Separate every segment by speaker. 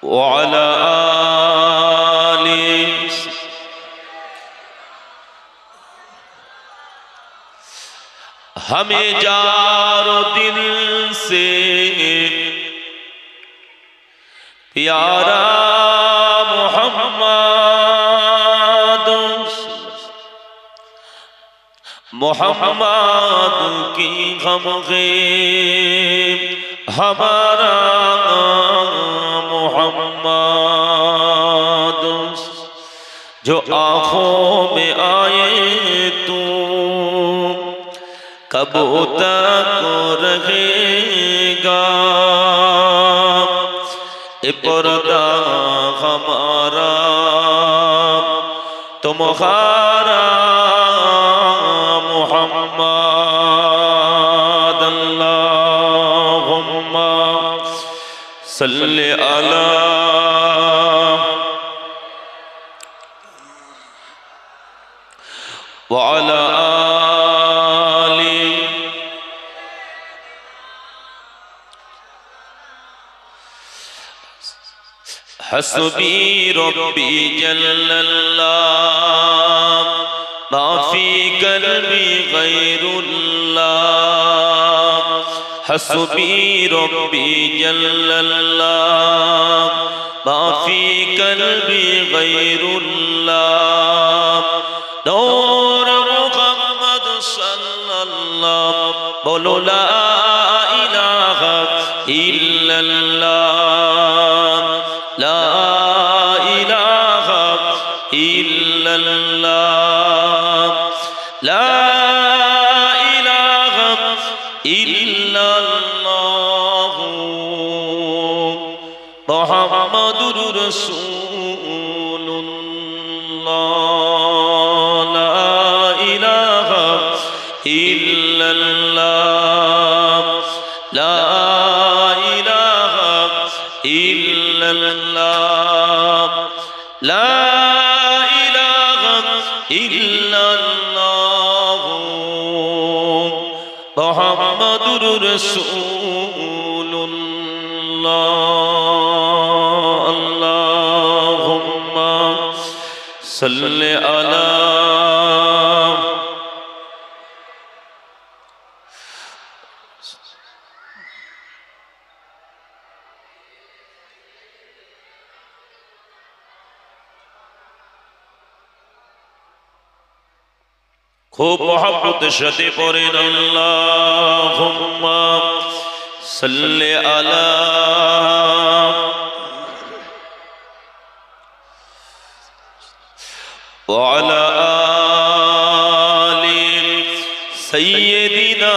Speaker 1: वअला आलिहि हमें जारो दिल से प्यारा मोहम्मद की गमगीन हमारा मोहम्मद जो आँखों में आए तू कब तक रहेगा ए पर्दा हमारा तुम्हारा मोहम्मद अल्लाहुम्मा सल्ली अला व अला आलि हस्बी रब्बी जल्लल्लाह माफी कल्बी गैरुल्लाह हस्बी रब्बी जल्लल्लाह माफी कल्बी गैरुल्लाह नूर मुहम्मद सल्लल्लाह बोलो ला इलाहा इल्लल्लाह ला इलाहा इल्लल्लाह ला इलाहा इल्लल्लाह मुहम्मदुर रसूलुल्लाह ला इलाहा इल्लल्लाह ला इलाहा इल्लल्लाह ला इलाहा इल्लल्लाह मुहम्मदुर रसूलुल्लाह अल्लाहुम्मा सल्ली अला खूब मोहब्बत शते पढ़ेन अल्लाहुम्मा सल्ली अला व अला आलि सय्यदिना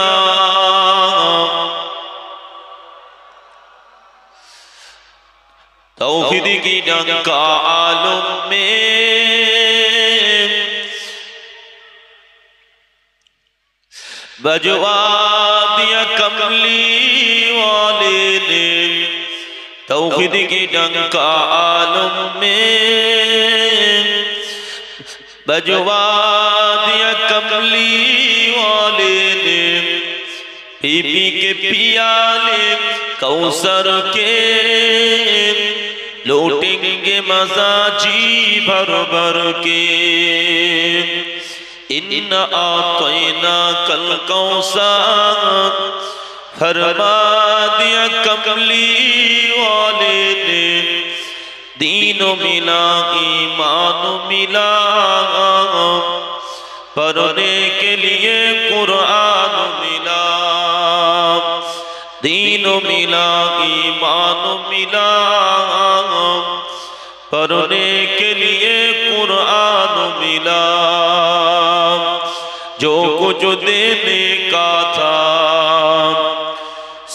Speaker 1: तौहीद की डंका आलम में बजवा दिया कमली वाले ने तौहीद की डंका आलम में बजवा दिया कमली वाले ने पी पी के पियाले कौसर के लौटेंगे मजा जी भर भर के इन्ना आतैना कल कौसर फरमा दिया कमली वाले ने दीन मिला ईमान मिला पढ़ने के लिए कुरान मिला दीन मिला ईमान मिला पढ़ने के लिए कुरान मिला जो कुछ देने का था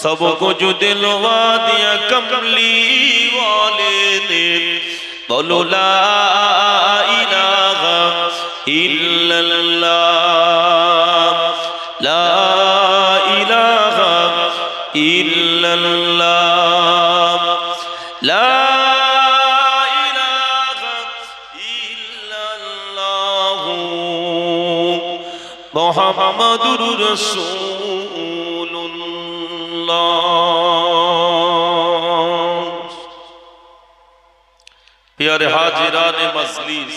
Speaker 1: सब कुछ दिलवा दिया कमली वाले ने बोलो ला इलाहा इल्लल्लाह ला इलाहा इल्लल्लाह ला इलाहा इल्लल्लाह मुहम्मदुर रसूलुल्लाह প্যারে হাজিরানে মজলিস,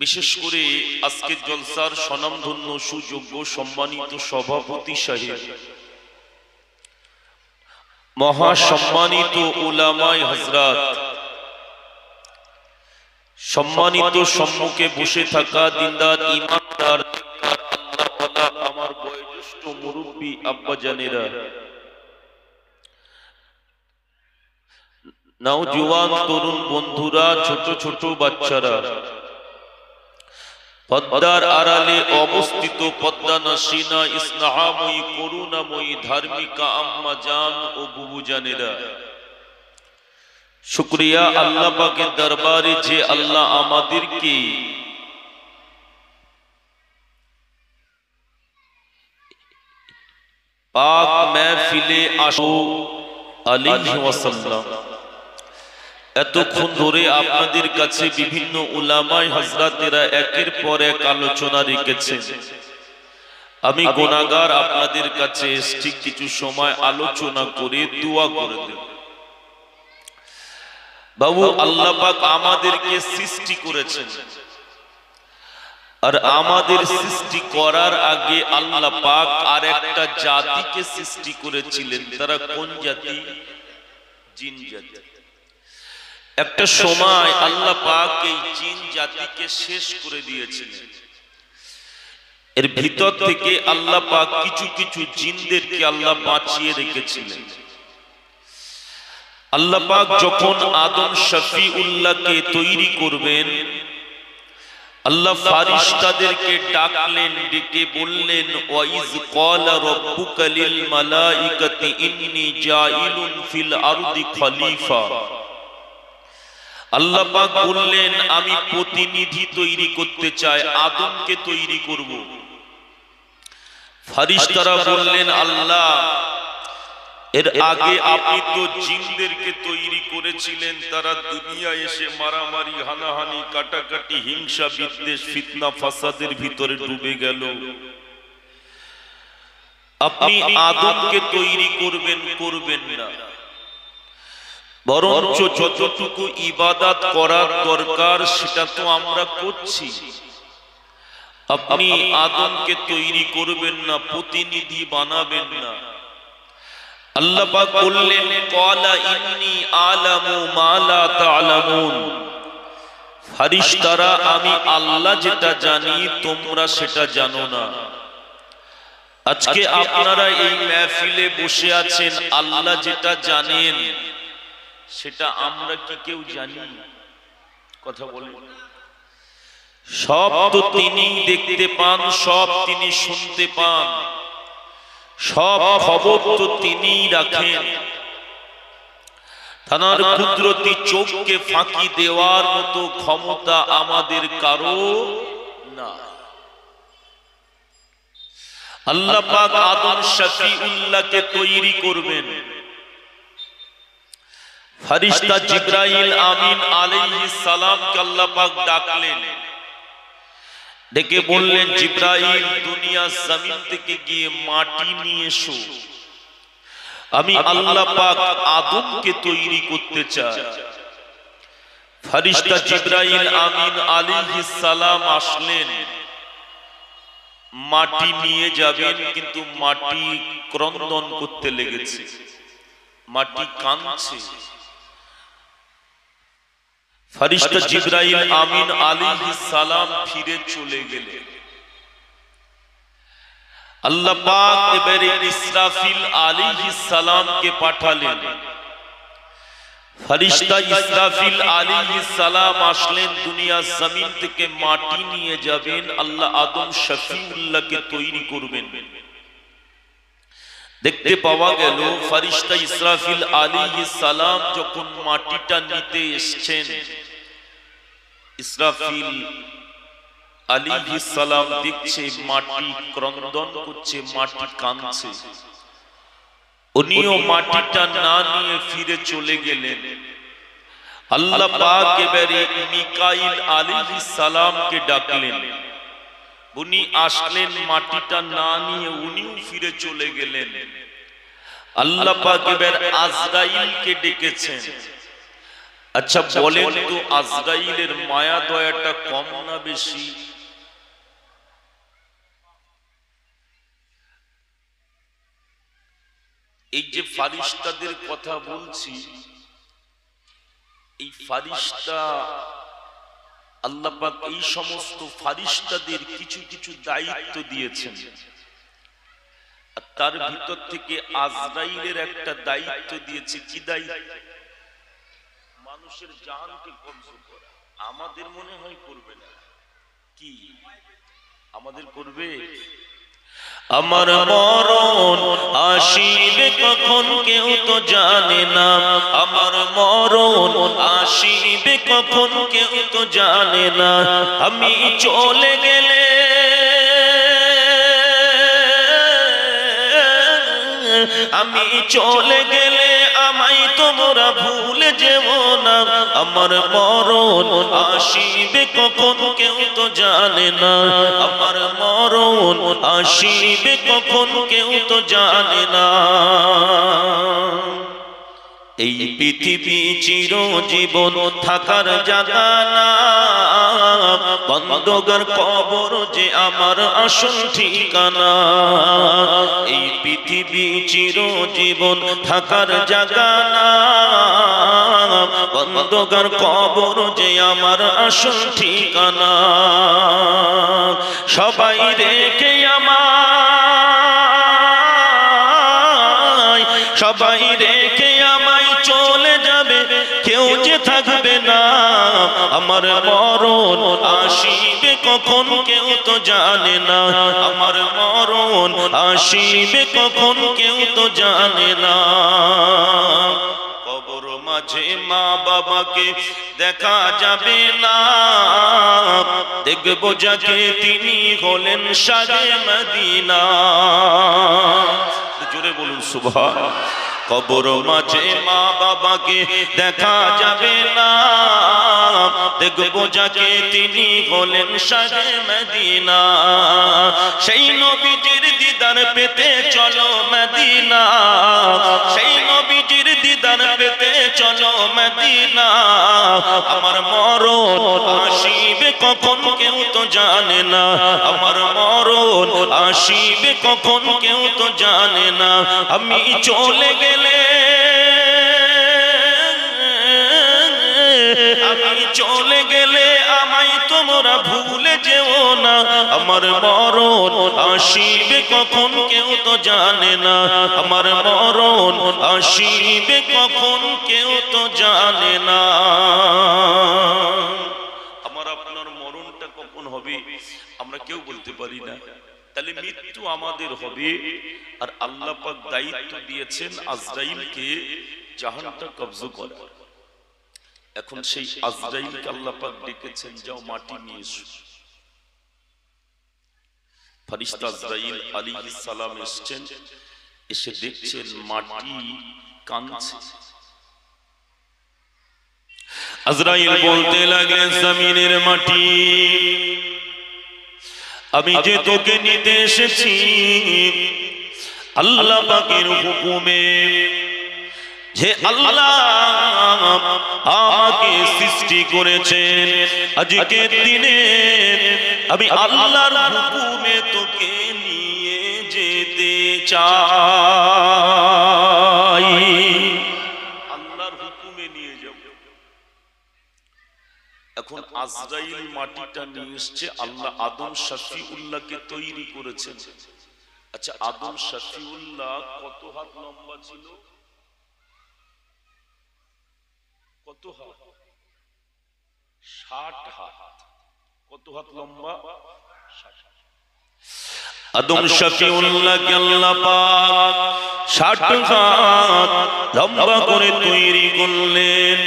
Speaker 1: বিশেষ করে আজকের জলসার স্বনামধন্য সুযোগ্য সম্মানিত সভাপতি সাহেব, মহাসম্মানিত উলামায়ে হযরত, সম্মানিত সম্মুখে বসে থাকা দিনদার ইমানদার আল্লাহওয়ালা আমার বয়োজ্যেষ্ঠ মুরব্বী আব্বাজানেরা, নওজোয়ান তরুণ বন্ধুরা, ছোট ছোট বাচ্চারা, পদ্মার আড়ালে অবস্থিত পদ্মা নাসিনা ইসলাময়ী করুণাময়ী ধার্মিকা আম্মা জান ও বুবু জানেরা, শুকরিয়া আল্লাহ পাকের দরবারে যে আল্লাহ আমাদেরকে পাক মাহফিলে আসো আলাইহি ওয়াসাল্লাম। এতক্ষণ ধরে আপনাদের কাছে বিভিন্ন উলামায়ে হযরতেরা একের পর এক আলোচনা রেখেছেন। আমি গুনাহগার আপনাদের কাছে ঠিক কিছু সময় আলোচনা করে দোয়া করে দেব। বাবু, আল্লাহ পাক আমাদেরকে সৃষ্টি করেছেন, আর আমাদের সৃষ্টি করার আগে আল্লাহ পাক আর একটা জাতিকে সৃষ্টি করেছিলেন। তারা কোন জাতি? জিন জাতি। একটা সময় আল্লাহ পাক এই জিন জাতিকে শেষ করে দিয়েছিলেন। এর ভিতর থেকে আল্লাহ পাক কিছু কিছু জিনদেরকে আল্লাহ বাঁচিয়ে রেখেছিলেন। আল্লাহ পাক যখন আদম শফিউল্লাহকে তৈরি করবেন, আল্লাহ ফারিস্তাদেরকে ডাকলেন, ডেকে বললেন, ওয়াইজ ক্বালা রাব্বুকা লিল মালাইকাতি ইন্নী জাইলুন ফিল আরদি খলিফা। আল্লাহ পাক বললেন, আমি প্রতিনিধি তৈরি করতে চাই, আদমকে তৈরি করব। ফারিস্তারা বললেন, আল্লাহ, এর আগে আপনি তো জিনদেরকে তৈরি করেছিলেন, তারা দুনিয়ায় এসে মারামারি, হানাহানি, কাটাকাটি, হিংসা, বিদ্বেষ, ফিতনা, ফাসাদের ভিতরে ডুবে গেল। আপনি আদমকে তৈরি করবেন না, বরঞ্চ যতটুকু ইবাদত করার দরকার সেটা তো আমরা করছি। আপনি আদমকে তৈরি করবেন না, প্রতিনিধি বানাবেন না। আল্লাহ পাক বললেন, ক্বালা ইন্নী আ'লামু মা লা তা'লামুন। ফেরেশতারা, আমি আল্লাহ যেটা জানি তোমরা সেটা জানো না। আজকে আপনারা এই মাহফিলে বসে আছেন, আল্লাহ যেটা জানেন সেটা আমরা কি কেউ জানি? কথা বলেন। সব তো তিনি দেখতে পান, সব তিনি শুনতে পান, সব খবর তো তিনি রাখেন। তার কুদরতি চোখকে ফাঁকি দেওয়ার মতো ক্ষমতা আমাদের কারো না। আল্লাহ পাক আদম শফিউল্লাহকে তৈরি করবেন। ফেরেশতা জিবরাইল আমিন আলাইহিস সালামকে আল্লাহ পাক ডাকলেন, ডেকে বললেন, জিবরাইল, দুনিয়া জমিন থেকে গিয়ে মাটি নিয়ে এসো, আমি আল্লাহ পাক আদমকে তৈরি করতে চাই। ফেরেশতা জিবরাইল আমিন আলাইহিস সালাম আসলেন, মাটি নিয়ে যাবেন, কিন্তু মাটি ক্রন্দন করতে লেগেছে, মাটি কাঁদছে। ফেরেশতা জিবরাইল আমিন আলাইহিস সালাম ফিরে চলে গেলেন। আল্লাহ পাক এবারে ইসরাফিল আলাইহিস সালামকে পাঠালেন। ফেরেশতা ইসরাফিল আলাইহিস সালাম আসলেন, দুনিয়া জমিন থেকে মাটি নিয়ে যাবেন, আল্লাহ আদম শফিউল্লাহকে তৈরি করবেন। দেখতে পাওয়া গেল ফেরেশতা ইসরাফিল আলাইহিস সালাম যখন মাটিটা নিতে এসেছেন, ইসরাফিল আলাইহিস সালাম দেখছে মাটি ক্রন্দন করছে, মাটি কাঁদছে। উনিও মাটিটা না নিয়ে ফিরে চলে গেলেন। আল্লাহ পাক এবারে মিকাইল আলাইহিস সালামকে ডাকলেন। উনি আসলেন মাটিটা না নিয়ে, উনিও ফিরে চলে গেলেন। আল্লাহ পাক এবার আজরাইলকে ডেকেছেন। আচ্ছা বলেন তো, আজরাইলের মায়া দয়াটা কম না বেশি? এই যে ফারিস্তাদের কথা বলছি, এই ফারিস্তা আল্লাহ পাক এই সমস্ত ফারিস্তাদের কিছু কিছু দায়িত্ব দিয়েছেন, আর তার ভিতর থেকে আজরাইলের একটা দায়িত্ব দিয়েছে। কি দায়িত্ব? মানুষের জানকে কবজ করা। আমাদের মনে হয় করবে না, কি আমাদের করবে? আমার মরণ আসিবে কখন কেউ তো জানে না, আমার মরণ আসিবে কখন কেউ তো জানে না। আমি চলে গেলে, আমি চলে গেলে আমায় তোমরা ভুলে যেও না। আমার মরণ আসিবে কখন কেউ তো জানে না, আমার মরণ আসিবে কখন কেউ তো জানে না। এই পৃথিবী চিরজীবন থাকার জায়গা না, বন্দগার কবর যে আমার আসল ঠিকানা। এই পৃথিবী চিরজীবন থাকার জায়গা না, বন্দগার কবর যে আমার আসল ঠিকানা। সবাই রেখে আমায়, সবাই রেখে আমায় চলে যাবে, কেউ যে থাকবে না। আমার মরণ আসিবে কখন কেউ তো জানে না, আমার মরণ আসিবে কখন কেউ তো জানে না। কবর মাঝে মা বাবাকে দেখা যাবে না, দেখবো যাকে তিনি হলেন শাহে মদিনা। জোরে বলুন সুবহান। কবর মাঝে মা বাবাকে দেখা যাবে না, দেখবো যাকে তিনি হলেন শাহে মদিনা। সেই নবীজির দিদার পেতে চলো মদিনা, সেই নবীজির দিদার পেতে চলো মদিনা। আমার মরণ আসিবে কখন কেউ তো জানে না, আমার মরণ আসিবে কখন কেউ তো জানে না। আমি চলে গেলে, আমি চলে গেলে আমায় তোমরা ভুলে যেও না। আমার মরণ আসিবে কখন কেউ তো জানে না, আমার মরণ আসিবে কখন কেউ তো জানে না। আমার আপনার মরণটা কখন হবে আমরা কেউ বলতে পারি না। তাহলে মৃত্যু আমাদের হবে, আর আল্লাহ পাক দায়িত্ব দিয়েছেন আজরাইলকে জাহানটা কবজ করা। এখন সেই আজরাইলকে আল্লাহ পাক ডেকেছেন, যাও মাটি নিয়ে এসো। ফেরেশতা আজরাইল আলাইহিস সালাম এসেছেন, এসে দেখছেন মাটি কাঁদছে। আজরাইল বলতে লাগলেন, জমিনের মাটি, আমি যে তোকে নিতে এসেছি আল্লাহ পাকের হুকুমে, যে আল্লাহ আমাকে সৃষ্টি করেছেন, আজকের দিনে আমি আল্লাহর হুকুমে তোকে নিয়ে যেতে চাই। আল্লাহর হুকুমে নিয়ে যাব। এখন আজরাইল মাটিটা নিয়ে এসছে, আল্লাহ আদম শফিউল্লাহকে তৈরি করেছেন। আচ্ছা, আদম শফিউল্লাহ কত হাত লম্বা ছিল? কত হাত? 60 হাত। কত হাত লম্বা? 60 হাত। আদম শফিউল্লাহকে আল্লাহ পাক 60 হাত লম্বা করে তৈরি করলেন।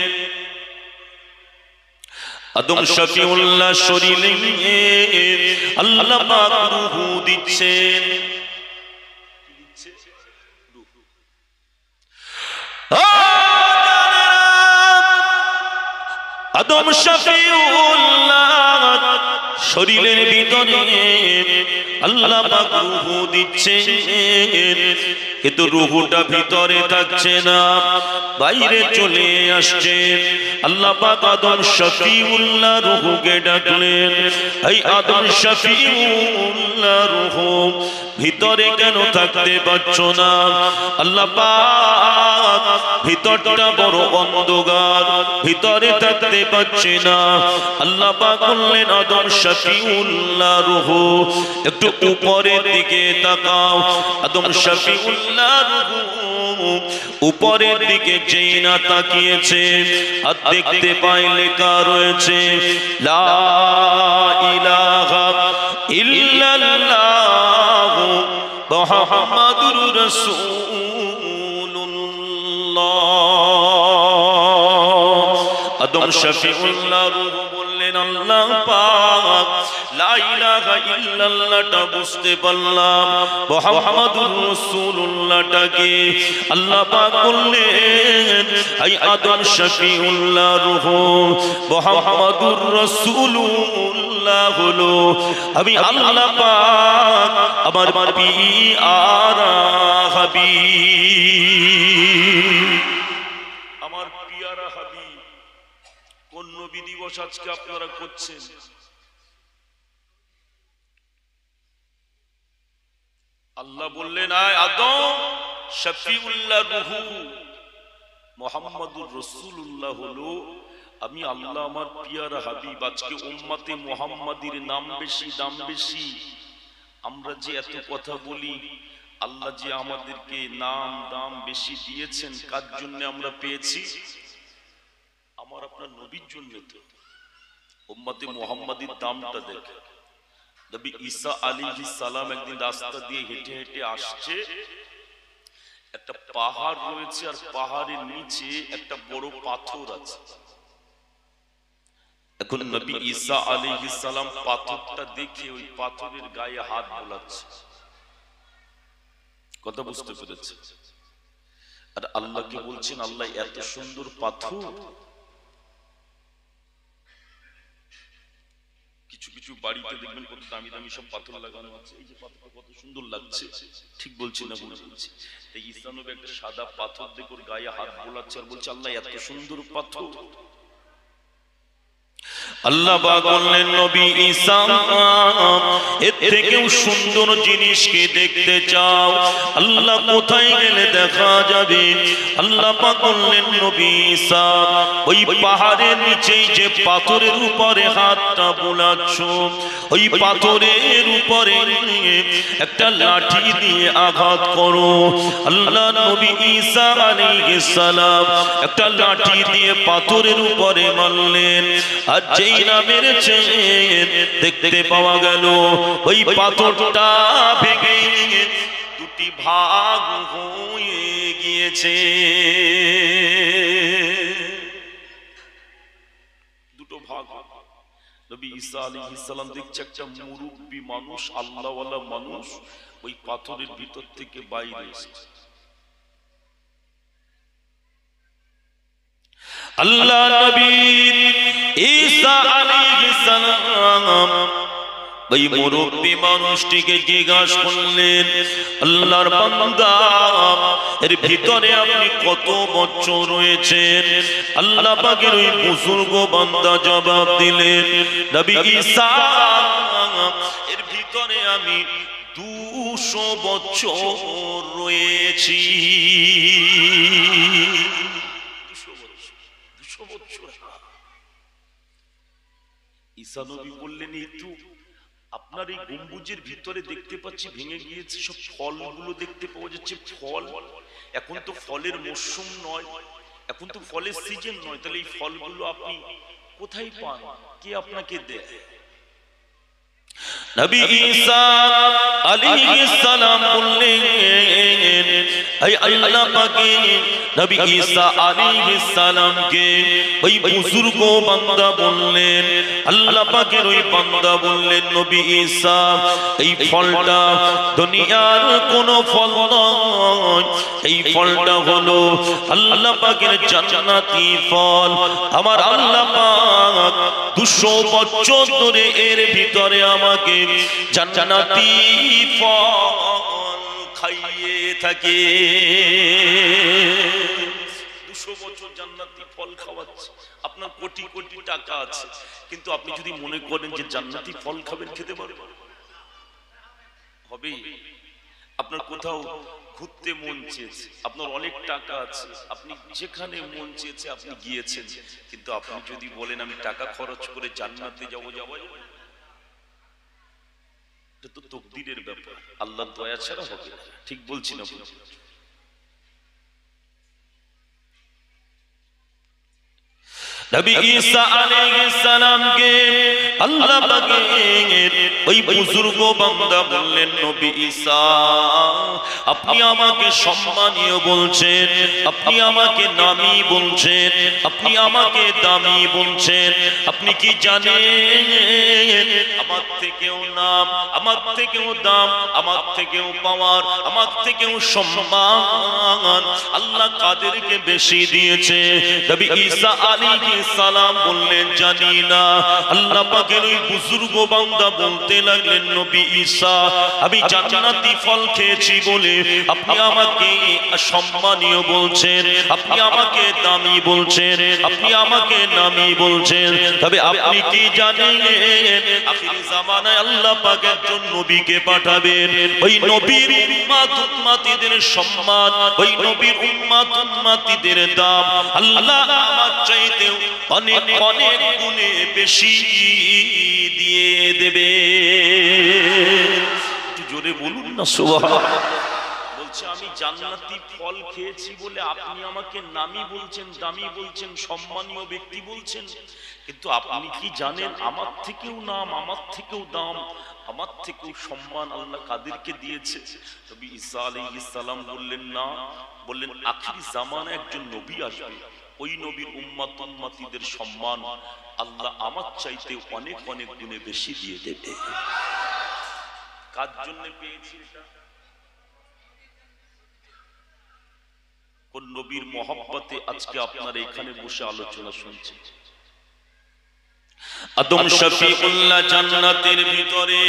Speaker 1: আদম শফিউল্লাহ শরীরে নিয়ে আল্লাহ পাক রূহ দিচ্ছেন। আদম শফিউল্লাহ শরীরের ভিতরে আল্লাহ পাক রূহ দিচ্ছেন, কিন্তু রূহটা ভিতরে থাকছে না, বাইরে চলে আসছে। আল্লাহ পাক আদম শফিউল্লাহ রূহকে ডাকলেন, এই আদম শফিউল্লাহ রূহ ভিতরে কেন থাকতে পারছো না? আল্লাহ পাক ভিতরটা বড় অন্ধকার, ভিতরে থাকতে পারছে না। আল্লাহ পাক বললেন, আদম শফিউল্লাহ রূহ একটু উপরের দিকে তাকাও। আদম শফিউল্লাহ রূহ উপরের দিকে যেই না তাকিয়েছে, আর দেখতে পায় লেখা রয়েছে লা ইলাহা ইল্লাল্লাহ মুহাম্মাদুর রাসূলুল্লাহ। আদম শফিউল্লাহ রূহ বললেন, আল্লাহ পাক লা ইলাহা ইল্লাল্লাহটা বুঝতে পারলাম, মুহাম্মাদুর রাসূলুল্লাহটাকে। আল্লাহ পাক বললেন, এই আদম শফিউল্লাহ রূহ মুহাম্মাদুর রাসূলুল্লাহ হলো আমি আল্লাহ পাক আমার পিয়ারা হাবিব, আমার পিয়ারা হাবিব। কোন নবী দিবস আজকে আপনারা করছেন? আল্লাহ বললেন, আয় আদম শফিউল্লাহ রূহ মুহাম্মাদুর রাসূলুল্লাহ হলো আমি আল্লাহ আমার পিয়ারা হাবিব। আজকে উম্মতে মুহাম্মাদির নাম বেশি, দাম বেশি। আমরা যে এত কথা বলি, আল্লাহ যে আমাদেরকে নাম দাম বেশি দিয়েছেন, কার জন্য আমরা পেয়েছি? আমার আপনার নবীর জন্য। তো উম্মতে মুহাম্মাদির দামটা দেখে। নবী ঈসা আলাইহিস সালাম একদিন রাস্তা দিয়ে হেঁটে হেঁটে আসছে, একটা পাহাড় রয়েছে, আর পাহাড়ের নিচে একটা বড় পাথর আছে। এখন নবী ঈসা আলাইহিস সালাম পাথরটা দেখে ওই পাথরের গায়ে হাত বোলাচ্ছে। কথা বুঝতে পেরেছে? আর আল্লাহকে বলছেন, আল্লাহ এত সুন্দর পাথর। কিছু কিছু বাড়িতে দেখবেন কত দামি দামি সব পাথর লাগানো আছে। এই যে পাথরটা কত সুন্দর লাগছে, ঠিক বলছি না ভুল বলছি? এই ঈসা নবী একটা সাদা পাথর দেখে ওর গায়ে হাত বোলাচ্ছে আর বলছে, আল্লাহ এত সুন্দর পাথর। আল্লাহ পাক বললেন, নবী ঈসা এর থেকেও সুন্দর জিনিসকে দেখতে চাও? আল্লাহ কোথায় গেলে দেখা যাবে? আল্লাহ পাক বললেন, নবী ঈসা ওই পাহাড়ের নিচেই যে পাথরের উপরে হাতটা বোলাচ্ছ, ওই পাথরের উপরে একটা লাঠি দিয়ে আঘাত করো। আল্লাহ নবী ঈসা আলাইহিস সালাম একটা লাঠি দিয়ে পাথরের উপরে মারলেন, আর যেই না মেরেছেন দেখতে পাওয়া গেল ওই পাথরটা ভেঙে দুটি ভাগ হয়ে গিয়েছে। দুটো ভাগ। নবী ঈসা আলাইহিস সালাম দেখছে একটা মুরব্বি মানুষ, আল্লাহওয়ালা মানুষ ওই পাথরের ভিতর থেকে বাইরে এসেছে। আল্লাহ নবী ঈসা আলাইহিস সালাম ওই মুরব্বি মানুষটিকে জিজ্ঞাসা করলেন, আল্লাহর বান্দা এর ভিতরে আপনি কত বছর রয়েছেন? আল্লাহ পাকের ওই বুজুর্গ বান্দা জবাব দিলেন, নবী ঈসা এর ভিতরে আমি 200 বছর রয়েছি। ঈসা নবী বললেন, এই তো আপনার এই গম্বুজের ভিতরে দেখতে পাচ্ছি ভেঙে গিয়েছে, সব ফলগুলো দেখতে পাওয়া যাচ্ছে। ফল, এখন তো ফলের মৌসুম নয়, এখন তো ফলের সিজন নয়, তাহলে এই ফলগুলো আপনি কোথায় পান? কে আপনাকে দেয়? নবী ঈসা আলাইহিস সালাম বললেন, এই আল্লাহ পাকে নবী ঈসা আলাইহিস সালামকে ওই বুজুর্গ বান্দা বললেন, আল্লাহ পাকের ওই বান্দা বললেন, নবী ঈসা এই ফলটা দুনিয়ার কোনো ফল নয়, এই ফলটা হলো আল্লাহ পাকের জান্নাতি ফল। আমার আল্লাহ পাক 200 বছর ধরে এর ভিতরে আমাকে জান্নাতি ফল খাইয়ে থাকে। 200 বছর জান্নাতি ফল খাওয়াচ্ছে। আপনার কোটি কোটি টাকা আছে, কিন্তু আপনি যদি মনে করেন যে জান্নাতি ফল খাবেন, খেতে পারবেন? হবে? আপনার কোথাও ঘুরতে মন চেয়েছে, আপনার অনেক টাকা আছে, আপনি যেখানে মন চেয়েছে আপনি গিয়েছেন, কিন্তু আপনি যদি বলেন আমি টাকা খরচ করে জান্নাতে যাবো, এটা তো তকদিরের ব্যাপার, আল্লাহর দয়া ছাড়া হবে না। ঠিক বলছি না? নবী ঈসা আলাইহিস সালামকে আল্লাহ পাকের ওই বুজুর্গ বান্দা বললেন, নবী ঈসা আপনি আমাকে সম্মানীয় বলছেন, আপনি আমাকে নামী বলছেন, আপনি আমাকে দামি বলছেন, আপনি কি জানেন আমার থেকেও নাম, আমার থেকেও দাম, আমার থেকেও পাওয়ার, আমার থেকেও সম্মান আল্লাহ কাদেরকে বেশি দিয়েছে? নবী ঈসা আলাইহিস সালাম বললেন, জানি না। আল্লাহ পাকের ওই বুজুর্গ বান্দা বলতে লাগলেন, নবী ঈসা আমি জান্নাতি ফল খেয়েছি বলে আপনি আমাকে সম্মানীয় বলছেন, আপনি আমাকে দামি বলছেন, আপনি আমাকে নামী বলছেন, তবে আপনি কি জানেন আখির জামানায় আল্লাহ পাক একজন নবীকে পাঠাবেন, ওই নবীর উম্মত উম্মতিদের সম্মান, ওই নবীর উম্মত উম্মতিদের দাম আল্লাহ আমার চাইতে অনেক অনেক গুণে বেশি দিয়ে দেবে। একটু জোরে বলুন না সুবহানাল্লাহ। বলছে আমি জান্নাতি ফল খেয়েছি বলে আপনি আমাকে নামী বলছেন, দামি বলছেন, সম্মানীয় ব্যক্তি বলছেন, কিন্তু আপনি কি জানেন আমার থেকেও নাম, আমার থেকেও দাম, আমার থেকেও সম্মান আল্লাহ কাদেরকে দিয়েছে? নবী ঈসা আলাইহিস সালাম বললেন না, বললেন আখির জামানায় একজন নবী আসবে, ওই নবীর উম্মত উম্মতিদের সম্মান আল্লাহ আমার চাইতে অনেক অনেক গুণে বেশি দিয়ে দেবে। কার জন্য পেয়েছি এটা? কোন নবীর মহব্বতে আজকে আপনারা এখানে বসে আলোচনা শুনছেন? আদম শফিউল্লাহ জান্নাতের ভিতরে,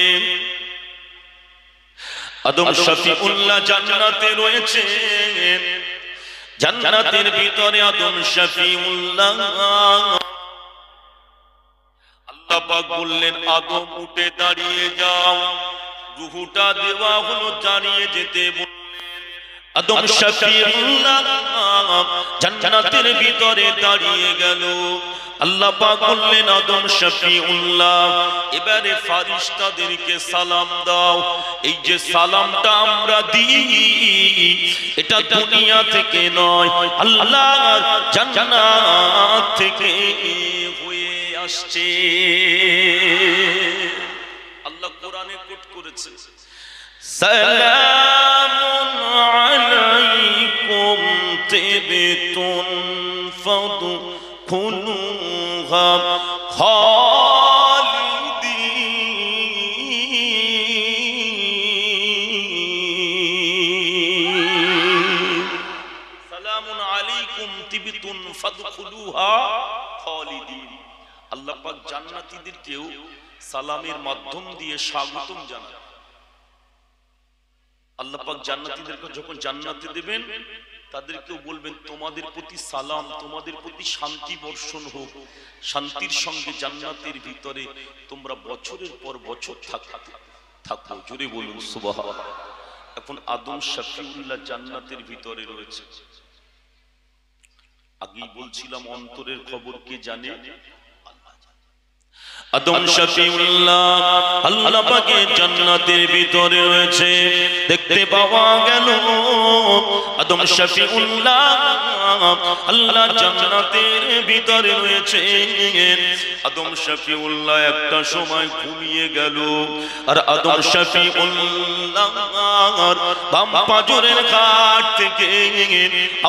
Speaker 1: আদম শফিউল্লাহ জান্নাতে রয়েছে, জান্নাতের ভিতরে আদম শফিউল্লাহ। আল্লাহ পাক বললেন, আদম উঠে দাঁড়িয়ে যাও। রূহটা দেওয়া হলো, দাঁড়িয়ে যেতে বললেন। আদম শফিউল্লাহ জান্নাতের ভিতরে দাঁড়িয়ে গেল। আল্লাহ পাক বললেন, আদম শফিউল্লাহ এবারে ফারিস্তাদেরকে সালাম দাও। এই যে সালামটা আমরা দিই এটা দুনিয়া থেকে নয়, আল্লাহর জান্নাত থেকে হয়ে আসছে। আল্লাহ কোরআনে কোট করেছে, সালামুন আলাইকুম তিবতুন ফাদখুলুহা খালিদিন। সালামুন আলাইকুম তিবতুন ফাদখুলুহা খালিদিন। আল্লাহ পাক জান্নাতীদেরকেও সালামের মাধ্যম দিয়ে স্বাগতম জানান। আল্লাহ পাক জান্নাতীদেরকে যখন জান্নাতে দেবেন তাদেরকেও বলবেন, তোমাদের প্রতি সালাম, তোমাদের প্রতি শান্তি বর্ষণ হোক, শান্তির সঙ্গে জান্নাতের ভিতরে তোমরা বছরের পর বছর থাকো। জোরে বলুন সুবহানাল্লাহ। এখন আদম শফিউল্লাহ জান্নাতের ভিতরে রয়েছে। আগেই বলছিলাম অন্তরের খবর কে জানে? আদম শফিউল্লাহ আল্লাহ পাকের জান্নাতের ভিতরে রয়েছে। দেখতে পাওয়া গেল আদম শফিউল্লাহ আল্লাহ জান্নাতের ভিতরে রয়েছেন। আদম শফিউল্লাহ একটা সময় ঘুমিয়ে গেল, আর আদম শফিউল্লাহ বাম পাজরের কাঠ থেকে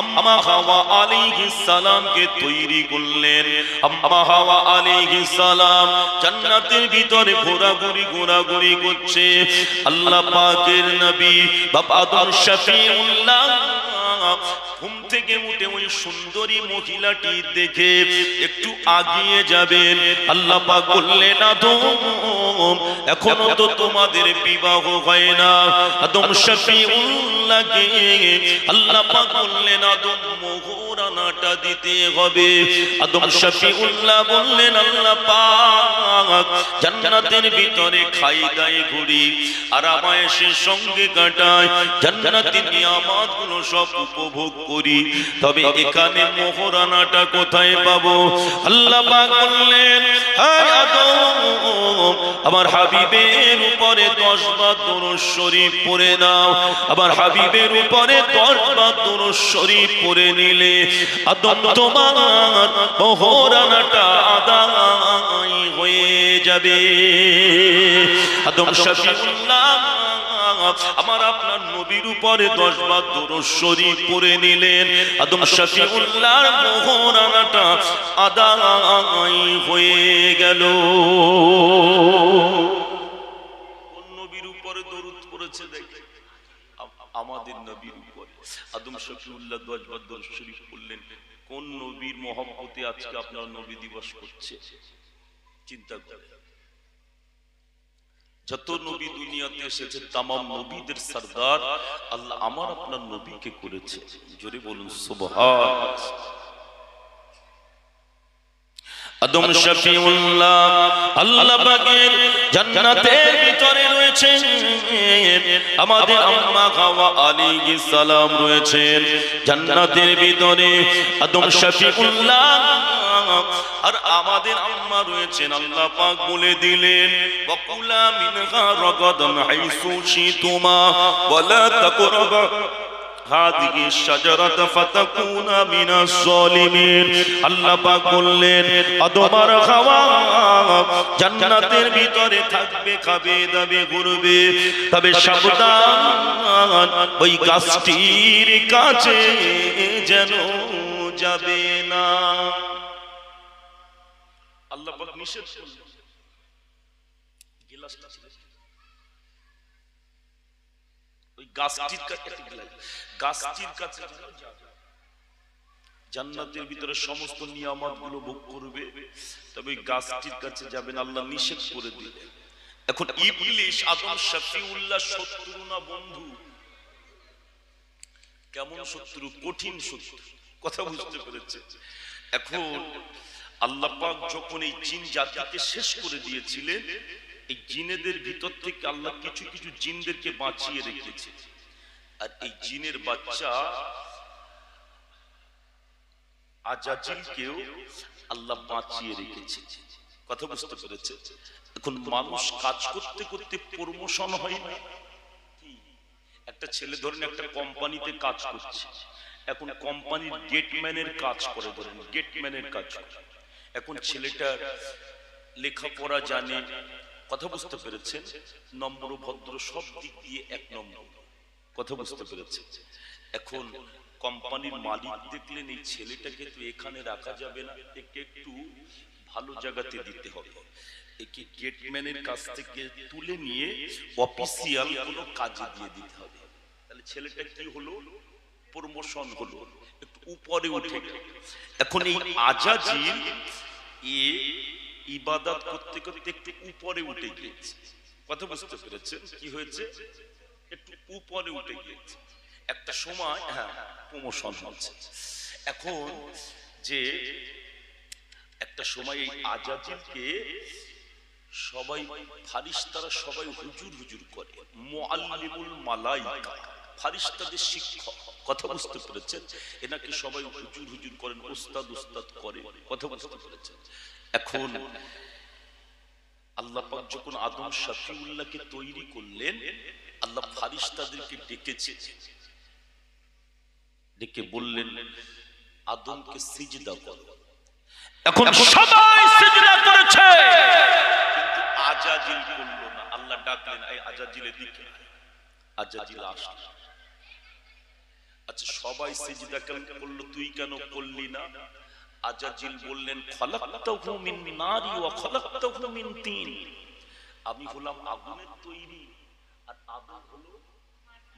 Speaker 1: আম্মা হাওয়া আলাইহিস সালামকে তৈরি করলেন। আম্মা হাওয়া আলাইহিস সালাম জান্নাতের ভিতরে ঘোরাঘুরি করছে। আল্লাহ পাকের নবী বাবা আদম শফিউল্লাহ ঘুম থেকে উঠে ওই সুন্দরী মহিলাটি দেখে একটু আগিয়ে যাবেন। আল্লাহ পাক বললেন, আদম এখনো তো তোমাদের বিবাহ হয় না। আদম শফিউল্লাহকে আল্লাহ পাক বললেন, আদম মোহরানাটা দিতে হবে। আদম শফিউল্লাহ বললেন, আল্লাহ পাক জান্নাতের ভিতরে খাই দাই ঘুরি, আর আরামায়েশের সঙ্গে কাটাই, জান্নাতের নিয়ামতগুলো সব উপভোগ করি, তবে এখানে মোহরানাটা কোথায় পাবো? আল্লাহ পাক বললেন, আয় আদম আমার হাবিবের উপরে 10 বার দুরূদ শরীফ পড়ে নাও। আমার হাবিবের উপরে 10 বার দুরূদ শরীফ পড়ে নিলে আদম তোমার মোহরানাটা আদায় হয়ে যাবে। আদম শফিউল্লাহ আমার আপনার নবীর উপরে 10 বার দুরূদ শরীফ পড়ে নিলেন, আদম শফিউল্লাহর মোহরানাটা আদায় হয়ে গেল। কোন নবীর উপরে দরুদ পড়েছে দেখে? আমাদের নবীর উপরে আদম শফিউল্লাহ 10 বার দুরূদ শরীফ পড়লেন। কোন নবীর মহব্বতে আজকে আপনার নবী দিবস করছে? চিন্তা করেন। যত নবী দুনিয়াতে এসেছে তামাম নবীদের সরদার আল্লাহ আমার আপনার নবীকে করেছে। জোরে বলুন সুবহানাল্লাহ। আদম শফিউল্লাহ আল্লাহ পাকের জান্নাতের ভিতরে রয়েছেন, আমাদের আম্মা হাওয়া আলাইহিস সালাম রয়েছেন জান্নাতের ভিতরে। আদম শফিউল্লাহ আর আমাদের আম্মা রয়েছেন। আল্লাহ পাক বলে দিলেন, ওয়াকুলা মিনহা রাগাদান হাইসু শিতুমা ওয়ালা তাকরাবা হাদিহি শাজারাতা ফাতাকুনা মিনাস জালিমিন। আল্লাহ পাক বললেন, আদম আর হাওয়া জান্নাতের ভিতরে থাকবে, খাবে দাবে ঘুরবে, তবে সাবধান ওই গাছটির কাছে যেন যাবে না। আল্লাহ পাক নিষেধ করলেন। গিলাসটা ছিল ওই গাছটির কাছে, গাছটির কাছে জান্নাতের ভিতরে সমস্ত নিয়ামতগুলো ভোগ করবে, তবে ওই গাছটির কাছে যাবেন, আল্লাহ নিষেধ করে দিলেন। এখন ইবলিস আদম শফিউল্লাহ শত্রু না বন্ধু? কেমন শত্রু? কঠিন শত্রু। কথা বুঝতে পেরেছে? এখন আল্লাহ পাক যখন এই জিন জাতিকে শেষ করে দিয়েছিলেন, এই জিনেদের ভিতর থেকে আল্লাহ কিছু কিছু জিনদেরকে বাঁচিয়ে রেখেছে, আর এই জিনের বাচ্চা আজাজিলকেও আল্লাহ বাঁচিয়ে রেখেছে। কথা বুঝতে পেরেছে? এখন মানুষ কাজ করতে করতে প্রমোশন হয় না। একটা ছেলে ধরেন একটা কোম্পানিতে কাজ করছে, এখন কোম্পানির গেটম্যানের কাজ করে, ধরেন গেটম্যানের কাজ করে। এখন ছেলেটা লেখাপড়া জানে, কথা বুঝতে পেরেছেন, নম্র ভদ্র সব দিক দিয়ে 1 নম্বর। কথা বুঝতে পেরেছে? এখন কোম্পানির মালিক দেখলেন এই ছেলেটাকে তো এখানে রাখা যাবে না, একে একটু ভালো জায়গাতে দিতে হবে, একে গেটম্যানের কাছ থেকে তুলে নিয়ে অফিসিয়াল কোনো কাজে দিয়ে দিতে হবে। তাহলে ছেলেটা কি হলো? প্রমোশন হলো, একটু উপরে উঠে গেল। এখন এই আজাজিল ইবাদত করতে করতে একটু উপরে উঠে গিয়েছে। কথা বুঝতে পেরেছেন? কি হয়েছে? একটু উপরে উঠে গিয়েছে। একটা সময় প্রমোশন হচ্ছে। এখন যে একটা সময় এই আজাজিলকে সবাই ফারিস্তারা সবাই হুজুর হুজুর করে, মুআল্লিমুল মালাইকা, ফারিস্তাদের শিক্ষক। কথা বুঝতে পেরেছেন? এনাকে সবাই হুজুর হুজুর করেন, উস্তাদ উস্তাদ করে। কথা বুঝতে পেরেছেন? এখন আল্লাহ পাক যখন আদম শফিউল্লাহকে তৈরি করলেন, আল্লাহ ফারিস্তাদেরকে ডেকেছে, ডেকে বললেন আদমকে সিজদা করো। এখন সবাই সিজদা করেছে, কিন্তু আজাজিল করলো না। আল্লাহ ডাকলেন এই আজাজিলের দিকে, আজাজিল আসলো। আচ্ছা সবাই সিজদা করলো, তুই কেন করলি না? আজাজিল বললেন খলাকতাহু মিন নারি ওয়া খলাকতাহু মিন তিন, আমি হলাম আগুনের তৈরি আর আদম হলো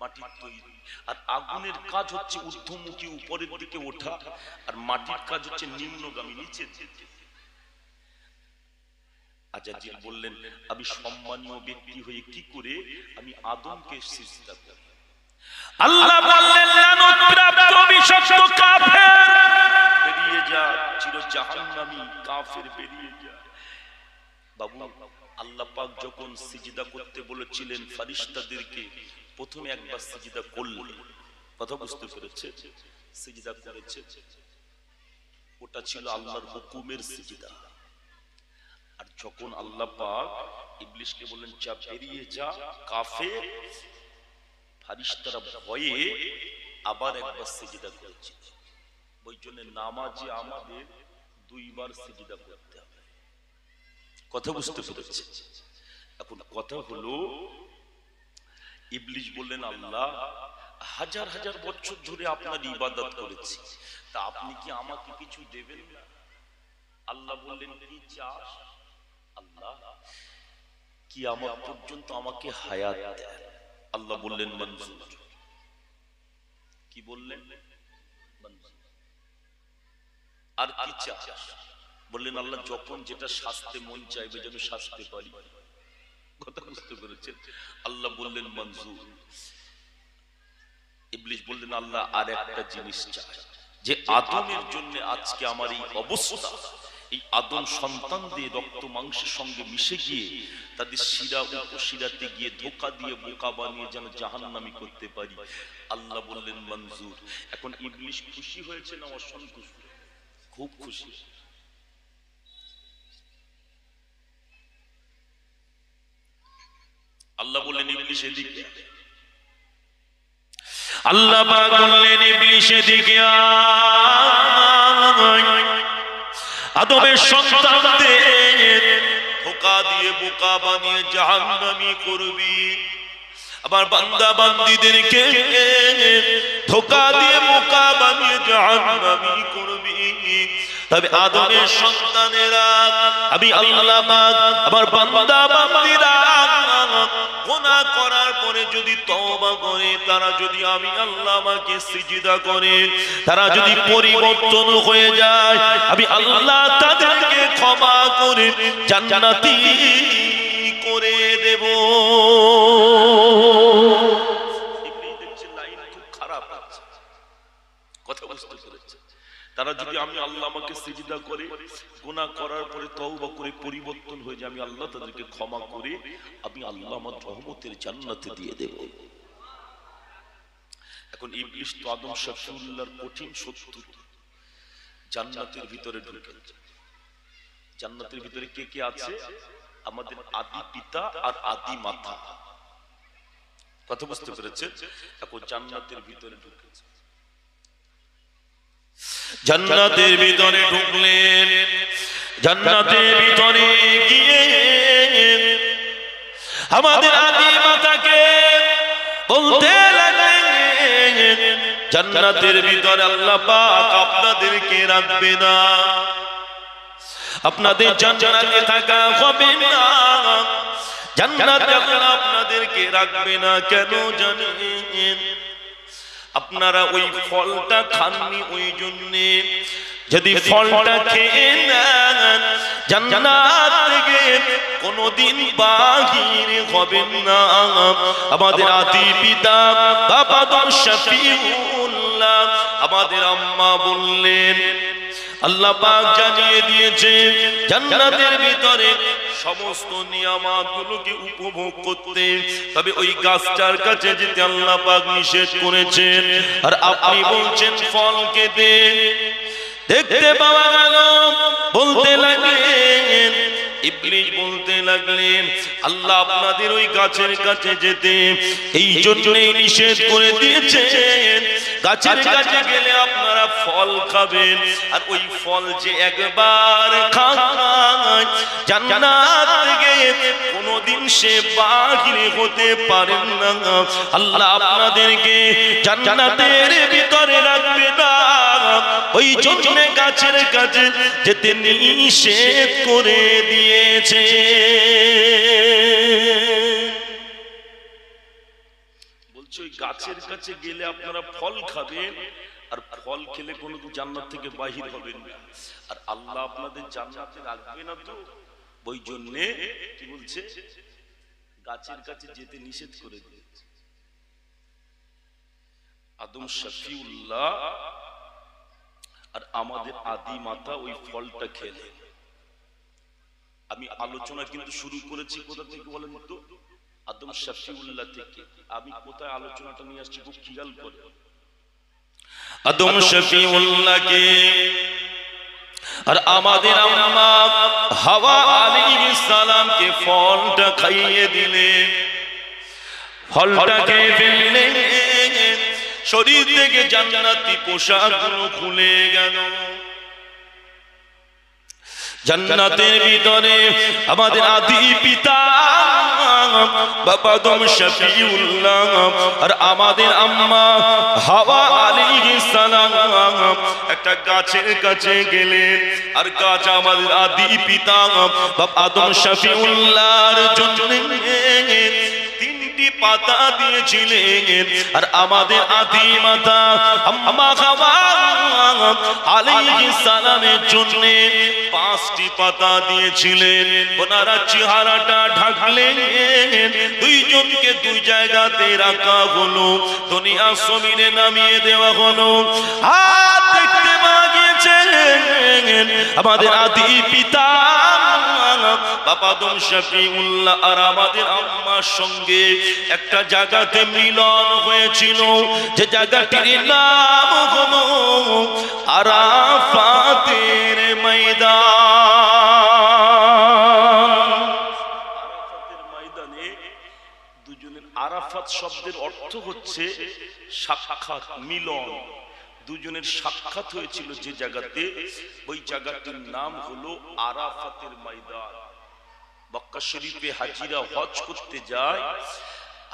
Speaker 1: মাটির তৈরি। আর আগুনের কাজ হচ্ছে ঊর্ধ্বমুখী উপরের দিকে ওঠা, আর মাটির কাজ হচ্ছে নিম্নগামী নিচের দিকে। আজাজিল বললেন আমি সম্মানীয় ব্যক্তি হয়ে কি করে আমি আদমকে সিজদা করি? আল্লাহ বললেন লানতপ্রাপ্ত বিশ্বস্ত কাফের বেরিয়ে যা, চির জাহান্নামী কাফের বেরিয়ে যা। বাবু আল্লাহ পাক যখন সিজদা করতে বলেছিলেন ফেরেশতাদেরকে, প্রথমে একবার সিজদা করলেন, কথা বুঝতে পেরেছে? সিজদা করেছে, ওটা ছিল আল্লাহর হুকুমের সিজদা। আর যখন আল্লাহ পাক ইবলিসকে বললেন যা বেরিয়ে যা কাফের, ফেরেশতারা ভয়ে আবার একবার সিজদা করেছে। ওই জন্য নামাজে আমাদের দুইবার সিজদা করতে হবে, কথা বুঝতে পেরেছে? এখন কথা হলো ইবলিস বললেন আল্লাহ হাজার হাজার বছর ধরে আপনার ইবাদত করেছি, তা আপনি কি আমাকে কিছু দেবেন না? আল্লাহ বললেন কি চাস? আল্লাহ কিয়ামত পর্যন্ত আমাকে হায়াত দেন। আল্লাহ বললেন মনজুর। কি বললেন? মনজুর। আর কি চাস? বললেন আল্লাহ যখন যেটা শাস্তে মন চাইবে যেন শাস্তে পারি, কথা বুঝতে পেরেছেন? আল্লাহ বললেন মনজুর। ইবলিস বললেন আল্লাহ আর একটা জিনিস চাই, যে আদমের জন্য আজকে আমার এই অবস্থা, এই আদম সন্তানদের রক্ত মাংসের সঙ্গে মিশে গিয়ে তাদের শিরা উপশিরাতে গিয়ে ধোঁকা দিয়ে বোকা বানিয়ে যেন জাহান্নামী করতে পারি। আল্লাহ বললেন মনজুর। এখন ইবলিস খুশি হয়েছে না অসন্তুষ্ট? খুব খুশি। আল্লাহ বললেন ইবলিস এদিকে। আল্লাহ পাক বললেন ইবলিস এদিকে আয়। আদমের সন্তানদের ধোঁকা দিয়ে বোকা বানিয়ে জাহান্নামী করবি, আবার বান্দা বান্দীদেরকে ধোঁকা দিয়ে বোকা বানিয়ে জাহান্নামী করবি। তবে আদমের সন্তানেরা আমি আল্লাহ পাক আমার বান্দা বান্দীরা গুনাহ করার পরে যদি তওবা করে, তারা যদি আমি আল্লাহ আমাকে সিজদা করে, তারা যদি পরিবর্তন হয়ে যায়, আমি আল্লাহ তাদেরকে ক্ষমা করে জান্নাতি করে দেব। লাইন খুব খারাপ আছে, কথা বুঝতে পেরেছে? তারা যদি আমি আল্লাহ আমাকে সিজদা করে গুনাহ করার পরে তওবা করে পরিবর্তন হয়ে যায়, আমি আল্লাহ তাদেরকে ক্ষমা করে আমি আল্লাহ আমার রহমতের জান্নাতে দিয়ে দেব। এখন ইবলিস তো আদম শফিউল্লাহর কঠিন শত্রু, জান্নাতের ভিতরে ঢুকে। জান্নাতের ভিতরে কে কে আছে? আমাদের আদি পিতা আর আদি মাতা, কথা বুঝতে পেরেছেন? এখন জান্নাতের ভিতরে ঢুকেছে। জান্নাতের ভিতরে ঢুকলেন, জান্নাতের ভিতরে গিয়ে আমাদের আদি মাতাকে বলতে লাগলেন জান্নাতের ভিতরে আল্লাহ পাক আপনাদেরকে রাখবে না, আপনাদের জান্নাতে থাকা হবে না, জান্নাতে আল্লাহ আপনাদেরকে রাখবে না। কেন জানেন? আপনারা ওই ফলটা খাননি, ওই জন্যে। যদি ফলটা খেয়ে নেন জান্নাত থেকে কোনদিন বাহির হবেন না। আমাদের আদি পিতা বাবা শফিউল্লাহ আমাদের আম্মা বললেন, আল্লাহ পাক জানিয়ে দিয়েছে জান্নাতের ভিতরে সমস্ত নিয়ামতগুলোকে উপভোগ করতে, তবে ওই গাছটার কাছে যেতে আল্লাহ পাক নিষেধ করেছেন। আর আপনি বলছেন ফল খেতে। দেখতে পাওয়া গেল, বলতে লাগলেন ইবলিস বলতে লাগলেন আল্লাহ আপনাদের ওই গাছের কাছে যেতে এই জন্যই নিষেধ করে দিয়েছেন, গাছের কাছে গেলে আপনারা ফল খাবেন, আর ওই ফল যে একবার খায় জান্নাত থেকে কোনদিন সে বাহির হতে পারেন না। আল্লাহ আপনাদেরকে জান্নাতের ভিতরে রাখবে না, ওই জন্য গাছের কাছে যেতে নিষেধ করে দিয়েছে। বলছে ওই গাছের কাছে গেলে আপনারা ফল খাবেন, আর ফল খেলে কোনদিন জান্নাত থেকে বাহির হবেন না, আর আল্লাহ আপনাদের জান্নাতে রাখবে না, তো ওই জন্য কি বলছে গাছের কাছে যেতে নিষেধ করে দিয়েছে। আদম শফিউল্লাহ আর আমাদের আদি মাতা ওই ফলটা খেলেন। আমি আলোচনা কিন্তু শুরু করেছি কোথা থেকে বলেন তো? আদম শফিউল্লাহ থেকে। আমি কোথায় আলোচনাটা নিয়ে আসছি খুব খেয়াল করে। আদম শফিউল্লাহকে আর আমাদের আম্মা হাওয়া আলাইহিস সালামকে ফলটা খাইয়ে দিলেন। ফলটা খেয়ে ফেললেন, শরীর থেকে জান্নাতি পোশাকগুলো খুলে গেল। জান্নাতের ভিতরে আমাদের আদি পিতা বাবা আদম শফিউল্লাহ আর আমাদের আম্মা হাওয়া আলাইহিস সালাম একটা গাছের কাছে গেলেন, আর গাছ আমাদের আদি পিতা বাবা আদম শফিউল্লাহর জন্য পাতা দিয়েছিলেন, আর আমাদের আদি মাতা আম্মা হাওয়া আলাইহিস সালামের জন্য 5টি পাতা দিয়েছিলেন। ওনারা চেহারাটা ঢাকলেন, দুইজনকে দুই জায়গাতে রাখা হলো, দুনিয়া জমিনে নামিয়ে দেওয়া হলো। আর দেখতে পাওয়া গিয়েছে আমাদের আদি পিতা বাবা আদম শফিউল্লাহ আর আমাদের আম্মার সঙ্গে একটা জায়গাতে মিলন হয়েছিল, যে জায়গাটির নাম হলো আরাফাতের ময়দান। আরাফাতের ময়দানে দুজনের, আরাফাত শব্দের অর্থ হচ্ছে সাক্ষাৎ, মিলন। দুজনের সাক্ষাৎ হয়েছিল যে জায়গাতে, ওই জায়গাটির নাম হলো আরাফাতের ময়দান। মক্কা শরীফে হাজিরা হজ করতে যায়,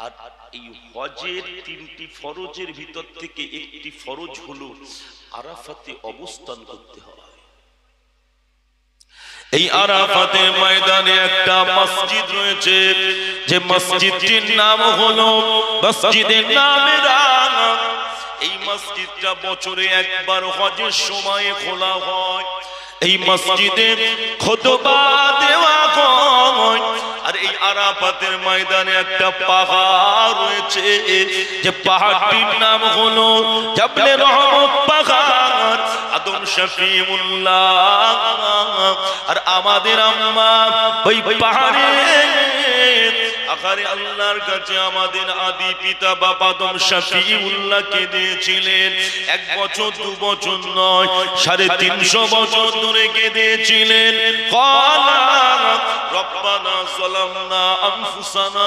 Speaker 1: আর এই হজের 3টি ফরজের ভিতর থেকে একটি ফরজ হলো আরাফাতে অবস্থান করতে হয়। এই আরাফাতের ময়দানে একটা মসজিদ রয়েছে, যে মসজিদটির নাম হলো মসজিদে নামেরা। এই মসজিদটা বছরে একবার হজের সময় খোলা হয়। এই মসজিদে খুতবা দেওয়া হয়, আর এই আরাফাতের ময়দানে একটা পাহাড় রয়েছে, যে পাহাড়টির নাম হলো জাবলে রহমত পাহাড়। আদম শফিউল্লাহ আর আমাদের আম্মা ওই পাহাড়ে আখারে আল্লাহর কাছে আমাদের আদি পিতা বাবা আদম শফিউল্লাহকে দিয়েছিলেন। 1 বছর 2 বছর নয়, 350 বছর ধরে কেঁদেছিলেন। ক্বালা রব্বানা যালামনা আনফুসানা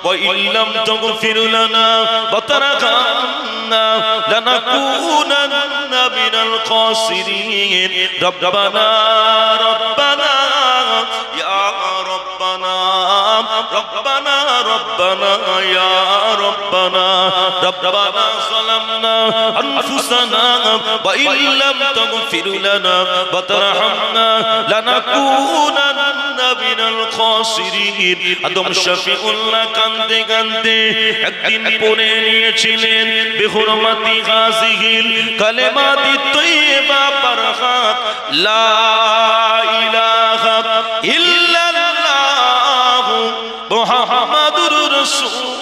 Speaker 1: ওয়া ইল্লাম তাগফির লানা ওয়া তারহামনা লানাকুনান্না মিনাল খাসিরিন। রব্বানা রব্বানা ইয়া রব্বানা রব্বানা রব্বানা ইয়া রব্বানা রব্বানা যালামনা আনফুসানা ওয়া ইল্লাম তাগফির লানা ওয়া তারহামনা লানাকুনান্না মিনাল খাসিরিন। আদম শফিউল্লাহ কাঁদতে কাঁদতে একদিন পড়ে নিয়েছিলেন বিহুরমাতি গাজিহিল কালিমাতি তাইয়্যিবা বারকাত লা ইলাহা ইল্লাল্লাহ মুহাম্মাদুর রাসূলুল্লাহ।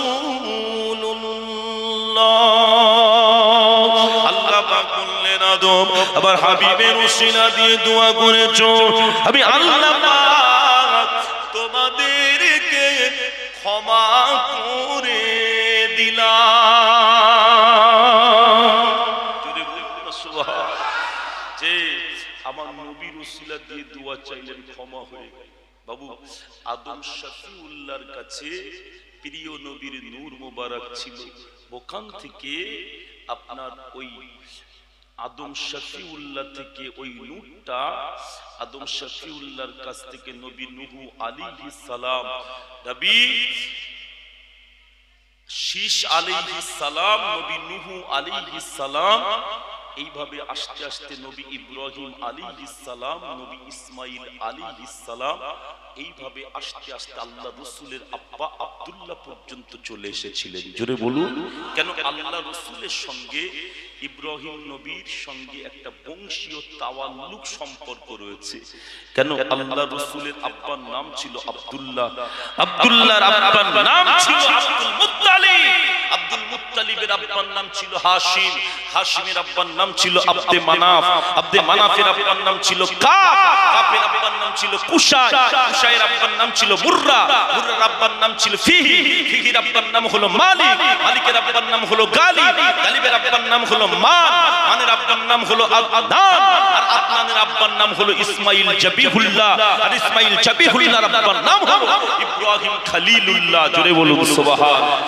Speaker 1: আল্লাহ পাক বললেন আদম আবার হাবিবের ওসিলা দিয়ে দোয়া করেছো, আমি আল্লাহ পাক তোমাদেরকে ক্ষমা করে দিলাম। যদি বলুন না সুবহানাল্লাহ, যে আমার নবীর ওসিলা দিয়ে দোয়া চাইলেন, ক্ষমা হয়ে গেল। বাবু আদম শফিউল্লাহর কাছে প্রিয় নবীর নূর মোবারক ছিল, ওখান থেকে আপনার ওই আদম শফিউল্লাহ থেকে ওই নূরটা আদম শফিউল্লাহর কাছ থেকে নবী নূহ আলাইহিস সালাম, নবী শীষ আলাইহিস সালাম, নবী নূহ আলাইহিস সালাম, এইভাবে আস্তে আস্তে নবী ইব্রাহিম আলাইহিস সালাম, নবী ইসমাইল আলাইহিস সালাম, এইভাবে আস্তে আস্তে আল্লাহ রাসূলের আব্বা আব্দুল্লাহ পর্যন্ত চলে এসেছিলেন। জোরে বলুন কেন? আল্লাহ রাসূলের সঙ্গে ইব্রাহিম নবীর সঙ্গে একটা বংশীয় তাওয়াল্লুক সম্পর্ক রয়েছে। কেন? আল্লাহ রাসূলের আব্বার নাম ছিল আব্দুল্লাহ, আব্দুল্লাহর আব্বার নাম ছিল আব্দুল মুত্তালিব, আব্দুল মুত্তালিবের আব্বার নাম ছিল হাশিম, হাশিমের আব্বার নাম ছিল আব্দে মানাফ, আব্দে মানাফের আব্বার নাম ছিল কাব, কাবের আব্বার নাম ছিল কুশাই, কুশাইয়ের আব্বার নাম ছিল মুররা, মুররার আব্বার নাম ছিল ফিহি, ফিহির আব্বার নাম হলো মালিক, মালিকের আব্বার নাম হলো গালিব, গালিবের আব্বার নাম হলো মান, মানের আব্বার নাম হলো আদনান, আর আদনানের আব্বার নাম হলো ইসমাইল জাবিহুল্লাহ, আর ইসমাইল জাবিহুল্লাহর আব্বার নাম হলো ইব্রাহিম খলিলুল্লাহ। জোরে বলুন সুবহানাল্লাহ,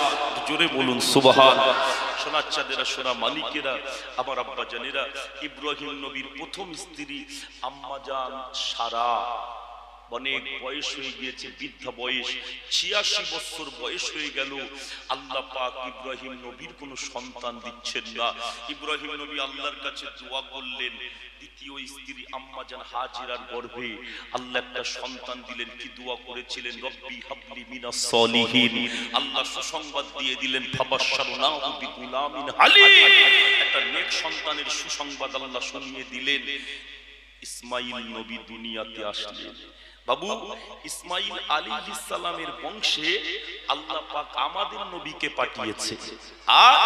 Speaker 1: জোরে বলুন সুবহানাল্লাহ। সোনা চাঁদেরা, সোনা মালিকেরা, আমার আব্বা জানেরা, ইব্রাহিম নবীর প্রথম স্ত্রী আম্মাজান সারা, অনেক বয়স হয়ে গিয়েছে, বৃদ্ধা বয়স, ৮৬ বছর বয়স হয়ে গেল। আল্লাহ পাক ইব্রাহিম নবীর কোনো সন্তান দিচ্ছেন না। ইব্রাহিম নবী আল্লাহর কাছে দোয়া করলেন, দ্বিতীয় স্ত্রী আম্মাজান হাজেরার গর্ভে আল্লাহ একটা সন্তান দিলেন। কি দোয়া করেছিলেন? রব্বি হাবলি মিনাস সলিহিন। আল্লাহ সুসংবাদ দিয়ে দিলেন, ফাবাশশারনাহু বিগুলামিন হালিম, একটা নেক সন্তানের সুসংবাদ আল্লাহ শুনিয়ে দিলেন। ইসমাইল নবী দুনিয়াতে আসলেন। বাবু ইসমাইল আলাইহিস সালামের বংশে আল্লাহ পাক আমাদের নবীকে পাঠিয়েছে, আর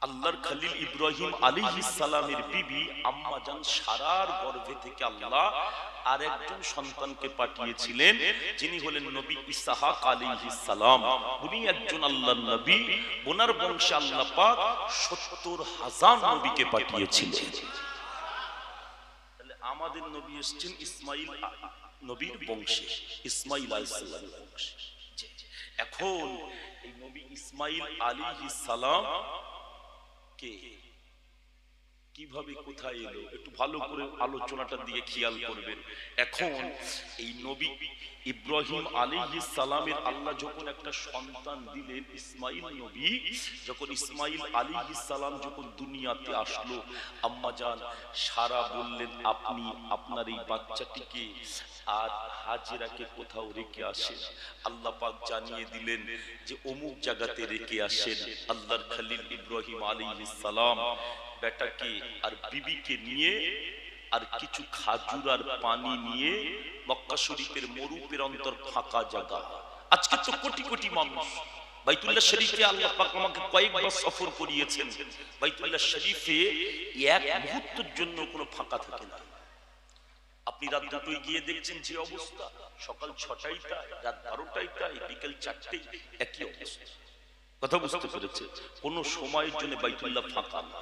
Speaker 1: আল্লাহর খলিল ইব্রাহিম আলাইহিস সালামের বিবি আম্মাজান সারার গর্ভে থেকে আল্লাহ আরেকজন সন্তানকে পাঠিয়েছিলেন, যিনি হলেন নবী ইসহাক আলাইহিস সালাম। উনি একজন আল্লাহর নবী, ওনার বংশে আল্লাহ পাক ৭০,০০০ নবীকে পাঠিয়েছিলেন। আমাদের নবী এসেছেন ইসমাইল নবীর বংশে, ইসমাইল আলাইহিস সালামের বংশে। এখন এই নবী ইসমাইল আলাইহিস সালাম কে কিভাবে কোথায় এলো একটু ভালো করে আলোচনাটার দিকে খেয়াল করবেন। এখন এই নবী ইব্রাহিম আলাইহিস সালামের আল্লাহ যখন একটা সন্তান দিলেন ইসমাইল নবী, যখন ইসমাইল আলাইহিস সালাম যখন দুনিয়াতে আসলো, আম্মাজান সারা বললেন, আপনি আপনার এই বাচ্চাটিকে আর হাজেরাকে কোথাও রেখে আসেন। আল্লাহ পাক জানিয়ে দিলেন যে অমুক জায়গাতে রেখে আসেন। আল্লাহর খলিল ইব্রাহিম আলাইহিস সালাম বেটাকে আর বিবিকে নিয়ে আর কিছু খাজুর আর পানি নিয়ে মক্কা শরীফের মরুপের অন্তর ফাঁকা জায়গা, আজকে তো কোটি কোটি মানুষ বাইতুল্লাহ শরীফে, আল্লাহ পাক আমাকে কয়েকবার সফর করিয়েছেন, বাইতুল্লাহ শরীফে এক মুহূর্তের জন্য কোনো ফাঁকা থাকে না। আপনি রাত 2টায় গিয়ে দেখছেন যে অবস্থা, সকাল 6টায় তাই, রাত 12টায় তাই, বিকেল 4টায় একই অবস্থা। কথা বুঝতে পেরেছে? কোনো সময়ের জন্য বাইতুল্লাহ ফাঁকা না,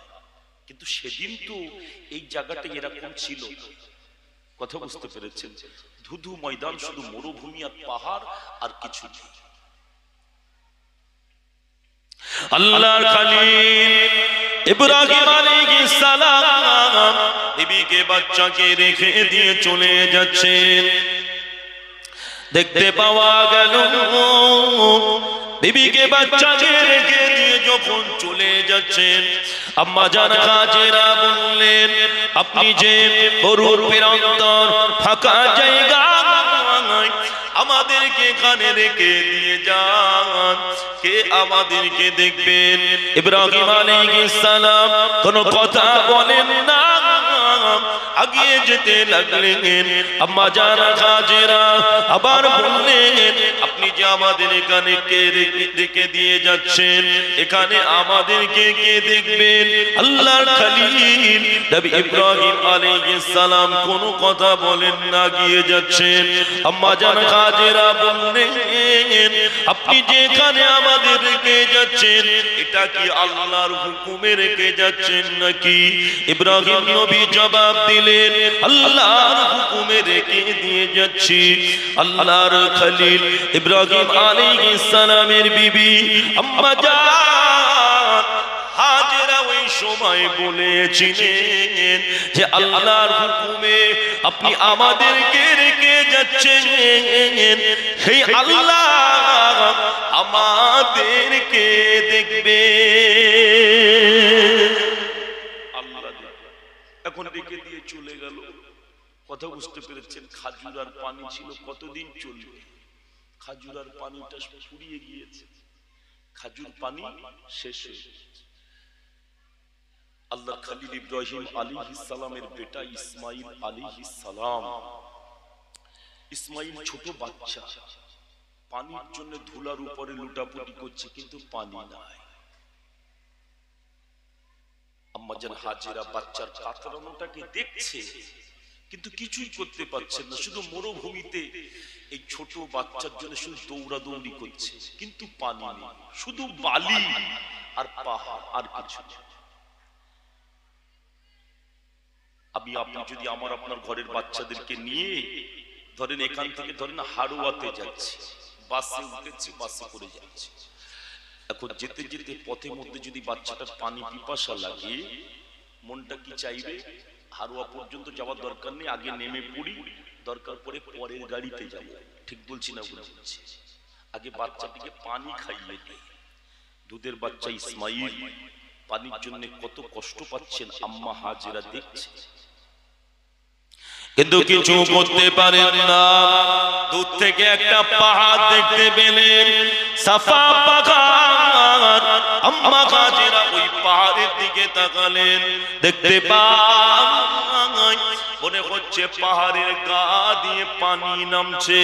Speaker 1: কিন্তু সেদিন তো এই জায়গাটা এরকম ছিল। কথা বুঝতে পেরেছেন? ধুধু ময়দান, শুধু মরুভূমি আর পাহাড় আর কিছু নেই। আল্লাহর খলিল ইব্রাহিম আলাইহিস সালাম বিবিকে বাচ্চাকে রেখে দিয়ে চলে যাচ্ছেন। দেখতে পাওয়া গেল বিবিকে বাচ্চাকে রেখে দিয়ে যখন চলে যাচ্ছেন, আম্মাজান হাজেরা বললেন, আপনি যে গরুর প্রান্তর ফাঁকা জায়গা আমাদেরকে এখানে রেখে দিয়ে যান, কে আমাদেরকে দেখবেন? ইব্রাহিম আলাইহিস সালাম কোনো কথা বলেন না, আগিয়ে যেতে লাগলেন। আম্মাজান হাজেরা আবার বললেন, আপনি যে আমাদের এখানে কে রেখে দিয়ে যাচ্ছেন, এখানে আমাদেরকে কে দেখবেন? আল্লাহর খলিল নবী ইব্রাহিম আলাইহিস সালাম কোনো কথা বলেন না, গিয়ে যাচ্ছেন। আম্মাজান হাজেরা বললেন, আপনি যে এখানে আমাদের রেখে যাচ্ছেন, এটা কি আল্লাহর হুকুমে রেখে যাচ্ছেন নাকি? ইব্রাহিম নবী জবাব দিলেন, দিলেন, আল্লাহর হুকুমে রেখে দিয়ে যাচ্ছি। আল্লাহর খলিল ইব্রাহিম আলাইহিস সালামের বিবি আম্মা জান হাজেরা ওই সময় বলেছিলেন যে আল্লাহর হুকুমে আপনি আমাদেরকে রেখে যাচ্ছেন, সেই আল্লাহ আমাদেরকে দেখবে। আল্লাহ এখন রেখে দিয়ে চলে গেল। কথা বুঝতে পেরেছেন? খাজুর আর পানি ছিল, কতদিন চলবে? খাজুর আর পানিটা ফুরিয়ে গিয়েছে, খাজুর পানি শেষ হয়ে গেছে। আল্লাহ খলিল ইব্রাহিম আলাইহিস সালামের বেটা ইসমাইল আলাইহিস সালাম, ইসমাইল ছোট বাচ্চা, পানির জন্য ধুলার উপরে লুটাপুটি করছে, কিন্তু পানি নাই। আম্মা জান হাজেরা বাচ্চার কাতরানোটাকে দেখছে, কিন্তু কিছুই করতে পারছেন না। শুধু মরুভূমিতে এই ছোট বাচ্চার জন্য শুধু দৌড়াদৌড়ি করছে, কিন্তু পানি নেই, শুধু বালি আর পাহাড়, আর কিছু না। আপনি যদি আপনার ঘরের বাচ্চাদেরকে নিয়ে ধরেন এখান থেকে ধরেন হাড়ুয়াতে যাচ্ছে, বাসে উঠেছি, বাসে করে যাচ্ছে, এখন যেতে যেতে পথের মধ্যে যদি বাচ্চাটার পানি পিপাসা লাগে, মনটা কি চাইবে? হাড়ুয়া পর্যন্ত যাওয়ার দরকার নেই, আগে নেমে পড়ি, দরকার পড়ে পরের গাড়িতে যাব। ঠিক বলছি না? বলছি আগে বাচ্চাটিকে পানি খাইয়ে দিই। দুধের বাচ্চা ইসমাইল পানির জন্য কত কষ্ট পাচ্ছেন আম্মা হাজেরা দেখছে, কিন্তু কিছু করতে পারেন না। দূর থেকে একটা পাহাড় দেখতে পেলেন, সাফা পাহাড়। আম্মা হাজেরা ওই পাহাড়ের দিকে তাকালেন, দেখতে পান মনে হচ্ছে পাহাড়ের গা দিয়ে পানি নামছে।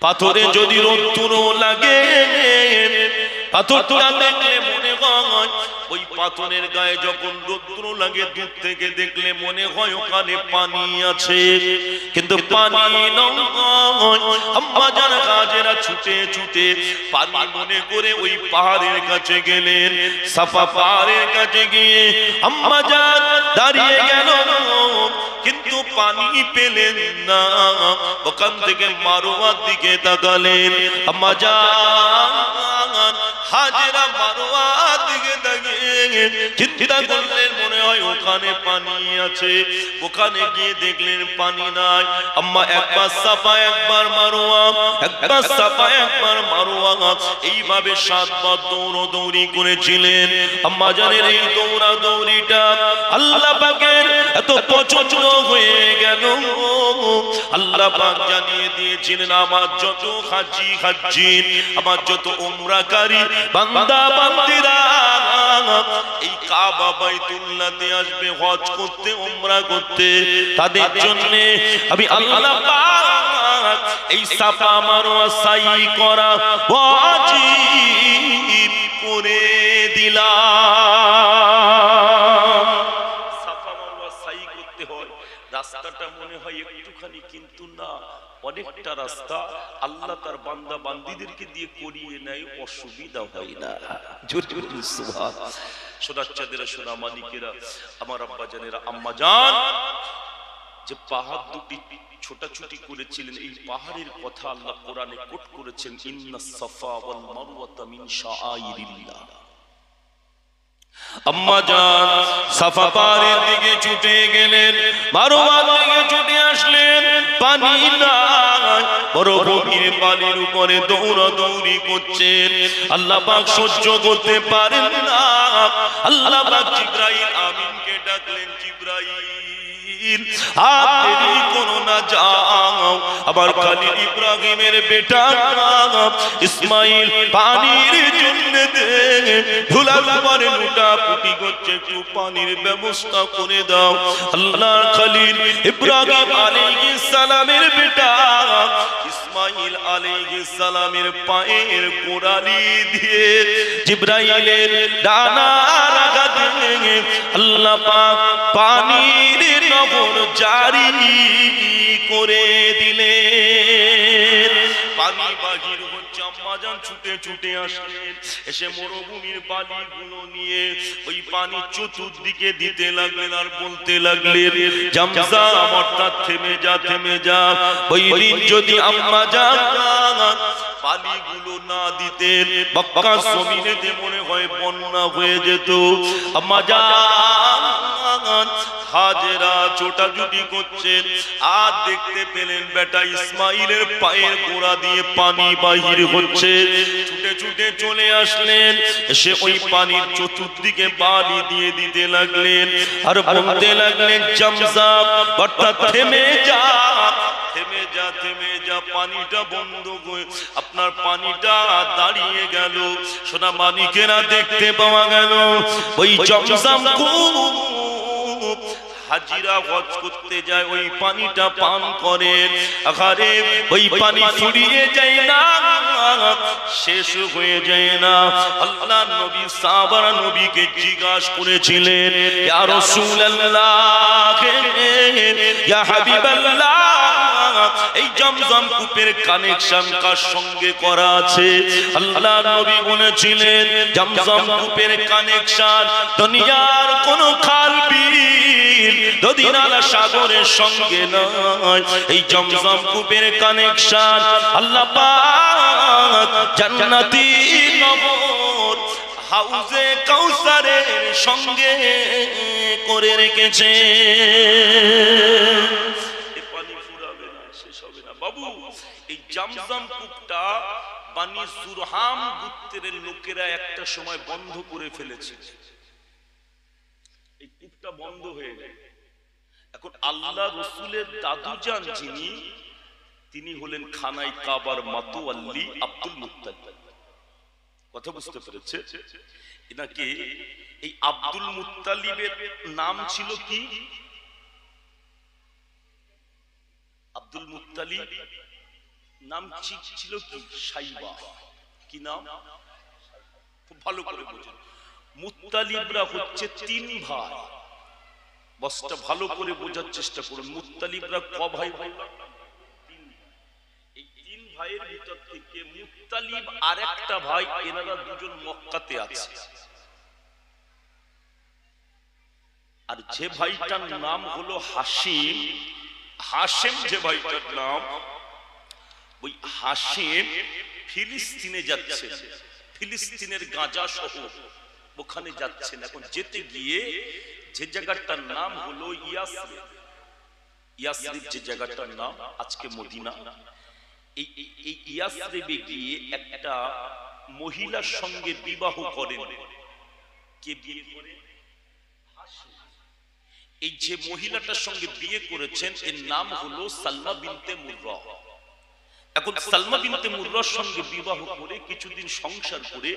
Speaker 1: পাথরে যদি রোদ্দুরও লাগে, পাথরটা দেখলে মনে হয় ওই পাথরের গায়ে যখন রোদ্দুর লাগে, দূর থেকে দেখলে মনে হয় ওখানে পানি আছে, কিন্তু পানি নয়। আম্মা জান হাজেরা ছুটে ছুটে পানি মনে করে ওই পাহাড়ের কাছে গেলেন। সাফা পাহাড়ের কাছে গিয়ে আম্মা জান দাঁড়িয়ে গেল, কিন্তু পানি পেলেন না। ওখান থেকে মারোয়ার দিকে তাকালেন, আম্মা জান হাজেরা মারোয়ার দিকে তাকিয়ে চিন্তা করলেন, মনে হয় ওখানে পানি আছে। ওখানে গিয়ে দেখলেন পানি নাই। আম্মা একবার সাফা একবার মারোয়া, একবার সাফা একবার মারোয়া, এইভাবে 7 বার দৌড়াদৌড়ি করেছিলেন। আম্মা জানের এই দৌড়াদৌড়িটা আল্লাহ পাকের এত পছন্দ হয়ে গেল, আল্লাহ পাক জানিয়ে দিয়েছিলেন আমার যত হাজি, আমার যত উমরাকারী বান্দা বান্দিরা এই কাবা বাইতুল্লাহতে আসবে হজ করতে, উমরা করতে, তাদের জন্য আমি আল্লাহ পাক এই সাফা মারওয়া সাই করা ওয়াজিব করে দিলাম। সাফা মারওয়া সাই করতে হয়, রাস্তাটা মনে হয় একটুখানি, কিন্তু না, অনেকটা রাস্তা। আল্লাহ তার বান্দা বান্দীদেরকে দিয়ে করিয়ে নেয়, অসুবিধা হয় না। সোনাচ্চাদেরা, সোনা মানিকেরা, আমার আব্বা জানেরা, আম্মা জান যে পাহাড় দুটি ছোটাছুটি করেছিলেন, এই পাহাড়ের কথা আল্লাহ কোরআনে কোট করেছেন, ইন্নাস সাফা ওয়াল মারওয়াতা মিন শাআইরিল্লাহ। আম্মা জান সাফা পাহাড়ের দিকে ছুটে গেলেন, মারওয়ার দিকে ছুটে আসলেন, পানি নাই, মরুভূমির পানির উপরে দৌড়াদৌড়ি করছেন। আল্লাহ পাক সহ্য করতে পারেন না, আল্লাহ পাক জিবরাইল আমিনকে ডাকলেন, জিবরাইল আর দেরি করো না, যাও আবার খলিল ইব্রাহিমের বেটা ইসমাইল পানির জন্য ধুলার উপরে লুটাপুটি করছে, একটু পানির ব্যবস্থা করে দাও। আল্লাহর খলিল ইব্রাহিম আলাইহিস সালামের বেটা ইসমাইল আলাইহিস সালামের পায়ের গোড়ালি দিয়ে জিবরাইলের ডানার আঘাতে আল্লাহ পাক পানির নহর জারি করে দিলেন। পানি বাহির হচ্ছে, আম্মা আম্মাজান ছুটে ছুটে আসলেন, এসে মরুভূমির বালিগুলো নিয়ে ওই পানি চতুর্দিকে দিতে লাগলেন আর বলতে লাগলেন, জামজাম অর্থাৎ থেমে যা থেমে যা। ওই দিন যদি আম্মাজান পানিগুলো না দিতেন মক্কা জমিনেতে মনে হয় বন্যা হয়ে যেত। আম্মাজান হাজেরা ছোটাছুটি করছেন আর দেখতে পেলেন বেটা ইসমাইলের পায়ের গোড়া দিয়ে পানি বাহির হচ্ছে। ছুটে ছুটে চলে আসলেন, এসে ওই পানির চতুর্দিকে বালি দিয়ে দিতে লাগলেন আর বলতে লাগলেন, জামজাম অর্থাৎ থেমে যা থেমে যা থেমে যা। পানিটা বন্ধ হয়ে আপনার পানিটা দাঁড়িয়ে গেল। সোনা মানিকেরা দেখতে পাওয়া গেল ওই জামজাম খুব হাজিরা হজ করতে যায়, ওই পানিটা পান করেন। আরে ওই পানি ফুরিয়ে যায় না, শেষ হয়ে যায় না। আল্লাহ নবী সাহাবারা নবীকে জিজ্ঞাসা করেছিলেন, ইয়া রাসূলুল্লাহ ইয়া হাবিবাল্লাহ, এই জমজম কূপের কানেকশন কার সঙ্গে করা আছে? আল্লাহ নবী বলেছিলেন, জমজম কূপের কানেকশন দুনিয়ার কোন খাল বিল নদী নালা সাগরের সঙ্গে নয়। এই জমজম কূপের কানেকশন আল্লাহ পাক জান্নাতি নগর হাউজে কাউসারের সঙ্গে করে রেখেছে। বাবু, এই জমজম কূপটা বানি সুরহাম গোত্রের লোকেরা একটা সময় বন্ধ করে ফেলেছে। এই কূপটা বন্ধ হয়ে গেল। এখন আল্লাহ রাসূলের দাদুজান যিনি, তিনি হলেন খানাই কাবার মাতোয়াল্লি আব্দুল মুত্তালিব। কথা বুঝতে পেরেছে? এনাকে এই আব্দুল মুত্তালিবের নাম ছিল কি? আব্দুল মুত্তালিব নাম ছিল কি? সাইবা। কি নাম? খুব ভালো করে বুঝুন, মুত্তালিবরা হচ্ছে তিন ভাই। বসটা ভালো করে বোঝার চেষ্টা করুন। মুত্তালিবরা ক ভাই? এই তিন ভাইয়ের ভিতর থেকে মুত্তালিব আর একটা ভাই, এনারা দুজন মক্কাতে আছে। আর যে ভাইটার নাম হলো হাশিম, হাশেম যে ভাইটার নাম, ওই হাশেম ফিলিস্তিনে যাচ্ছেন, ফিলিস্তিনের গাজা শহর ওখানে যাচ্ছেন। এখন যেতে গিয়ে যে জায়গাটার নাম হলো ইয়াসরিব, ইয়াসরিব যে জায়গাটার নাম আজকে মদিনা, এই ইয়াসরিবে গিয়ে একটা মহিলার সঙ্গে বিবাহ করেন। কে বিয়ে করে? এই যে মহিলাটার সঙ্গে বিয়ে করেছেন এর নাম হলো সালমা বিনতে মুররা। এখন সালমা বিনতে মুররার সঙ্গে বিবাহ করে কিছুদিন সংসার করে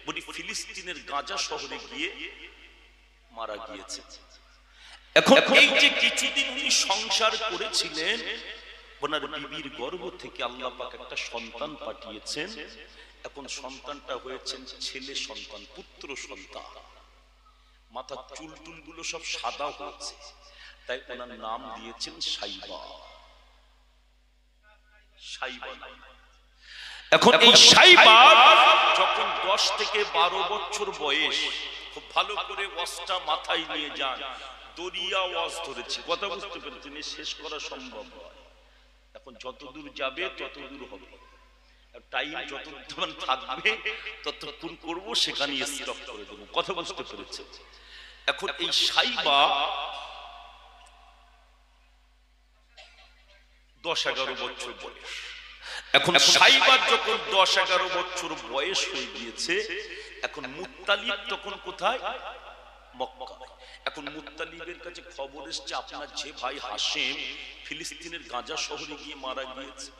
Speaker 1: বলি ফিলিস্তিনের গাজা শহরে গিয়ে মারা গিয়েছে। এখন এই যে কিছুদিন উনি সংসার করেছিলেন, ওনার বিবির গর্ভ থেকে আল্লাহ পাক একটা সন্তান পাঠিয়েছেন। এখন সন্তানটা হয়েছেন ছেলে সন্তান, পুত্র সন্তান। মাথার চুল টুল গুলো সব সাদা হয়েছে, তাই ওনার নাম দিয়েছেন সাইবা। সাইবা। এখন এই সাইবা যখন 10 থেকে 12 বছর বয়স, খুব ভালো করে ওয়াজটা মাথায় নিয়ে যান। দরিয়া ওয়াজ ধরেছি, কথা বুঝতে পেরেছেন? শেষ করা সম্ভব নয়। এখন যতদূর যাবে ততদূর হবে, টাইম যতক্ষণ থাকবে ততক্ষণ করবো, সেখানে স্টপ করে দেবো। কথা বুঝতে পেরেছে? এখন এই সাইবা 10-11 বছর বয়স। এখন সাইবার যখন 10-11 বছর বয়স হয়ে গিয়েছে, এখন মুত্তালিব তখন কোথায়? মক্কায়। এখন মুত্তালিবের কাছে খবর এসেছে আপনার যে ভাই হাশেম ফিলিস্তিনের গাজা শহরে গিয়ে মারা গিয়েছে।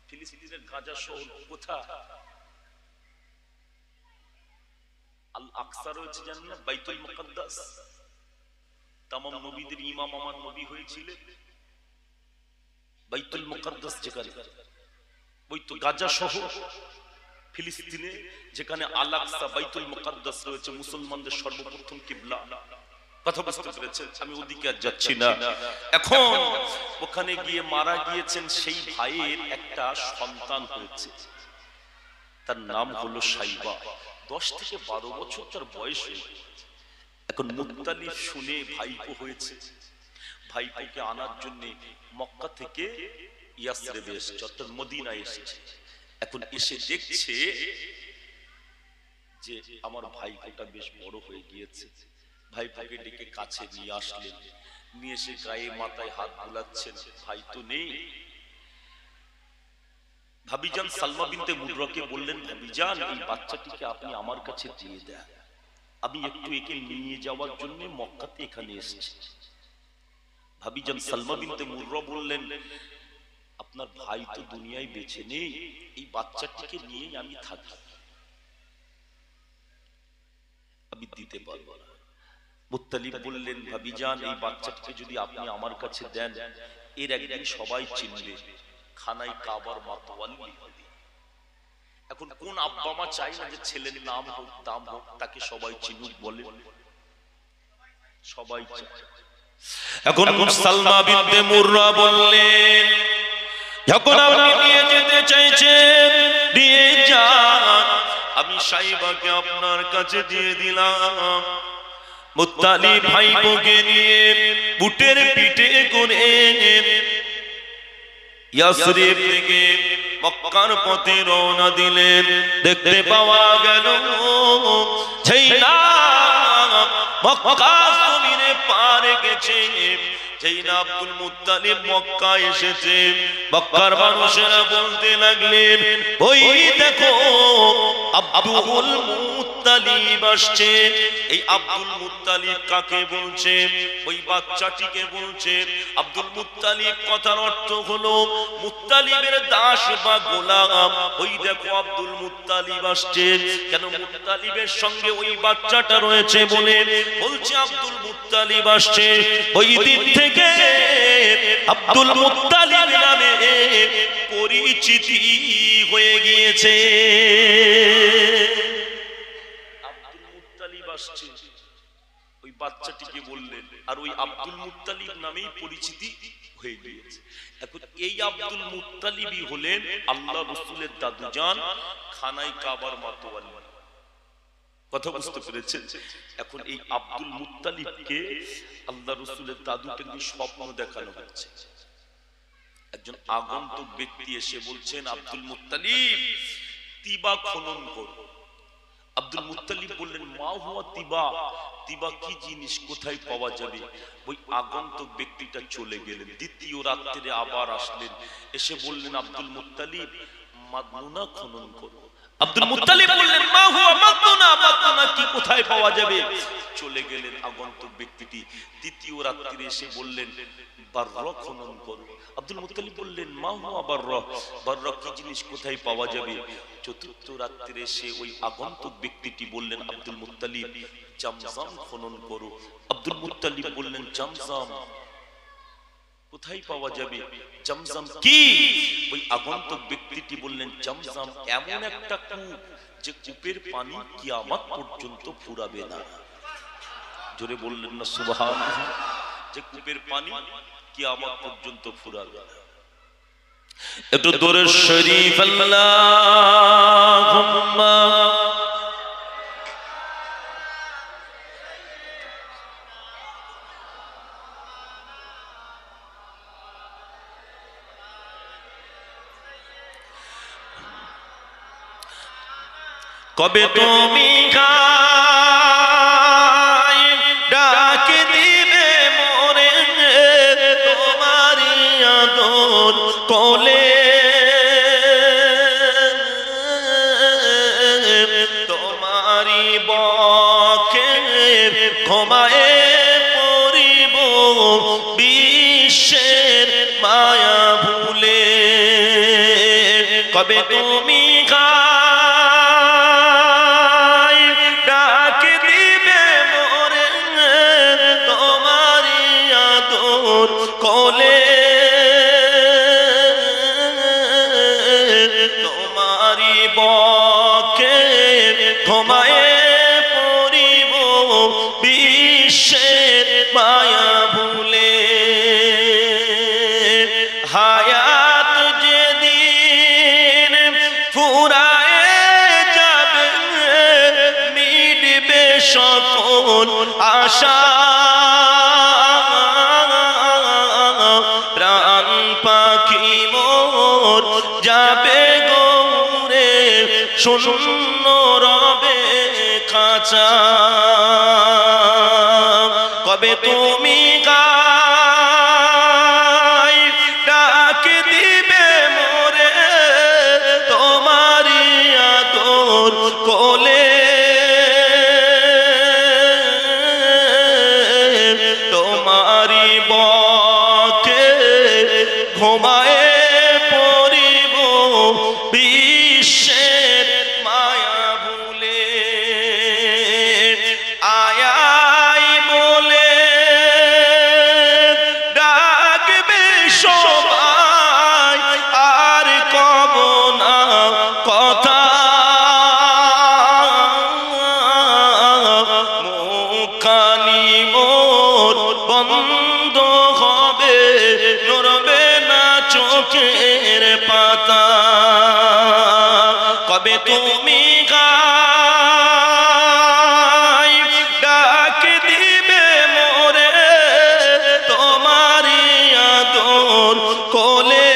Speaker 1: ফিলিস্তিনের গাজা শহর কোথায়? আল আকসা রয়েছে, জানেন না? বাইতুল মুকাদ্দাস। তামাম নবীদের ইমাম আমার নবী হয়েছিলেন বাইতুল মুকাদ্দাস যেখানে, ওই তো গাজা শহর ফিলিস্তিনে, যেখানে আল আকসা বাইতুল মুকাদ্দাস রয়েছে, মুসলমানদের সর্বপ্রথম কিবলা। কথা বুঝতে পেরেছেন? আমি ওদিকে আর যাচ্ছি না। এখন ওখানে গিয়ে মারা গিয়েছেন, সেই ভাইয়ের একটা সন্তান হয়েছে। তার নাম হলো সাইবা। 10 থেকে 12 বছর তার বয়স। এখন মুত্তালিব শুনে ভাইপো হয়েছে, ভাইপোকে আনার জন্য মক্কা থেকে ইয়াসরিবে এসেছে, অর্থাৎ মদিনায় এসেছে। এখন এসে দেখছে যে আমার ভাইপোটা বেশ বড় হয়ে গিয়েছে। ভাইপোকে ডেকে কাছে নিয়ে আসলেন, নিয়ে এসে গায়ে মাথায় হাত বুলাচ্ছেন, ভাই তো নেই। ভাবিজান সালমা বিনতে মুররাকে বললেন, ভাবিজান এই বাচ্চাটিকে আপনি আমার কাছে দিয়ে দেন, আমি একটু একে নিয়ে যাওয়ার জন্য মক্কাতে এখানে এসেছি। ভাবিজান সালমা বিনতে মুররা বললেন, আপনার ভাই তো দুনিয়ায় বেঁচে নেই, এই বাচ্চাটিকে নিয়ে আমি থাকি, আমি দিতে পারবো না। মুত্তালিব বললেন, ভাবিজান এই বাচ্চাটিকে যদি আপনি আমার কাছে দেন, এর একদিন সবাই চিনবে, খানায় কাবার মাতোয়াল্লি হবে। এখন কোন আব্বা মা চাই না যে ছেলের নাম হোক, দাম হোক, তাকে সবাই চিনুক বলে? সবাই চায়। এখন সালমা বিনতে মুররা বললেন, যখন আপনি নিয়ে যেতে চাইছেন নিয়ে যান, আমি সাইবাকে আপনার কাছে দিয়ে দিলাম। মুত্তালিব ভাইপোকে নিয়ে বুটের পিঠে করে ইয়াসরিব থেকে মক্কার পথে রওনা দিলেন। দেখতে পাওয়া গেল যেই না মক্কা জমিনে পার গেছে, যেই না আব্দুল মুত্তালিব মক্কা এসেছে, মক্কার মানুষেরা বলতে লাগলেন, ওই দেখো আব্দুল মুত্তালিব আসছে। এই আব্দুল মুত্তালিব কাকে বলছে? ওই বাচ্চাটিকে বলছে। আব্দুল মুত্তালিব কথার অর্থ হলো মুত্তালিবের দাস বা গোলাম। ওই দেখো আব্দুল মুত্তালিব আসছে। কেন? মুত্তালিবের সঙ্গে ওই বাচ্চাটা রয়েছে বলে বলছে আব্দুল মুত্তালিব আসছে। ওই দিন থেকে আব্দুল মুত্তালিব নামে পরিচিতি হয়ে গিয়েছে। আব্দুল মুত্তালিব আসছে, ওই বাচ্চাটিকে বললেন, আর ওই আব্দুল মুত্তালিব নামেই পরিচিতি হয়ে গিয়েছে। এখন এই আব্দুল মুত্তালিবই হলেন আল্লাহ রাসূলের দাদুজান, খানায় কাবার মাতোয়াল্লি। কথা বুঝতে পেরেছেন? এখন এই আব্দুল মুত্তালিবকে আল্লাহ রাসূলের দাদুকে স্বপ্ন দেখানো হচ্ছে। একজন আগন্তুক ব্যক্তি এসে বলছেন, আব্দুল মুত্তালিব তিবা খনন করো। আব্দুল মুত্তালিব বললেন, মা হুয়া তিবা? তিবা কি জিনিস, কোথায় পাওয়া যাবে? ওই আগন্তুক ব্যক্তিটা চলে গেলেন। দ্বিতীয় রাত্রে আবার আসলেন, এসে বললেন, আব্দুল মুত্তালিব মাদনুনা খনন করো। আব্দুল মুত্তালিব বললেন, মা হুয়া মাদনুনা? মাদনুনা কি, কোথায় পাওয়া যাবে? চলে গেলেন আগন্তুক ব্যক্তিটি। তৃতীয় রাত্রে এসে বললেন, বাররা খনন করো। আব্দুল মুত্তালিব বললেন, মা হুয়া বাররা? বাররা কি জিনিস, কোথায় পাওয়া যাবে? চতুর্থ রাত্রে এসে ওই আগন্তুক ব্যক্তিটি বললেন, আব্দুল মুত্তালিব জামজাম খনন করো। আব্দুল মুত্তালিব বললেন, জামজাম কোথায় পাওয়া যাবে? জামজাম কি? ওই আগন্তুক ব্যক্তিটি বললেন, জামজাম এমন একটা কূপ যে কূপের পানি কিয়ামত পর্যন্ত ফুরাবে না। জোরে বললেন না সুবহানাল্লাহ? যে কূপের পানি কিয়ামত পর্যন্ত ফুরাবে না। একটু দরুদ শরীফ আল্লাহুম্মা কবে তুমি গায় ডাক দিবে মোরে, তোমারি আদর কোলে, তোমারি বকে ঘুমায়ে পড়িব বিশ্বের মায়া ভুলে। কবে তুমি কোলে, তোমারি বকে ঘুমায়ে পড়িব বিশ্বের মায়া ভুলে। হায়াত যেদিন সকল আশা প্রাণ পাখি মোর যাবে গৌরে শূন্য রবে খাঁচা কবে তুমি গাই ডাক দিবে মোরে তোমারি আদর কোলে তোমারি বকে ঘুমায় পড়িব বিশ্বের মায়া ভুলে আয়াই বলে ডাকবে সবাই আর কব না কথা মুখানি মোর বন্ধ হবে নড়বে না চোখের পাতা কবে তুমি গাই ডাক দিবে মোরে তোমারি আদর কোলে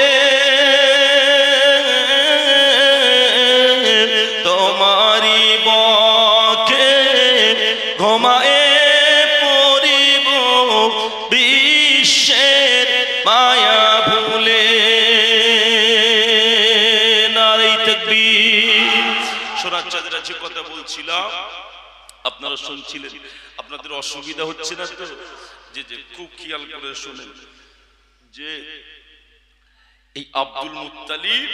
Speaker 1: তোমারি বকে ঘুমায় পড়িব বিশ্বের মায়া ভুলে নারী তাকবীর শোনার চাঁদের যে কথা বলছিলাম আপনারা শুনছিলেন আপনাদের অসুবিধা হচ্ছে না তো যে যে খুব খেয়াল করে শুনেন যে এই আব্দুল মুত্তালিব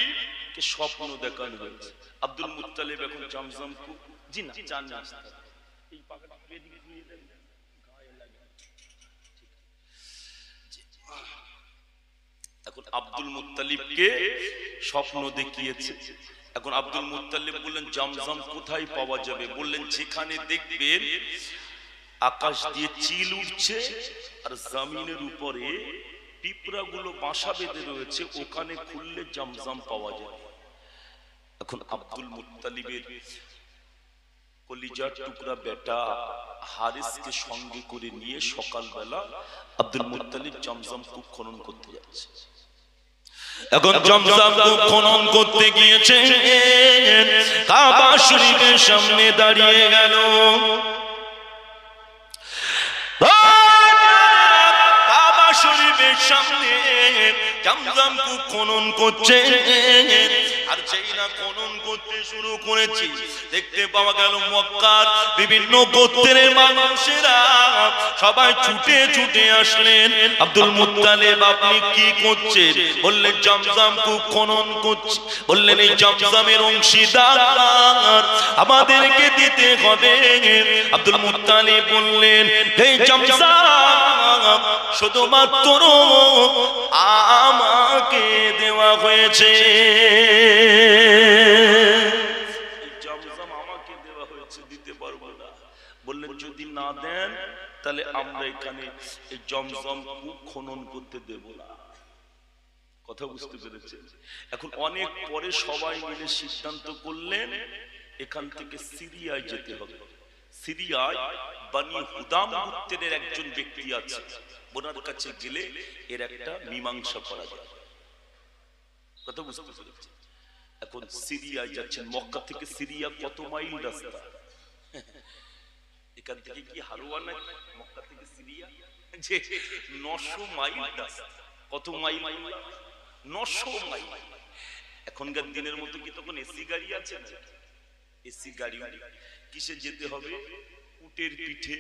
Speaker 1: কে স্বপ্ন দেখানো হয়েছে আব্দুল মুত্তালিব এখন জমজম জি না জান না এই পাকাটা এদিকে ঘুরিয়ে দেন গায়ে লাগে এখন আব্দুল মুত্তালিবকে স্বপ্ন দেখিয়েছে এখন আব্দুল মুত্তালিব বললেন জমজম কোথায় পাওয়া যাবে বললেন যেখানে দেখবেন আকাশ দিয়ে চিল উঠছে আর জমিনের উপরে পিঁপড়াগুলো বাসা বেঁধে রয়েছে ওখানে খুললে জমজম পাওয়া যায় এখন আব্দুল মুত্তালিবের কলিজার টুকরা বেটা হারিসকে সঙ্গে করে নিয়ে সকালবেলা আব্দুল মুত্তালিব জমজম কূপ খনন করতে যাচ্ছে এখন জমজম কূপ খনন করতে গিয়েছে কাবা শরীফের সামনে দাঁড়িয়ে গেল কাবা শরীফের সামনে জমজম কূপ খনন করছে আর যেই না খনন করতে শুরু করেছে দেখতে পাওয়া গেল মক্কার বিভিন্ন গোত্রের মানুষেরা সবাই ছুটে ছুটে আসলেন আব্দুল মুত্তালিব আপনি কি করছেন বললেন জমজম কূপ খনন করছি বললেন এই জমজমের অংশীদার আমাদেরকে দিতে হবে আব্দুল মুত্তালিব বললেন এই জমজম শুধুমাত্র আমাকে দেওয়া হয়েছে জমজম আমাকে দেওয়া হয়েছে দিতে পারবো না বললেন যদি না দেন তাহলে আমরা এখানে এই জমজম কূপ খনন করতে দেব না কথা বুঝতে পেরেছেন এখন অনেক পরে সবাই মিলে সিদ্ধান্ত করলেন এখান থেকে সিরিয়ায় যেতে হবে সিরিয়ায় বনি হুদাম গোত্রের একজন ব্যক্তি আছে ওনার কাছে গেলে এর একটা মীমাংসা করা যায় কথা বুঝতে পেরেছেন এখন সিরিয়ায় যাচ্ছেন মক্কা থেকে সিরিয়া কত মাইল রাস্তা এখান থেকে কি হারুয়া না মক্কা থেকে সিরিয়া যে 900 মাইল রাস্তা কত মাইল 900 মাইল এখনকার দিনের মতো কি তখন এসি গাড়ি আছে না এসি গাড়ি কিসে যেতে হবে উটের পিঠে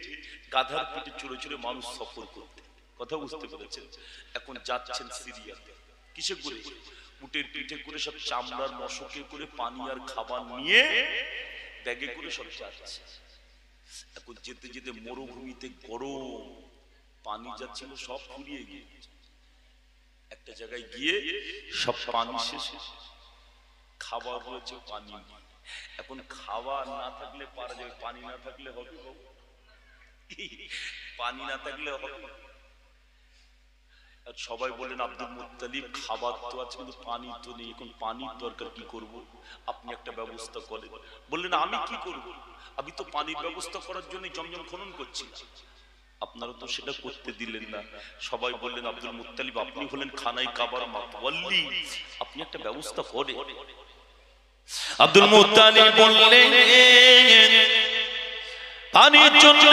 Speaker 1: গাধার পিঠে চড়ে চড়ে মানুষ সফর করতে কথা বুঝতে পেরেছেন এখন যাচ্ছেন সিরিয়াতে কিসে করে উটের পিঠে করে সব চামড়ার মশকে করে পানি আর খাবার নিয়ে ব্যাগে করে সব যাচ্ছে এখন যেতে যেতে মরুভূমিতে গরম পানি যাচ্ছিল সব ফুরিয়ে গিয়েছে একটা জায়গায় গিয়ে সব পানি শেষ খাবার রয়েছে পানি এখন খাওয়া না থাকলে পারা যাবে পানি না থাকলে হবে পানি না থাকলে হবে
Speaker 2: আর সবাই বলেন আব্দুল মুত্তালিব খাবার তো আছে কিন্তু পানি তো নেই, এখন পানির দরকার, কি করব? আপনি একটা ব্যবস্থা করেন। বললেন আমি কি করব? আমি তো পানির ব্যবস্থা করার জন্য জমজম খনন করছি, আপনারা তো সেটা করতে দিলেন না। সবাই বললেন আব্দুল মুত্তালিব আপনি হলেন খানাই কাবার মাতওয়াল্লি, আপনি একটা ব্যবস্থা করেন।
Speaker 1: আব্দুল মুত্তালিব বললেন পানির জন্য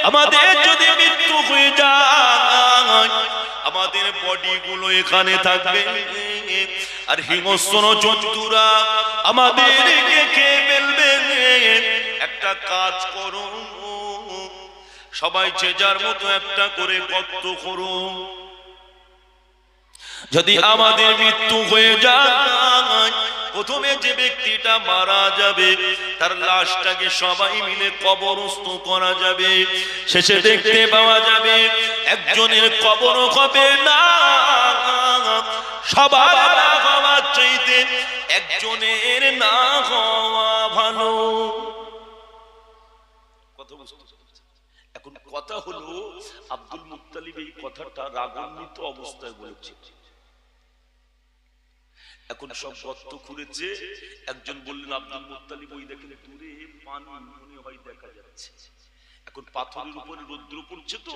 Speaker 1: আমাদের যদি মৃত্যু হয়ে যায় আমাদের বডি গুলো এখানে থাকবে, আর হিংস্র জন্তুরা আমাদেরকে খেয়ে ফেলবে। একটা কাজ করো, সবাই যে যার মতো একটা করে গর্ত করো, যদি আমাদের মৃত্যু হয়ে যায় প্রথমে যে ব্যক্তিটা মারা যাবে তার লাশটাকে সবাই মিলে কবরস্থ করা যাবে। শেষে দেখতে পাওয়া যাবে একজনের কবর হবে না, সবার না হওয়ার চাইতে একজনের না হওয়া ভালো।
Speaker 2: কথা বুঝতে পারছেন? এখন কথা হলো আব্দুল মুত্তালিব এই কথাটা রাগান্বিত অবস্থায় বলেছে। এখন সব গর্ত খুঁড়েছে, একজন বললেন আব্দুল মুত্তালিব ওই দেখেন দূরে পানি মনে হয় দেখা যাচ্ছে। এখন পাথরের উপরে রৌদ্র পড়ছে তো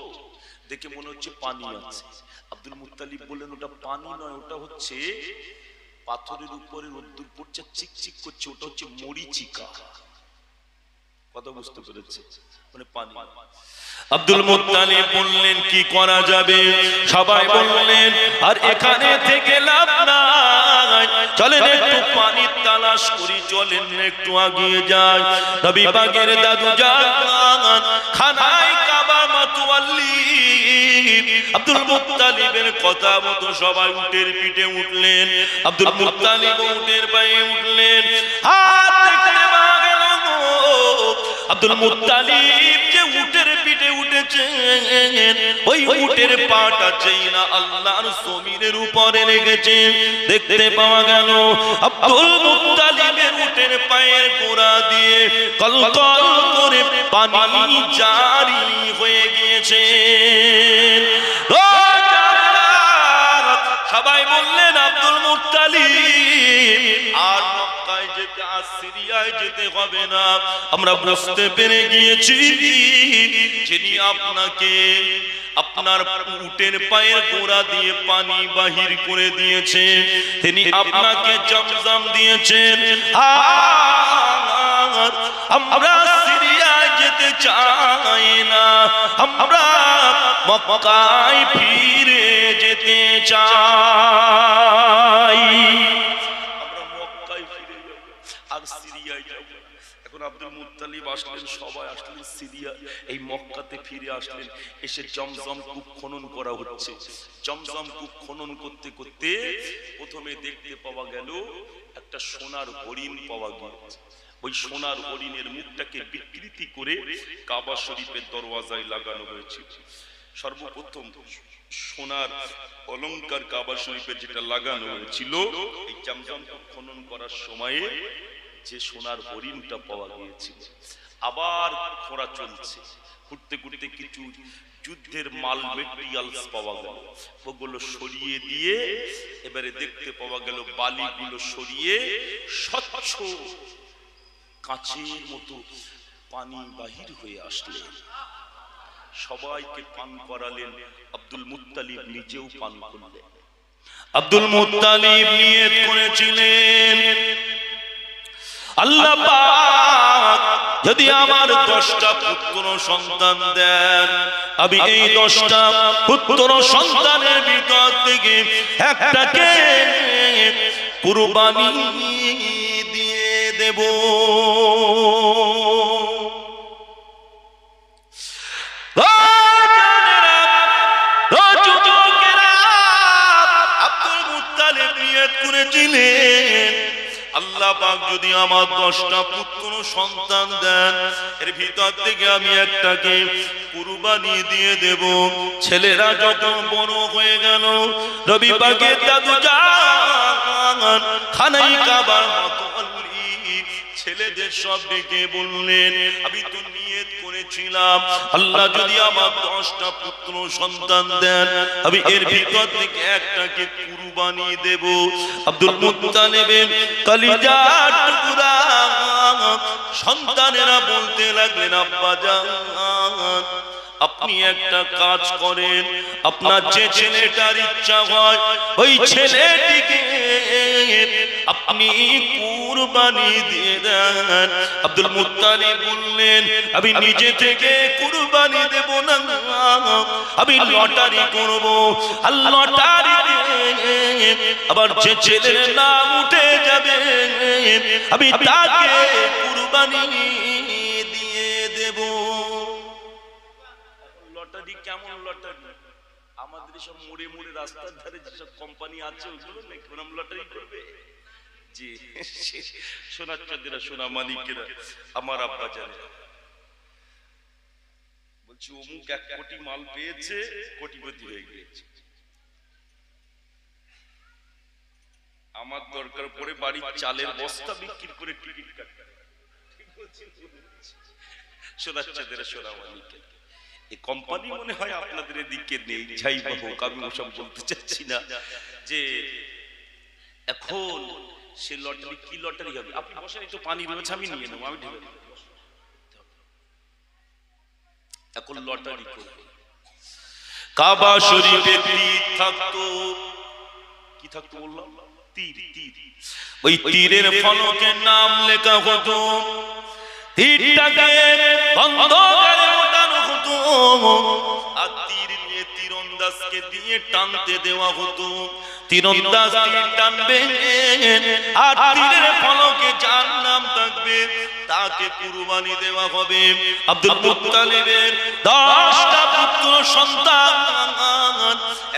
Speaker 2: দেখে মনে হচ্ছে পানি আছে। আব্দুল মুত্তালিব বললেন ওটা পানি নয়, ওটা হচ্ছে পাথরের উপরে রৌদ্র পড়ছে চিকচিক করছে, ওটা হচ্ছে মরিচিকা। কথা বুঝতে পেরেছে? মানে পানি।
Speaker 1: আব্দুল মুত্তালিব বললেন কি করা যাবে? সবাই বললেন আর এখানে থেকে লাভ নাই, চলেন একটু পানির তালাশ করি, চলেন একটু এগিয়ে যাই। নবী পাকের দাদু জান খানায় কাবা মাতওয়াল্লি। আব্দুল মুত্তালিবের কথা মতো সবাই উটের পিঠে উঠলেন, আব্দুল মুত্তালিব উটের পায়ে উঠলেন। হাত দেখতে পাওয়া গেল আব্দুল মুত্তালিব যে উটের পিঠে উঠেছেন ওই উটের পাটা যেই না আল্লাহর জমিনের উপরে লেগেছে, দেখতে পাওয়া গেল আব্দুল মুত্তালিবের উটের পায়ের গোড়া দিয়ে কলকল করে পানি জারি হয়ে গিয়েছে। সবাই বললেন আব্দুল মুত্তালিব আর মক্কায় যেতে আর সিরিয়ায় যেতে হবে না, আমরা বুঝতে পেরে গিয়েছি যিনি আপনাকে আপনার উটের পায়ের গোড়া দিয়ে পানি বাহির করে দিয়েছে তিনি আপনাকে জমজম দিয়েছেন। আর আমরা সিরিয়ায় যেতে চাই না, আমরা মক্কায় ফিরে যেতে চাই,
Speaker 2: আমরা মক্কায় ফিরে যাব আর সিরিয়ায় যাব। এখন আব্দুল মুত্তালিব আসলেন, সবাই আসলেন সিরিয়া, এই মক্কাতে ফিরে আসলেন। এসে জমজম কূপ খনন করা হচ্ছে। জমজম কূপ খনন করতে করতে প্রথমে দেখতে পাওয়া গেল একটা সোনার হরিণ পাওয়া গিয়েছে। ওই সোনার হরিণের মুখটাকে বিকৃতি করে কাবা শরীফের দরওয়াজায় লাগানো হয়েছিল। সর্বপ্রথম সোনার অলংকার কাবা শরীফে যেটা লাগানো হয়েছিল, এই জমজম কূপ খনন করার সময়ে যে সোনার হরিণটা পাওয়া গিয়েছিল, আবার খোঁড়া চলছে। ঘুরতে ঘুরতে কিছু যুদ্ধের মাল মেটেরিয়ালস পাওয়া গেল, ওগুলো সরিয়ে দিয়ে এবারে দেখতে পাওয়া গেল বালিগুলো সরিয়ে স্বচ্ছ কাঁচের মতো পানি বাহির হয়ে আসলেন। সবাইকে পান করালেন, আব্দুল মুত্তালিব নিজেও পান করলেন।
Speaker 1: আব্দুল মুত্তালিব নিয়ত করেছিলেন আল্লাহ পাক যদি আমার 10টা পুত্র সন্তান দেন, আমি এই 10টা পুত্র সন্তানের ভিতর থেকে একটাকে কুরবানি দিয়ে দেব। আব্দুল মুত্তালিব নিয়ত করেছিলেন আল্লাহ পাক যদি আমার 10টা পুত্র সন্তান দেন, এর ভিতর থেকে আমি একটাকে কুরবানি দিয়ে দেব। ছেলেরা যখন বড় হয়ে গেল, নবী পাকের দাদু জান খানাই কাবার মাতওয়াল্লি ছেলেদের সব ডেকে বললেন, আমি তো নিয়ত করেছিলাম আল্লাহ যদি আমার 10টা পুত্র সন্তান দেন, আমি এর ভিতর থেকে একটাকে কুরবানি দেব। আব্দুল মুত্তালিবের কলিজার টুকরা সন্তানেরা বলতে লাগলেন, আব্বা জান আপনি একটা কাজ করেন, আপনার যে ছেলেটার ইচ্ছা হয় ওই ছেলেটিকে আপনি কুরবানি দিয়ে দেন। আব্দুল মুত্তালিব বললেন, আমি নিজে থেকে কুরবানি দেব না, আমি লটারি করব। আর লটারি আবার যে ছেলের নাম উঠে যাবে আমি তাকে কুরবানি দিয়ে দেব। লটারি কেমন লটারি? আমাদের সব মোড়ে মোড়ে রাস্তার ধারে যেসব কোম্পানি আছে ওগুলো নাকি ওরকম লটারি করবে? জি সোনার চন্দ্রা সোনা মালিকেরা আমার আব্বা জানে, বলছি অমুক 1 কোটি মাল পেয়েছে, কোটিপতি হয়ে গিয়েছে। আমার দরকার পড়ে বাড়ির চালের বস্তা বিক্রি করে টিকিট কাটতে। সোনার চন্দ্রা সোনা মালিকেরা এই কোম্পানি মনে হয় আপনাদের এদিকে নেই, যাই হোক আমি ওসব বলতে চাচ্ছি না। যে এখন সে লটারি কি লটারি হবে? আপনি বসেন, একটু পানি রয়েছে আমি নিয়ে নেবো, আমি ঢেলে দেবো। এখন লটারি করবে। কাবা শরীফে তীর থাকতো, কি থাকতো বললাম? তীর। ওই তীরের ফলকের নাম লেখা হতো, তীরটাকে বন্ধ করে ওঠানো হতো, আর তীর নিয়ে তীরন্দাজকে দিয়ে টানতে দেওয়া হতো। তীরন্দাজ তীর টানবে আর তীরের ফলকে যার নাম থাকবে তাকে কুরবানি দেওয়া হবে। আব্দুল মুত্তালিবের 10টা পুত্র সন্তান,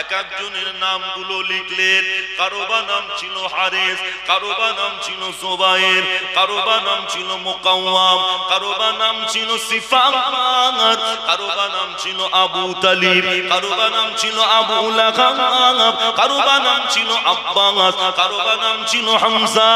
Speaker 1: এক একজনের নামগুলো লিখলেন। কারোবা নাম ছিল হারেস, কারোবা নাম ছিল জুবায়ের, কারোবা নাম ছিল মুকাওয়াম, কারোবা নাম ছিল সিফার, কারোবা নাম ছিল আবু তালিব, কারোবা নাম ছিল আবু লাহাব, কারোবা নাম ছিল আব্বাস, কারোবা নাম ছিল হামজা।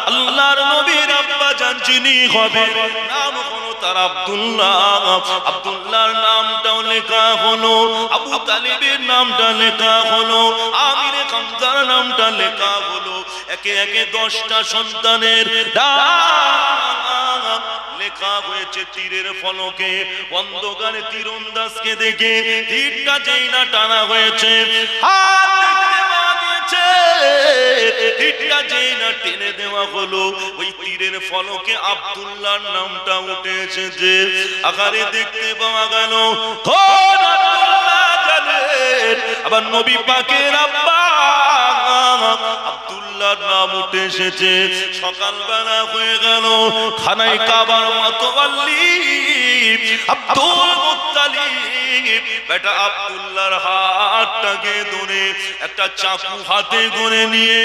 Speaker 1: আল্লাহর নবীর আব্বা জান যিনি হবে নাম হলো তার আব্দুল্লাহ। আব্দুল্লাহর নামটাও লেখা হলো, আবু তালিবের নামটা লেখা হলো, আমির হামজার নামটা লেখা হলো। একে একে 10টা সন্তানের নাম লেখা হয়েছে তীরের ফলকে। অন্ধকারে তীরন্দাজকে দেখে তীরটা যেই না টানা হয়েছে, তীরটা যেই না টেনে দেওয়া হলো, ওই তীরের ফলকে আব্দুল্লাহর নামটা উঠে এসেছে। আকারে দেখতে পাওয়া গেল কোন আব্দুল্লাহ জানেন? আবার নবী পাকের আব্বা আব্দুল্লাহর নাম উঠে এসেছে। সকালবেলা হয়ে গেল, খানায় কাবার মাতওয়াল্লি আব্দুল মুত্তালিব বেটা আব্দুল্লাহর হাতটাকে ধরে একটা চাকু হাতে করে নিয়ে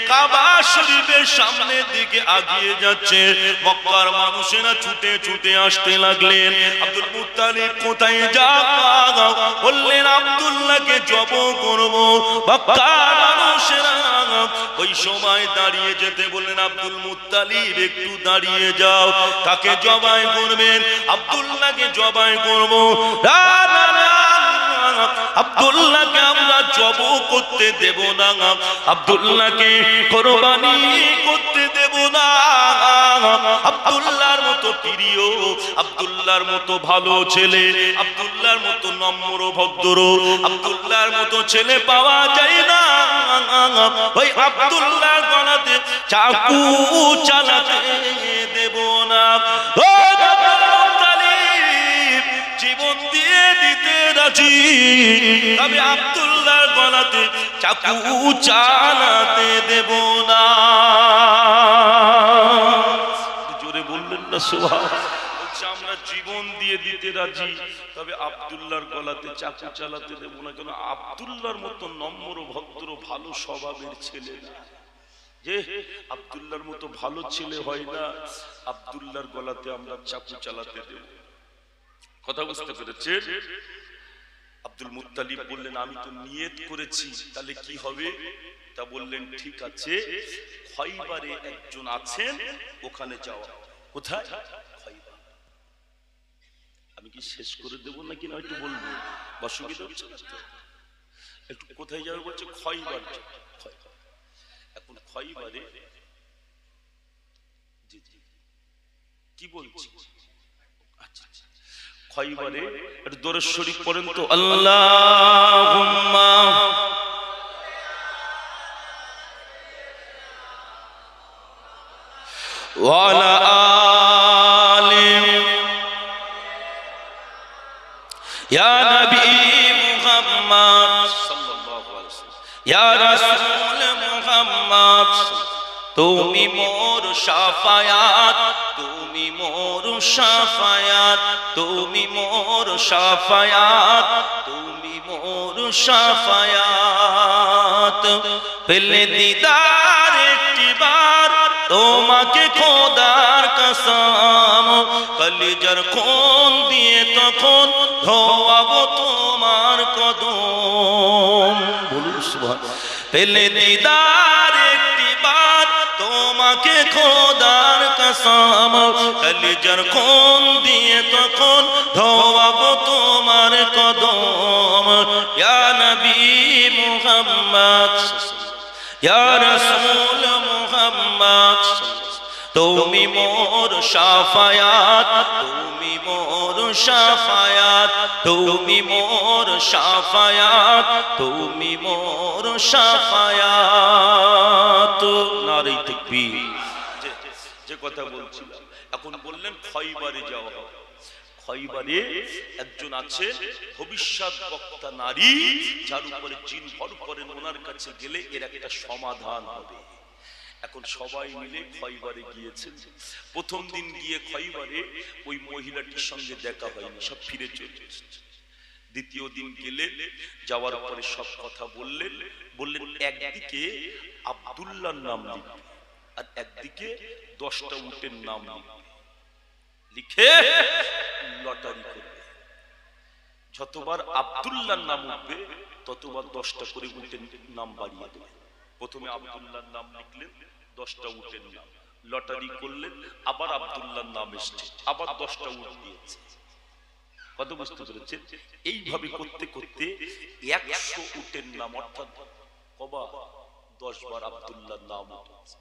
Speaker 1: কাবা শরীফের সামনের দিকে আগিয়ে যাচ্ছে। মক্কার মানুষেরা ছুটে ছুটে আসতে লাগলেন। আব্দুল মুত্তালিব কোথায় যাও? বললেন আব্দুল্লাহকে জব করব। মক্কার মানুষেরা ওই সময় দাঁড়িয়ে যেতে বললেন, আব্দুল মুত্তালিব একটু দাঁড়িয়ে যাও, তাকে জবাই করবেন, আব্দুল্লাহকে জবাই করব। আব্দুল্লাহকে আমরা জব করতে দেব না, আব্দুল্লাহকে কুরবানি করতে দেব না। আব্দুল্লাহর মতো প্রিয়, আব্দুল্লাহর মতো ভালো ছেলে, আব্দুল্লাহর মতো নম্র ভদ্র, আব্দুল্লাহর মতো ছেলে পাওয়া যায় না। ওই আব্দুল্লাহর গলাতে চাকু চালাতে দেব না। জীবন দিয়ে দিতে রাজি, তবে আব্দুল্লাহর গলাতে চাকু চালাতে দেব না। জোরে বললেন না সুবহানাল্লাহ? বলছে আমরা জীবন দিয়ে দিতে রাজি, তবে আব্দুল্লাহর গলাতে চাকু চালাতে দেব না। কেন? আব্দুল্লাহর মতো নম্র ভদ্র ভালো স্বভাবের ছেলে না। যে আব্দুল্লাহর মতো ভালো ছেলে হয় না, আব্দুল্লাহর গলাতে আমরা চাকু চালাতে দেব। কথা বুঝতে পেরেছেন?
Speaker 2: আব্দুল মুত্তালিব বললেন আমি তো নিয়ত করেছি, তাহলে কি হবে? তা বললেন ঠিক আছে, খয়বারে একজন আছেন, ওখানে যাওয়া। কোথায়? খয়বার। আমি কি শেষ করে দেবো নাকি না একটু বলবো? বা সুবিধা হচ্ছে না তো? একটু কোথায় যাবে বলছে? খয়বার। এখন খয়বারে কি বলছি? আচ্ছা, খয়বারে একটু দরুদ শরীফ পড়েন তো। আল্লাহুম্মা ওয়া আলা আলি ইয়া নবী মুহাম্মদ সাল্লাল্লাহু আলাইহি ওয়াসাল্লাম, ইয়া রাসূল মুহাম্মদ, তুমি মোর শাফায়াত, তুমি মোর শাফায়াত, তুমি মোর শাফায়াত, তুমি মোর শাফায়াত। পেলে দিদার একটিবার তোমাকে খোদার কসম, কলিজার কোন দিয়ে তখন ধোয়াবো তোমার কদম। বলুন সুবহানাল্লাহ। পেলে দিদার একটিবার তোমাকে খোদার কসম, কলিজার কোন দিয়ে তখন ধোয়াবো তোমার কদম। ইয়া নবী মুহাম্মদ, ইয়া রাসূল মুহাম্মদ, তুমি মোর শাফায়াত, তুমি মোর শাফায়াত, তুমি মোর শাফায়াত, তুমি মোর শাফায়াত। নারে তাকবীর। যে কথা বলছিলাম, এখন বললেন খয়বারে যাওয়া হবে। খয়বারে একজন আছে ভবিষ্যৎ বক্তা নারী, যার উপরে জিন ভর করেন, ওনার কাছে গেলে এর একটা সমাধান হবে। এখন সবাই মিলে খয়বারে গিয়েছেন। প্রথম দিন গিয়ে খয়বারে ওই মহিলাটির সঙ্গে দেখা হয়নি, সব ফিরে চলে এসেছে। দ্বিতীয় দিন গেলেন, যাওয়ার পরে সব কথা বললেন। বললেন একদিকে আব্দুল্লাহর নাম লিখবে, আর একদিকে 10টা উটের নাম লিখবে, লিখে লটারি করবে। যতবার আব্দুল্লাহর নাম উঠবে ততবার 10টা করে উটের নাম বাড়িয়ে দেবে। প্রথমে আব্দুল্লাহর নাম লিখলেন, 10টা উটের নাম, লটারি করলেন, আবার আব্দুল্লাহর নাম এসছে, আবার 10টা উট দিয়েছে। কত বুঝতে পেরেছেন? এইভাবে করতে করতে 100 উটের নাম, অর্থাৎ কবা 10 বার আব্দুল্লাহর নাম উঠেছে।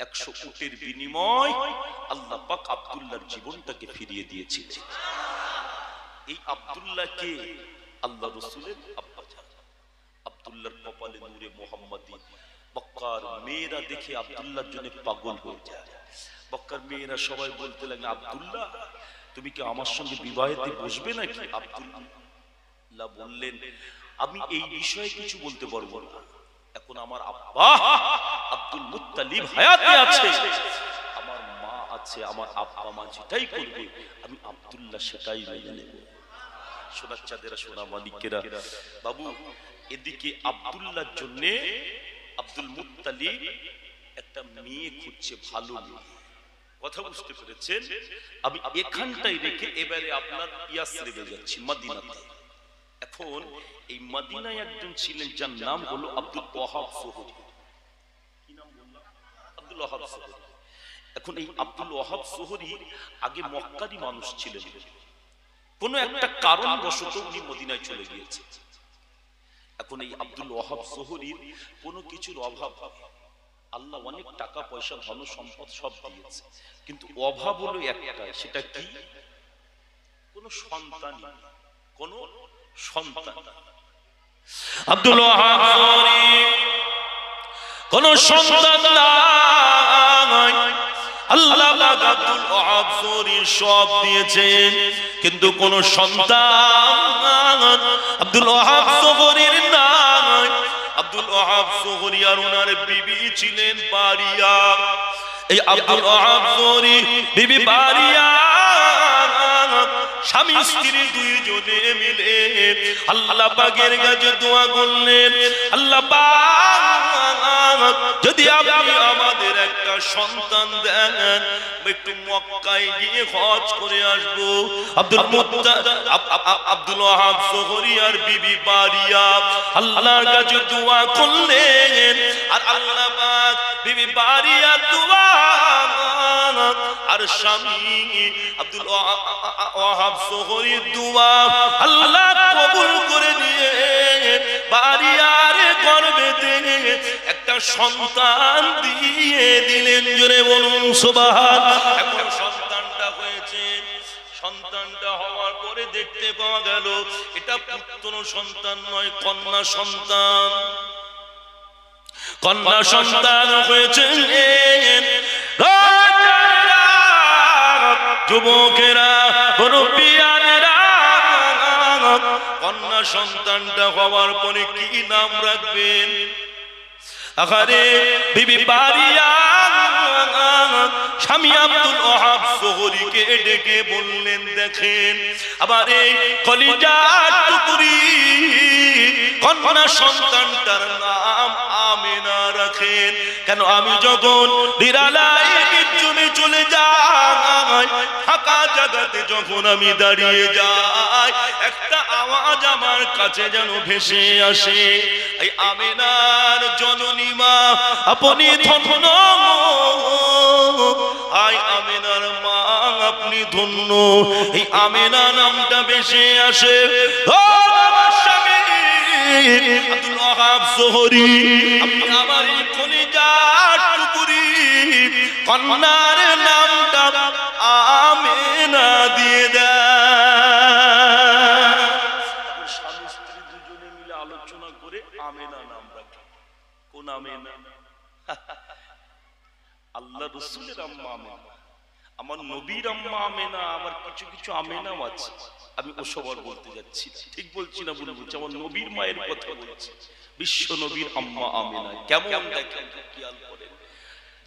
Speaker 2: 100 উটের বিনিময় আল্লাহ পাক আব্দুল্লাহর জীবনটাকে ফিরিয়ে দিয়েছিলেন। এই আব্দুল্লাহকে আল্লাহ রাসূলের আব্বা জান, আব্দুল্লাহর কপালে নূরে মুহাম্মাদি। মক্কার মেয়েরা দেখে আব্দুল্লাহর জন্য পাগল হয়ে যায়। মক্কার মেয়েরা সবাই বলতে লাগে, আব্দুল্লাহ তুমি কি আমার সঙ্গে বিবাহেতে বসবে নাকি? আব্দুল্লাহ বললেন, আমি এই বিষয়ে কিছু বলতে পারবো না। এখন আমার আব্বা আব্দুল মুত্তালিব হায়াতে আছে, আমার মা আছে, আমার আব্বা মা যেটাই করবে আমি আব্দুল্লাহ সেটাই মেনে নেব। সোনার চাঁদেরা, সোনা মানিকেরা, বাবু এদিকে আব্দুল্লাহর জন্য আব্দুল মুত্তালিব একটা মেয়ে খুঁজছে, ভালো মেয়ে। কথা বুঝতে পেরেছেন? আমি এখানটাই রেখে এবারে আপনার ইয়াসরিবে যাচ্ছি, মদিনাতে। এখন এই মদিনায় একজন ছিলেন যার নাম হলো আব্দুল ওয়াহাব যোহরি। কি নাম বললাম? আব্দুল ওয়াহাব যোহরি। এখন এই আব্দুল ওয়াহাব যোহরি আগে মক্কারই মানুষ ছিলেন, কোন একটা কারণবশত উনি মদিনায় চলে গিয়েছে। এখন এই আব্দুল ওয়াহাব যোহরির কোনো কিছুর অভাব, আল্লাহ অনেক টাকা পয়সা ধন সম্পদ সব দিয়েছে, কিন্তু অভাব হলো একটাই, সেটা কি? কোন সন্তান, কোন সন্তান। আব্দুল ওয়াহাব যোহরি কোন সন্তান নাই। আল্লাহ পাক আব্দুল ওয়াহাব যোহরির সব দিয়েছেন, কিন্তু কোন সন্তান আব্দুল ওয়াহাব যোহরির নাই। আব্দুল ওয়াহাব যোহরি আর ওনার বিবি ছিলেন বারিয়া। এই আব্দুল ওয়াহাব যোহরি বিবি বারিয়া
Speaker 1: স্বামী স্ত্রী দুইজনে মিলে আল্লাহ পাকের কাছে দোয়া করলেন, আল্লাহ পাক যদি আপনি আমাদের একটা সন্তান দেন, একটু মক্কায় গিয়ে হজ করে আসবো। আব্দুল ওয়াহাব সোহরি আর বিবি বারিয়া আল্লাহর কাছে দোয়া করলেন, আর আল্লাহ পাক বিবি বারিয়া দোয়া আর স্বামী আব্দুল ওয়াহাব সোহরি দোয়া আল্লাহ কবুল করে নিয়ে বারিয়ার গর্ভে একটা সন্তান দিয়ে দিলেন। জোরে বলুন সুবহান। এখন সন্তানটা হয়েছে, সন্তানটা হওয়ার পরে দেখতে পাওয়া গেল এটা পুত্র সন্তান নয়, কন্যা সন্তান। কন্যা সন্তান হয়েছে। যুবকেরা, মুরব্বিয়ানেরা, কন্যা সন্তানটা হওয়ার পরে কি নাম রাখবেন? আরে বিবি বারিয়া স্বামী আব্দুল ওয়াহাব সোহরিকে ডেকে বললেন, দেখেন আবার এই কলিজার টুকরি কন্যা সন্তানটার নাম আমিনা রাখেন। কেন আমি যখন নিরালায় নির্জনে চলে যাই, ফাঁকা জায়গাতে যখন আমি দাঁড়িয়ে যাই, একটা আওয়াজ আমার কাছে যেন ভেসে আসে, এই আমিনার জননী মা আপনি ধন্য, আয় আমিনার মা আপনি ধন্য। এই আমিনা নামটা ভেসে আসে। ও আমার স্বামী আব্দুল ওয়াহাব সোহরি, আপনি আমার এই কলিজার টুকরি কন্যার নামটা আমিনা দিয়ে দেন। স্বামী স্ত্রী দুজনে মিলে আলোচনা করে আমিনা নাম রাখে। কোন আমিনা? আল্লাহ রাসূলের আম্মা আমিনা, আমার নবীর আম্মা আমিনা, আমার কিছু কিছু আমিনাও আছে, আমি ওসব আর বলতে যাচ্ছি। ঠিক বলছি না ভুল বলছি? আমার নবীর মায়ের কথা বলছি, বিশ্ব নবীর আম্মা আমিনা। কেমন দেখেন, খেয়াল করেন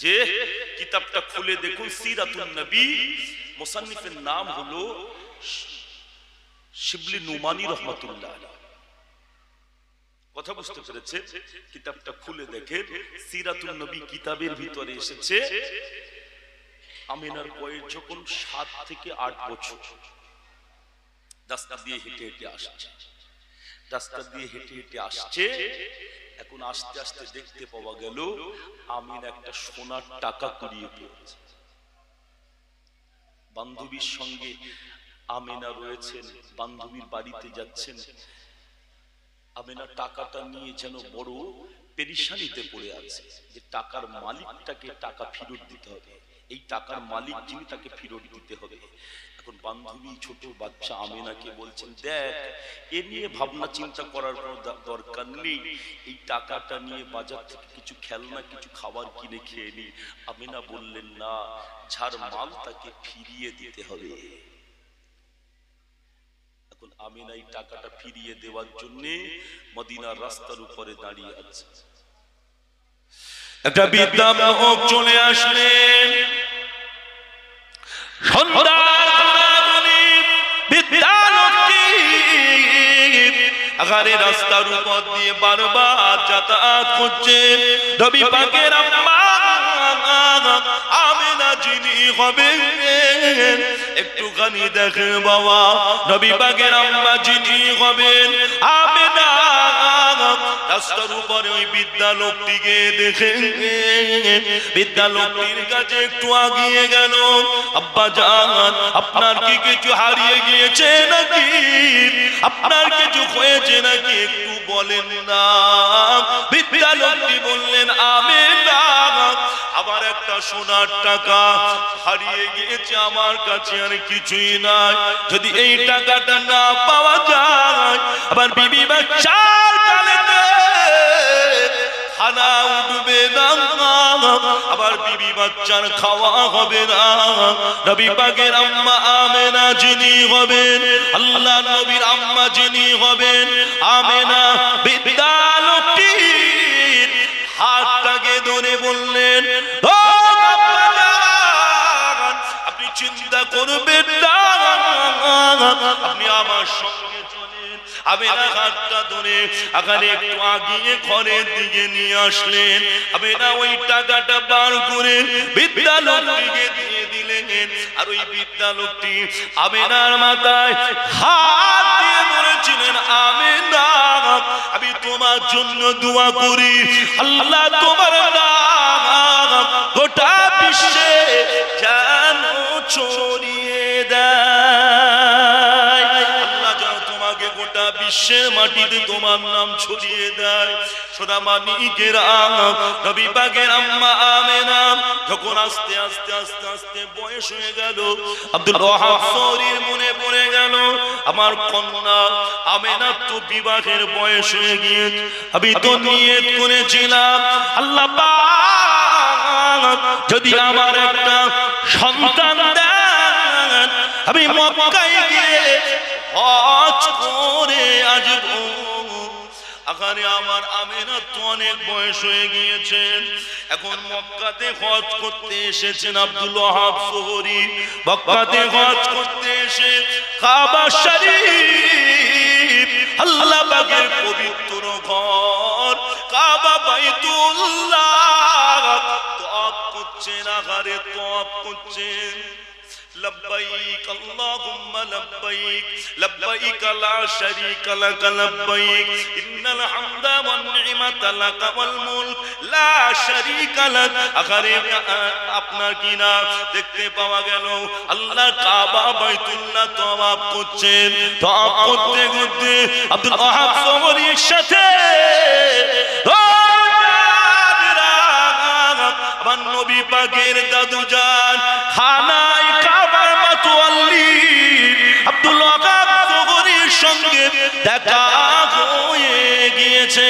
Speaker 1: যে কিতাবটা খুলে দেখুন, সিরাতুন নবী, মুসান্নিফের নাম হলো শিবলি নুমানী রাহমাতুল্লাহ আলাইহি। কথা বুঝতে পেরেছে? কিতাবটা খুলে দেখেন, সিরাতুন নবী কিতাবের ভিতরে এসেছে আমিনার বয়স যখন 7 থেকে 8 বছর, রাস্তা দিয়ে হেঁটে হেঁটে আসছে, রাস্তা দিয়ে হেঁটে হেঁটে আসছে। এখন আস্তে আস্তে দেখতে পাওয়া গেল আমিনা একটা সোনার টাকা কুড়িয়ে পেয়েছে। বান্ধবীর সঙ্গে আমিনা রয়েছেন, বান্ধবীর বাড়িতে যাচ্ছেন। আমিনা টাকাটা নিয়ে যেন বড় পেরেশানিতে পড়ে আছে, যে টাকার মালিকটাকে টাকা ফেরত দিতে হবে, এই টাকার মালিক যিনি তাকে ফেরত দিতে হবে। এখন বান্ধবী ছোট বাচ্চা আমিনাকে বলছেন, দেখ এ নিয়ে ভাবনা চিন্তা করার কোনো দরকার নেই, এই টাকাটা নিয়ে বাজার থেকে কিছু খেলনা কিছু খাবার কিনে খেয়ে নি। আমিনা বললেন, না, যার মাল তাকে ফিরিয়ে দিতে হবে। এখন আমিনা এই টাকাটা ফিরিয়ে দেওয়ার জন্য মদিনার রাস্তার উপরে দাঁড়িয়ে আছে। একটা বৃদ্ধা লোক চলে আসলেন, আগারে রাস্তার উপর দিয়ে বারবার যাতায়াত করছে। নবী পাকের আম্মা আমিনা যিনি হবেন, একটুখানি দেখেন বাবা, নবী পাকের আম্মা যিনি হবেন আমিনা, রাস্তার উপরে ওই বৃদ্ধা লোকটিকে দেখে বৃদ্ধা লোকটির কাছে একটু আগিয়ে গেল। আব্বা জান, আপনার কি কিছু হারিয়ে গিয়েছে নাকি? আপনার কিছু হয়েছে নাকি? একটু বলেন না। বৃদ্ধা লোকটি বললেন, আমিনা, আমার একটা সোনার টাকা হারিয়ে গিয়েছে, আমার কাছে আর কিছুই নাই। যদি এই টাকাটা না পাওয়া যায়, আবার বিবি বাচ্চার কালেতে খানা উঠবে না, আবার বিবি বাচ্চার খাওয়া হবে না। নবী পাকের আম্মা আমিনা যিনি হবেন, আল্লাহ নবীর আম্মা যিনি হবেন আমিনা, বৃদ্ধা লোকটির হাতটাকে ধরে বললেন, ও আপনি চিন্তা করবেন না, আপনি আমার সঙ্গে চলেন। আমেনা হাতটা ধরে আগারে একটু আগিয়ে ঘরের দিকে নিয়ে আসলেন। আমেনা ওই টাকাটা বার করে বিদ্যালয়টিকে দিয়ে দিলেন। আর ওই বিদ্যালয়টি আমেনার মাথায় হাত দিয়ে বলেছিলেন, আমেনা আমি তোমার জন্য দোয়া করি, আল্লাহ তোমার নাম গোটা বিশ্বে যেন ছড়িয়ে দেয়। আল্লাহ যেন তোমাকে গোটা বিশ্বের মাটিতে তোমার নাম ছড়িয়ে দেয়। সোনামানিকেরা, নবী পাকের আম্মা আমেনা যখন আস্তে আস্তে আস্তে আস্তে বয়স হয়ে গেল, আব্দুল ওয়াহাব সৌরির মনে পড়ে গেল, আমার কন্যা আমেনা তো বিবাহের বয়স হয়ে গিয়েছে। আমি তো নিয়ত করেছিলাম, আল্লাহ পাক যদি আমার একটা সন্তান দেন, আমি মক্কায় গিয়ে হজ করে আসবো। আখানে আমার আমেনা তো অনেক বয়স হয়ে গিয়েছেন, এখন মক্কাতে হজ করতে এসেছেন আব্দুল ওয়াহাব সৌরি। মক্কাতে হজ করতে এসে কাবা শরীফ আল্লাহ পাকের পবিত্র ঘর কাবা বাইতুল্লাহ তওয়াফ করছেন, আখারে তওয়াফ করছেন। لبيك اللهم لبيك لبيك لا شريك لك لبيك إن الحمد والنعمة لك والملك لا شريك لك। আখারে আপনার কিনা দেখতে পাওয়া গেল আল্লাহ কাবা বাইতুল্লাহ তওয়াফ করছেন। তওয়াফ করতে করতে আব্দুল ওয়াহাব সৌরির সাথে আমার নবী পাকের দাদুজান খানায় কাবার মাতোয়াল্লি আব্দুল ওয়াহাব সৌরির সঙ্গে দেখা হয়ে গিয়েছে।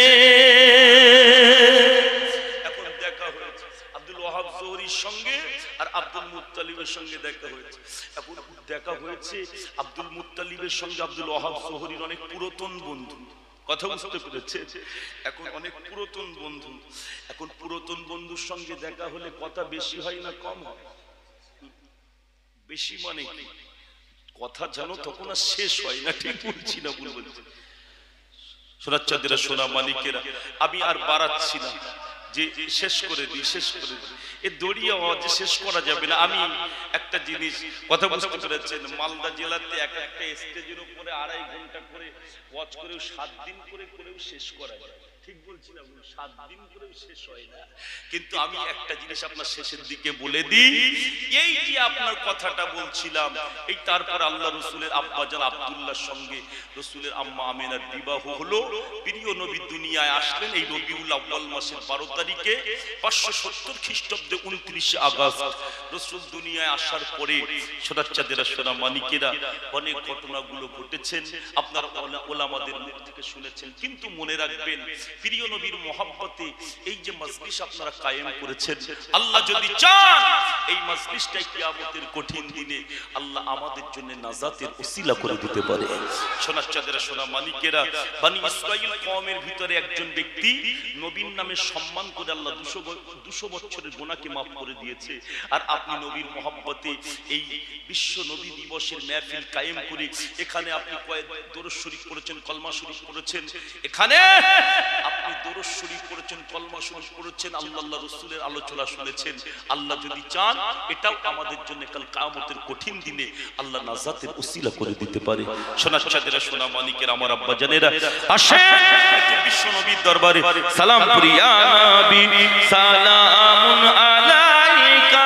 Speaker 1: এখন দেখা হয়েছে আব্দুল ওয়াহাব সৌরির সঙ্গে আর আব্দুল মুত্তালিবের সঙ্গে দেখা হয়েছে। এখন দেখা হয়েছে আব্দুল মুত্তালিবের সঙ্গে আব্দুল ওয়াহাব সৌরির অনেক পুরাতন বন্ধু। কথা বুঝতে পেরেছে? এখন অনেক পুরাতন বন্ধু। এখন পুরাতন বন্ধুর সঙ্গে দেখা হলে কথা বেশি হয় না কম হয়? বেশি মানে কি, কথা জানো তখন আর শেষ হয় না। ঠিক বলছি না ভুল বলছি? সোনাচাঁদেরা, সোনা মানিকেরা, আমি আর বাড়াচ্ছি না যে শেষ করে দিই শেষ করে দিই, এ দড়িয়া যে শেষ করা যাবে না। আমি একটা জিনিস কথা বুঝতে পেরেছেন, মালদা জেলাতে এক একটা স্টেজের উপরে 2.5 ঘন্টা করে ওয়াজ করেও 7 দিন করে করেও শেষ করা যায়। ঠিক বলছি না? 7 দিন করেও শেষ হয় না। কিন্তু আমি একটা জিনিস আপনার শেষের দিকে বলে দিই, এই যে আপনার কথাটা বলছিলাম, এই তারপর আল্লাহ রসুলের আব্বাজান আব্দুল্লাহর সঙ্গে রসুলের আম্মা আমেনার বিবাহ হলো। প্রিয় নবী দুনিয়ায় আসলেন এই রবিউল আউয়াল মাসের 12 তারিখে 570 খ্রিস্টাব্দে 29 আগস্ট। রসুল দুনিয়ায় আসার পরে সোনাচাঁদেরা, সোনা মানিকেরা, অনেক ঘটনাগুলো ঘটেছেন, আপনারা ওলামাদের মুখ থেকে শুনেছেন। কিন্তু মনে রাখবেন, প্রিয় নবীর মহব্বতে এই যে মজলিস আপনারা কায়েম করেছেন, আল্লাহ যদি চান এই মজলিসটাই কিয়ামতের কঠিন দিনে আল্লাহ আমাদের জন্য নাজাতের ওসিলা করে দিতে পারে। সোনাচাঁদেরা, সোনা মানিকেরা, বনি ইসরাইল কওমের ভিতরে একজন ব্যক্তি নবীর নামে সম্মান করে আল্লাহ 200 বছরের গুনাহকে মাফ করে দিয়েছে। আর আপনি নবীর মহব্বতে এই বিশ্ব নবী দিবসের মাহফিল কায়েম করে এখানে আপনি কয়েক দরুদ শরীফ পড়েছেন, কলমা শরীফ পড়েছেন, এখানে আপনি দরুদ শরীফ পড়েছেন, কলমা শরীফ পড়েছেন, আল্লাহ রাসূলের আলোচনা শুনেছেন। আল্লাহ যদি চান এটাও আমাদের জন্য কাল কিয়ামতের কঠিন দিনে আল্লাহ নাজাতের ওসিলা করে দিতে পারে। সোনাচাঁদেরা, সোনা মানিকের আমার আব্বা জানেরা, আসেন বিশ্ব নবীর দরবারে সালাম করি। ইয়া নবী সালামুন আলাইকা,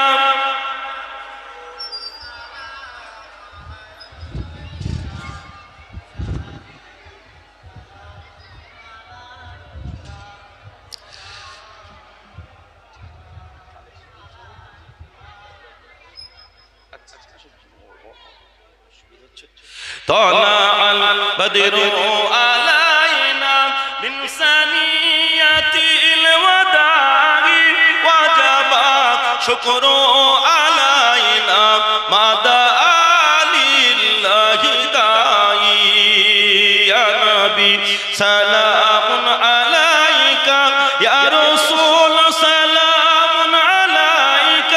Speaker 1: طلع البدر علينا من ثنيات الوداع وجب شكر علينا ما دعا لله داعي. يا نبي سلام عليك، يا رسول سلام عليك،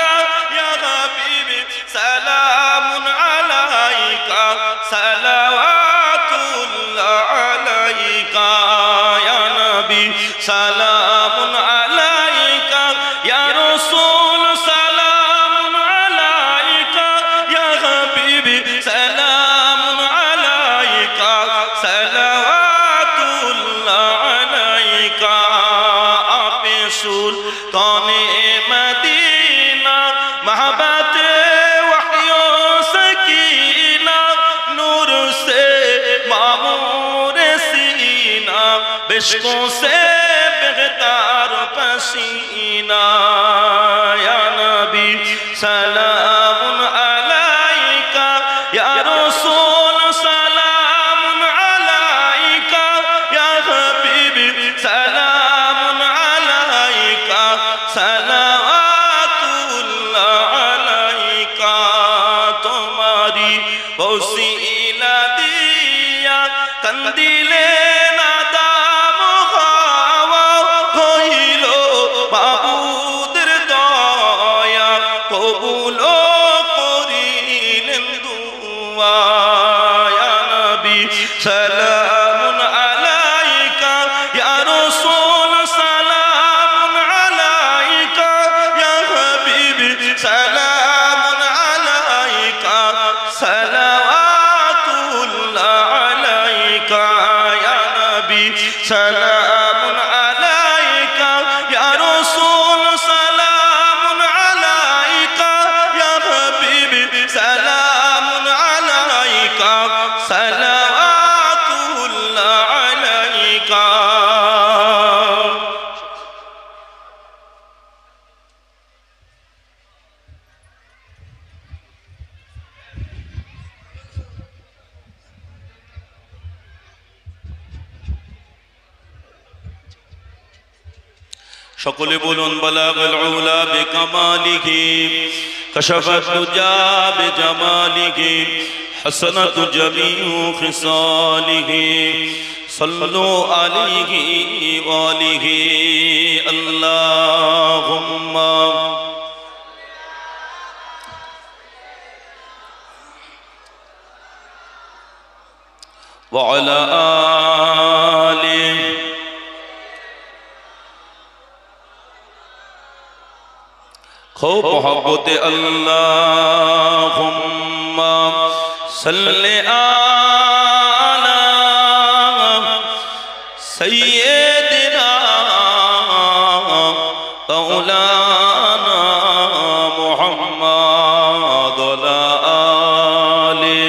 Speaker 1: يا حبيبي سلام عليك، সালাওয়াতুল্লাহ আলাইকা ইয়া নবী সালামুন আলাইকা ইয়া রাসূল সালামুন আলাইকা ইয়া হাবিবি সালামুন আলাইকা সালাওয়াতুল্লাহ আলাইকা আপে সুলতানে মদিনা महबते वहयो सकीना नूर से मामूर सीना बिश्कों से बेहतर पसीना या नबी सलामुन अलैका या रसूल सलामुन अलैका या हबीबी सलामुन अलैका सलावतुल्लाह अलैका तुम्हारी वसीला दिया कंदिले नादाम हवा হইলো মাবুদের দয়া কবুল করিলেন দুআ ইয়া নবী সালামুন আলাইকা ইয়া রাসূল সালামুন আলাইকা ইয়া হাবিবি সালামুন আলাইকা সালাওয়াতুল্লাহ আলাইকা ইয়া নবী সালামুন আলাইকা ইয়া রাসূল সালামুন আলাইকা ইয়া হাবিবি সালামুন আলাইকা সালাওয়াতুল্লাহ আলাইকা সকলে বলুন বালাগাল উলা বিকামালিহি কাশাফাত দুজা বিজামালিহি হাসানাতু জামিউ খিসালিহি সাল্লু আলাইহি ওয়া আলিহি আল্লাহুম্মা ওয়া আলা আলিহি खूब मोहब्बत अल्लाहुम्मा सल्ले आला सय्यिदिना मौलाना मुहम्मद व आले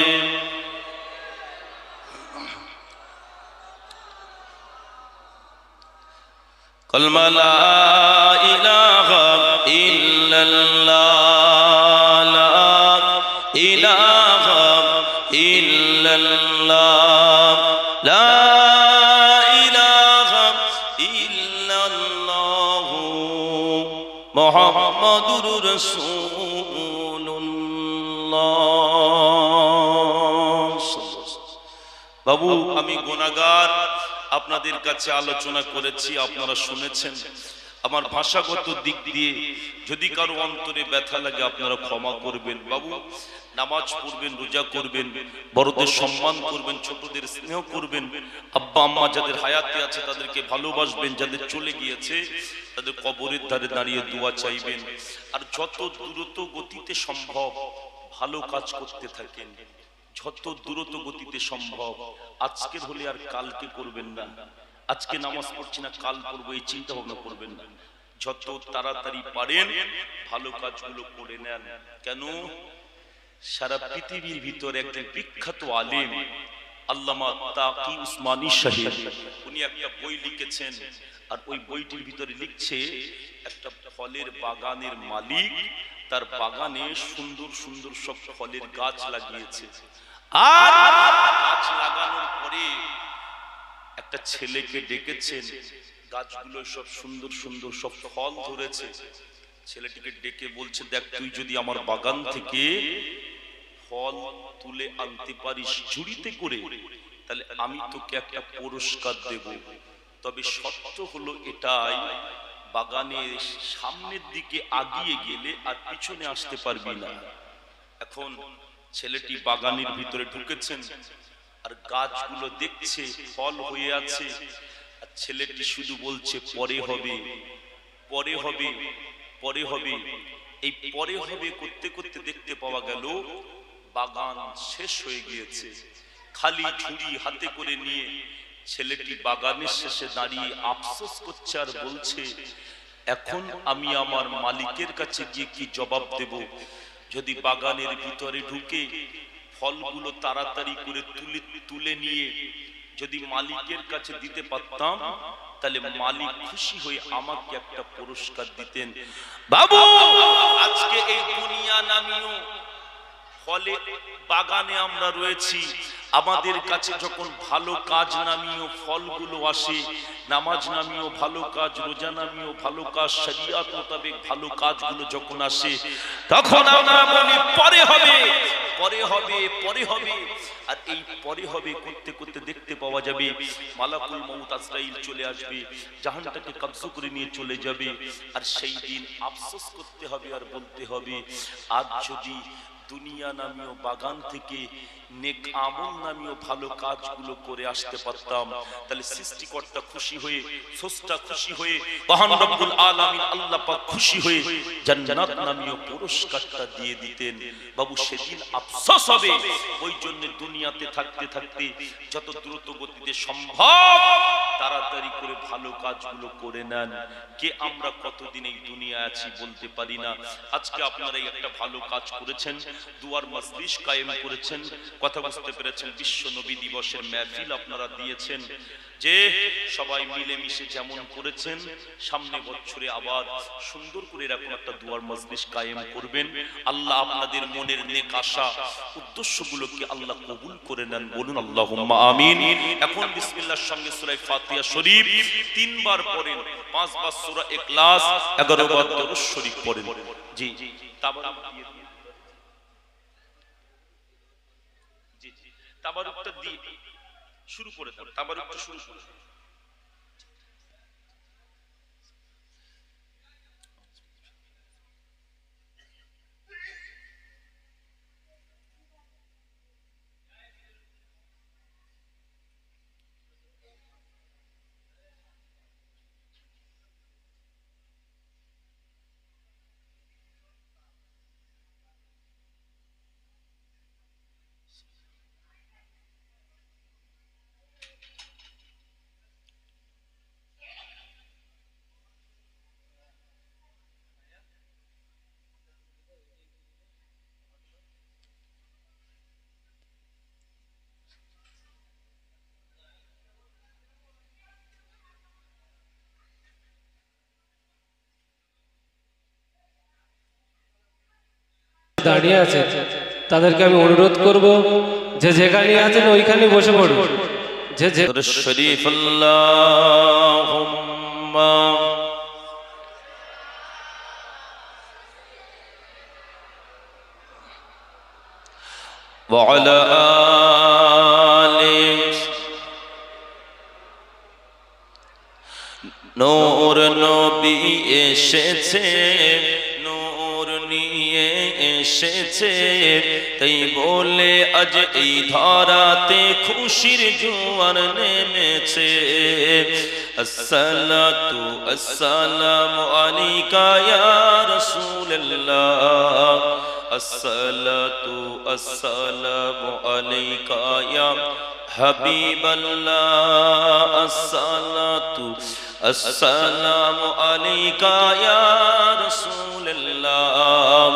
Speaker 1: कलमा ला इलाहा इल्लल्लाह ला इलाहा इल्लल्लाह ला इलाहा इल्लल्लाह मुहम्मदुर रसूलुल्लाह। বাবু আমি গুনাহগার, আপনাদের কাছে আলোচনা করেছি, আপনারা শুনেছেন। আমার ভাষাগত দিক দিয়ে যদি কারো অন্তরে ব্যথা লাগে আপনারা ক্ষমা করবেন। বাবু নামাজ পড়বেন, রোজা করবেন, বড়দের সম্মান করবেন, ছোটদের স্নেহ করবেন, আব্বা আম্মা যাদের হায়াতে আছে তাদেরকে ভালোবাসবেন, যাদের চলে গিয়েছে তাদের কবরের ধারে দাঁড়িয়ে দোয়া চাইবেন। আর যত দ্রুত গতিতে সম্ভব ভালো কাজ করতে থাকেন, যত দ্রুত গতিতে সম্ভব। আজকের হলে আর কালকে করবেন না, আজকে নামাজ পড়ছি না কাল পড়বো এই চিন্তা ভাবনা করবেন না। যত তাড়াতাড়ি পারেন ভালো কাজগুলো করে নেন। কেন? সারা পৃথিবীর ভিতরে একজন বিখ্যাত আলেম আল্লামা তাকি উসমানী সাহেব, উনি একটা বই লিখেছেন। আর ওই বইটির ভিতরে লিখছে একটা ফলের বাগানের মালিক তার বাগানে সুন্দর সুন্দর সব ফলের গাছ লাগিয়েছে। আর গাছ লাগানোর পরে একটা ছেলেকে ডেকেছেন, গাছগুলো সব সুন্দর সুন্দর সব ফল ধরেছে। ছেলেটিকে ডেকে বলছে, দেখ তুই যদি আমার বাগান থেকে ফল তুলে আনতে পারিস ঝুড়িতে করে, তাহলে আমি তোকে একটা পুরস্কার দেব। তবে শর্ত হলো এটাই, বাগানের সামনের দিকে আগিয়ে গেলে আর পিছনে আসতে পারবি না। এখন
Speaker 2: ছেলেটি বাগানের ভিতরে ঢুকেছেন আর গাছগুলো দেখছে ফল হয়ে আছে, আর ছেলেটি শুধু বলছে পরে হবে, পরে হবে, পরে হবে। এই পরে হবে করতে করতে দেখতে পাওয়া গেল বাগান শেষ হয়ে গিয়েছে। খালি ঝুড়ি হাতে করে নিয়ে ছেলেটি বাগানের শেষে দাঁড়িয়ে আফসোস করছে আর বলছে, এখন আমি আমার মালিকের কাছে গিয়ে কি জবাব দেব? যদি বাগানের ভিতরে ঢুকে ফলগুলো তাড়াতাড়ি করে তুলে নিয়ে যদি মালিকের কাছে দিতে পারতাম, তাহলে মালিক খুশি হয়ে আমাকে একটা পুরস্কার দিতেন। বাবু, আজকে এই দুনিয়া নামীয় ফলে বাগানে আমরা রয়েছি, আমাদের কাছে যখন ভালো কাজ নামীয় ফলগুলো আসে, নামাজ নামীয় ভালো কাজ, রোজা নামীয় ভালো কাজ, শরিয়ত মোতাবেক ভালো কাজগুলো যখন আসে, তখন আমরা বলি পরে হবে, পরে হবে, পরে হবে। আর এই পরে হবে করতে করতে দেখতে পাওয়া যাবে মালাকুল মউত আজরাইল চলে আসবে, জাহানটাকে কবজা করে নিয়ে চলে যাবে। আর সেই দিন আফসোস করতে হবে আর বলতে হবে, আজ যদি দুনিয়া নামীয় বাগান থেকে নেক আমল নামীয় ভালো কাজগুলো করে আসতে পারতাম, তাহলে সৃষ্টিকর্তা খুশি হয়ে, স্রষ্টা খুশি হয়ে, মহান রব্বুল আলামিন আল্লাহ পাক খুশি হয়ে জান্নাত নামীয় পুরস্কারটা দিয়ে দিতেন। বাবু, সেদিন আফসোস হবে। ওই জন্য দুনিয়াতে থাকতে থাকতে যত দ্রুত গতিতে সম্ভব তাড়াতাড়ি করে ভালো কাজগুলো করে নেন। কে আমরা কতদিন এই দুনিয়া আছি বলতে পারি না। আজকে আপনারা একটা ভালো কাজ করেছেন, দুয়ার মজলিস কায়েম করেছেন, কথা বুঝতে পেরেছেন, বিশ্ব নবী দিবসের মাহফিল আপনারা দিয়েছেন। যে সবাই মিলেমিশে যেমন করেছেন, সামনে বছরে আবার সুন্দর করে এরকম একটা দুয়ার মজলিস কায়েম করবেন। আল্লাহ আপনাদের মনের নেক আশা উদ্দেশ্যগুলোকে আল্লাহ কবুল করে নেন, বলুন আল্লাহুম্মা আমিন। এখন বিসমিল্লাহর সঙ্গে সূরা ফাতিহা শরীফ 3 বার পড়েন, 5 বার সূরা ইখলাস, 11 বার দরুদ শরীফ পড়েন। জি তাবারুক দিয়ে দিন, জি তাবারুকটা দিয়ে শুরু করে দেন, তাবারুকটা শুরু করে দেন।
Speaker 3: দাঁড়িয়ে আছে তাদেরকে আমি অনুরোধ করব যে যেখানে আছেন ওইখানে বসে পড়ুন। যে
Speaker 1: শরীফ আল্লাহুম্মা ওয়া আলা আলি নূর নবী এসেছে, নূর নিয়ে এসেছে, তাই বলে আজ এই ধরাতে খুশির জোয়ার নেমেছে। আসসালাতু আসসালামু আলাইকা ইয়া রাসূলুল্লাহ, আসসালাতু আসসালামু আলাইকা ইয়া হাবিবাল্লাহ, আসসালাতু আসসালামু আলাইকা ইয়া রাসূলুল্লাহ,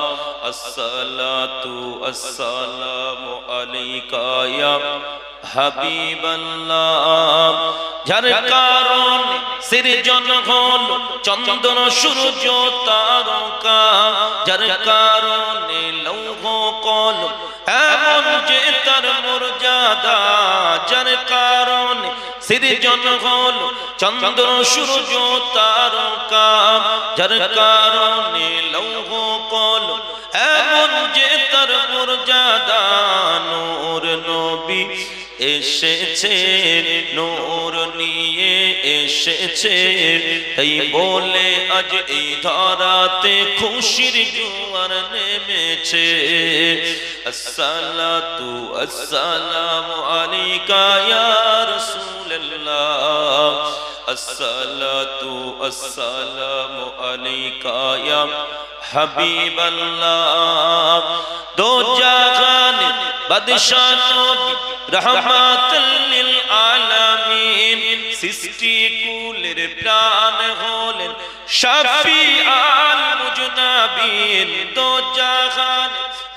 Speaker 1: আসসালাতু আসসালামু আলাইকা ইয়া হাবিবাল্লাহ। যার কারণ সৃজন হল চন্দ্র সূর্য তারকা, যার কারণে লৌহ কলম এমন যে তার মর্যাদা, যার কারণে সৃজন হল চন্দ্র সূর্য তারকা, যার কারণে লৌহ কলম এমন যে তার মর্যাদা। নূর নবী এসেছে, নূর নিয়ে এসেছে, তাই বলে আজ এই ধরাতে খুশির জোয়ার নেমেছে। अस्सलातु अस्सलामु अलैका या रसूलल्लाह अस्सलातु अस्सलामु अलैका या हबीबल्लाह दो जहान बादशाह नबी रहमतुल लिल आलामीन सृष्टि कुलेर प्राण হলেন শাফিআল মুজনাবিন দো জাহান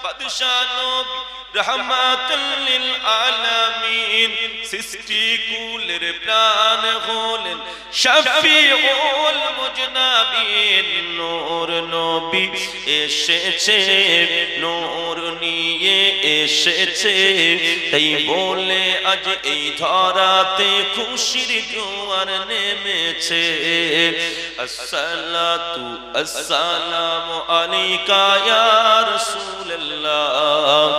Speaker 1: বাদশাহ নবী रहमतुल लिल आलामीन सृष्टि कुलेर प्राण হলেন শাফিউল মুজনাবিন নূর নবী এসেছে নূর নিয়ে এসেছে তাই বলে আজ এই ধরাতে খুশির জোয়ার নেমেছে আসসালাতু আসসালামু আলাইকা ইয়া রাসূলুল্লাহ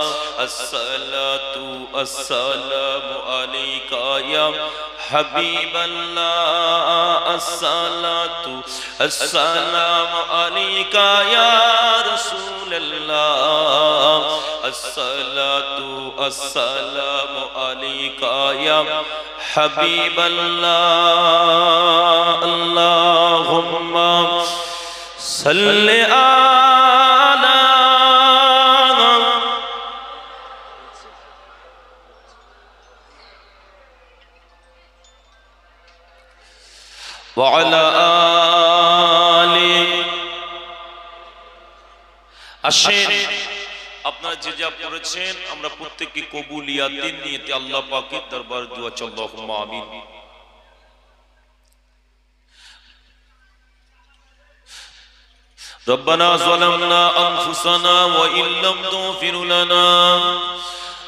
Speaker 1: আসসালাতু আসসালামু আলাইকা ইয়া হাবিবাল্লাহ আসসালাতু আসসালামু আলাইকা ইয়া রাসূলুল্লাহ আসসালাতু আসসালামু আলাইকা ইয়া হাবিবাল্লাহ আল্লাহুম্মা সাল্লি আলা وعلى آله আসেন আপনারা যে যা পড়েছেন আমরা প্রত্যেককে কবুলিয়াতের নিয়তে আল্লাহ পাকের দরবার দোয়া চাই আল্লাহুম্মা আমিন ربنا ظلمنا أنفسنا وإن لم تغفر لنا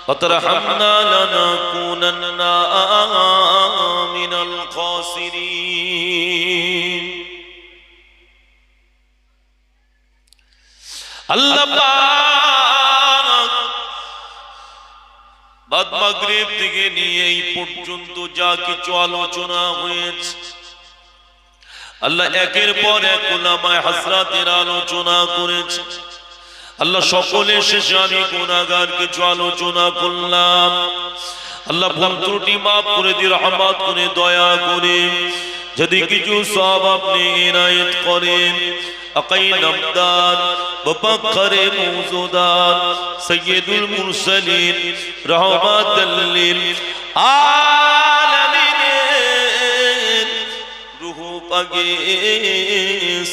Speaker 1: وترحمنا لنكونن من الخاسرين আল্লাহ পাক বাদ মাগরিব থেকে নিয়ে এই পর্যন্ত যা কিছু আলোচনা হয়েছে আল্লাহ একের পর এক উলামায়ে হযরতের আলোচনা করেছে আল্লাহ সকলে শেষে আমি গুনাহগার কিছু আলোচনা করলাম আল্লাহ ভুল ত্রুটি maaf করে দিয়ে রহমত করে দয়া করে যদি কিছু সওয়াব আপনি ইনায়েত করেন আকাই নামদার বফখরে মওজুদাত সাইয়্যিদুল মুরসালিন রাহমাতাল লিল আলামিন রূহ পাকে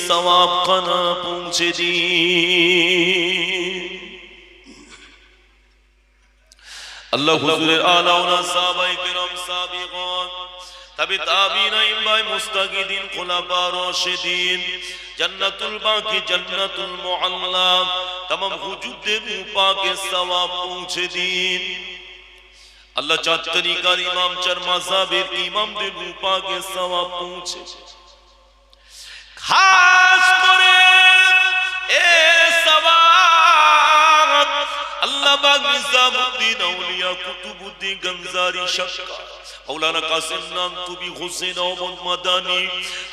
Speaker 1: সওয়াব খানা পৌঁছে দিন আল্লাহ হুজুরের আলাউনা সাহাবায়ে কিরাম সাবিগান তবে তাবিঈন আইম্মায়ে মুস্তাগিদিন খুলাফা রাশিদিন জান্নাতুল বাকি জান্নাতুল মুআল্লা तमाम হুজুরদের পাকে সওয়াব পৌঁছে দিন আল্লাহ চার তরিকার ইমাম চার মাযহাবের ইমামদের পাকে সওয়াব পৌঁছে খাস করে এ সওয়াব আল্লাহ পাক নিজামউদ্দিন আউলিয়া কুতুবউদ্দিন গনজারি শাক্কা मौलाना कासिम नाम तुबी हुसैन अहमद मदानी